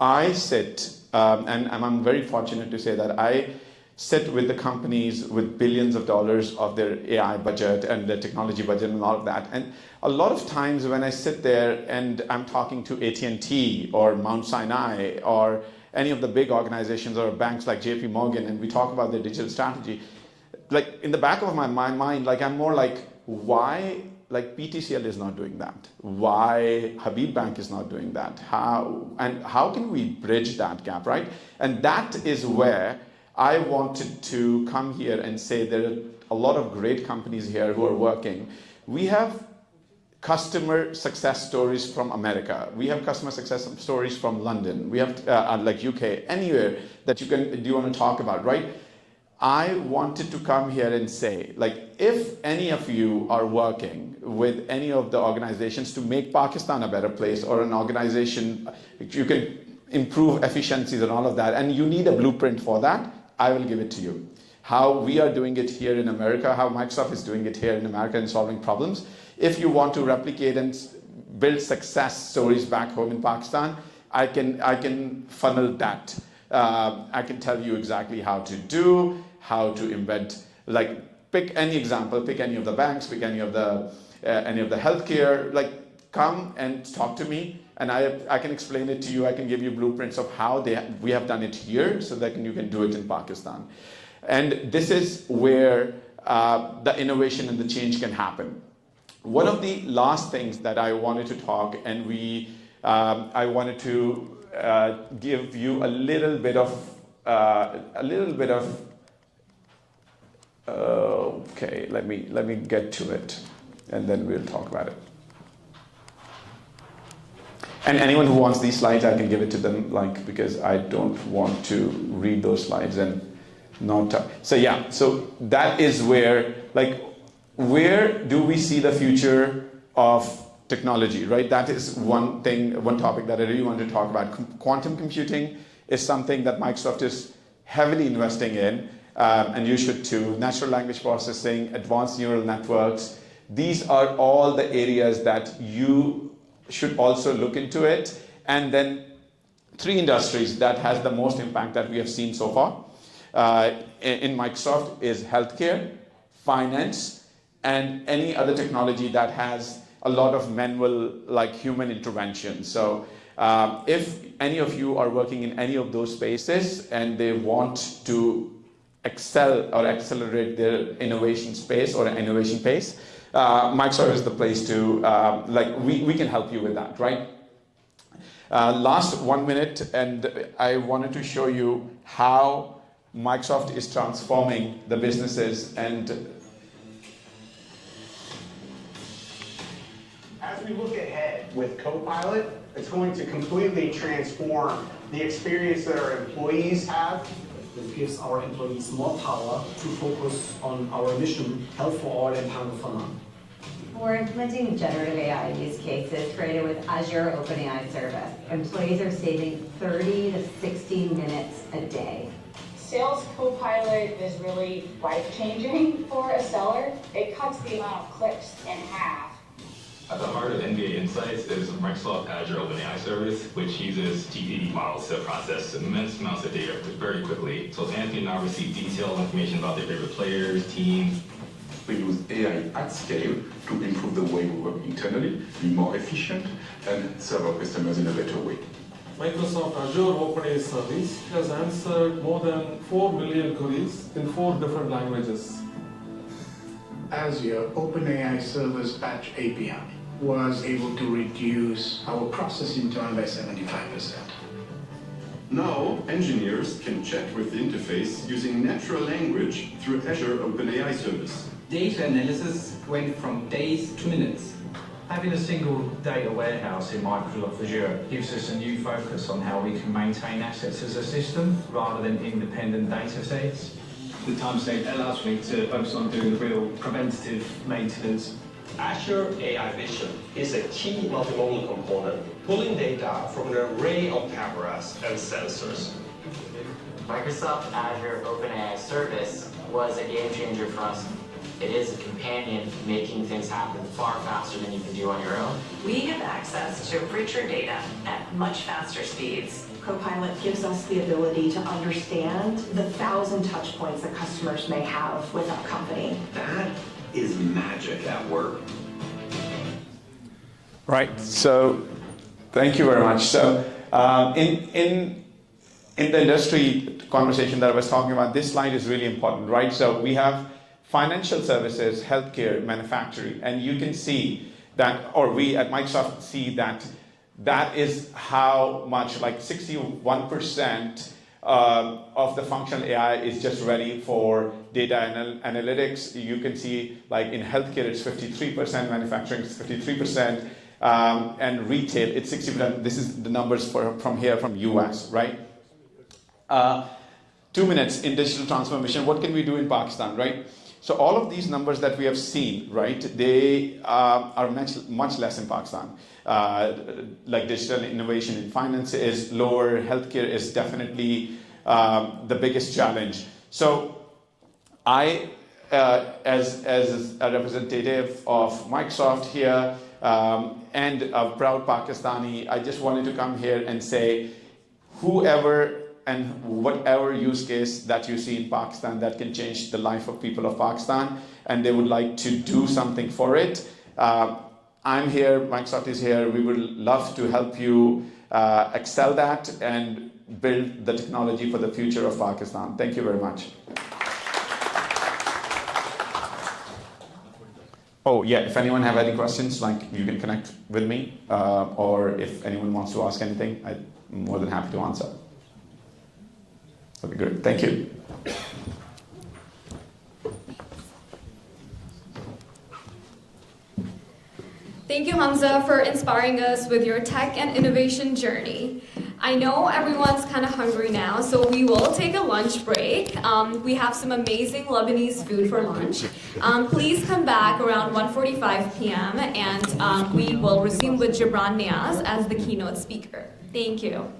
I sit, and I'm very fortunate to say that I sit with the companies with billions of dollars of their AI budget and their technology budget and all of that. And a lot of times when I sit there and I'm talking to AT&T or Mount Sinai or any of the big organizations or banks like JP Morgan, and we talk about their digital strategy, like in the back of my mind, like I'm more like, why like PTCL is not doing that? Why Habib Bank is not doing that? How can we bridge that gap, right? And that is where I wanted to come here and say there are a lot of great companies here who are working. We have customer success stories from America. We have customer success stories from London. We have like UK, anywhere that you want to talk about, right? I wanted to come here and say, like, if any of you are working with any of the organizations to make Pakistan a better place, or an organization, you can improve efficiencies and all of that, and you need a blueprint for that, I will give it to you. How we are doing it here in America, how Microsoft is doing it here in America and solving problems. If you want to replicate and build success stories back home in Pakistan, I can funnel that. I can tell you exactly how to do, how to embed, like pick any example, pick any of the banks, pick any of the healthcare, like come and talk to me and I can explain it to you. I can give you blueprints of how we have done it here so that you can do it in Pakistan. And this is where the innovation and the change can happen. One of the last things that I wanted to talk, and I wanted to give you a little bit of okay, let me get to it, and then we'll talk about it. And anyone who wants these slides, I can give it to them, like, because I don't want to read those slides and not talk. So yeah, so that is where, like, where do we see the future of technology, right? That is one thing, one topic that I really want to talk about. Quantum computing is something that Microsoft is heavily investing in, and you should too. Natural language processing, advanced neural networks, these are all the areas that you should also look into it. And then 3 industries that has the most impact that we have seen so far in Microsoft is healthcare, finance, and any other technology that has a lot of manual, like human intervention. So if any of you are working in any of those spaces and they want to excel or accelerate their innovation space or innovation pace, Microsoft is the place to, we can help you with that, right? Last 1 minute, and I wanted to show you how Microsoft is transforming the businesses. And as we look ahead with Copilot, it's going to completely transform the experience that our employees have. It gives our employees more power to focus on our mission, health for all and power for none. We're implementing generative AI use cases created with Azure OpenAI service. Employees are saving 30 to 60 minutes a day. Sales Copilot is really life-changing for a seller. It cuts the amount of clicks in half. At the heart of NBA Insights is Microsoft Azure OpenAI service, which uses GPT models to process immense amounts of data very quickly. So Anthony and I receive detailed information about their favorite players, teams. We use AI at scale to improve the way we work internally, be more efficient, and serve our customers in a better way. Microsoft Azure OpenAI service has answered more than 4 million queries in 4 different languages. Azure OpenAI Service Batch API was able to reduce our processing time by 75%. Now, engineers can chat with the interface using natural language through Azure OpenAI service. Data analysis went from days to minutes. Having a single data warehouse in Microsoft Azure gives us a new focus on how we can maintain assets as a system rather than independent data sets. The time saved allows me to focus on doing the real preventative maintenance. Azure AI Vision is a key multimodal component, pulling data from an array of cameras and sensors. Microsoft Azure OpenAI Service was a game changer for us. It is a companion making things happen far faster than you can do on your own. We have access to richer data at much faster speeds. Copilot gives us the ability to understand the 1,000 touch points that customers may have with our company. That is magic at work. Right. So, thank you very much. So, in the industry conversation that I was talking about, this slide is really important, right? So we have financial services, healthcare, manufacturing, and you can see that, or we at Microsoft see that that is how much, like 61% of the functional AI is just ready for data analytics. You can see, like in healthcare, it's 53%, manufacturing is 53%, and retail, it's 60%. This is the numbers from here, from US, right? 2 minutes in digital transformation. What can we do in Pakistan, right? So all of these numbers that we have seen, right, they are much less in Pakistan. Like digital innovation in finance is lower, healthcare is definitely the biggest challenge. So I, as a representative of Microsoft here, and a proud Pakistani, I just wanted to come here and say, whoever and whatever use case that you see in Pakistan that can change the life of people of Pakistan, and they would like to do something for it, I'm here, Microsoft is here, we would love to help you excel that and build the technology for the future of Pakistan. Thank you very much. Oh yeah, if anyone have any questions, like you can connect with me, or if anyone wants to ask anything, I'm more than happy to answer. Okay, good. Thank you. Thank you, Hamza, for inspiring us with your tech and innovation journey. I know everyone's kind of hungry now, so we will take a lunch break. We have some amazing Lebanese food for lunch. Please come back around 1:45 p.m. and we will resume with Gibran Niaz as the keynote speaker. Thank you.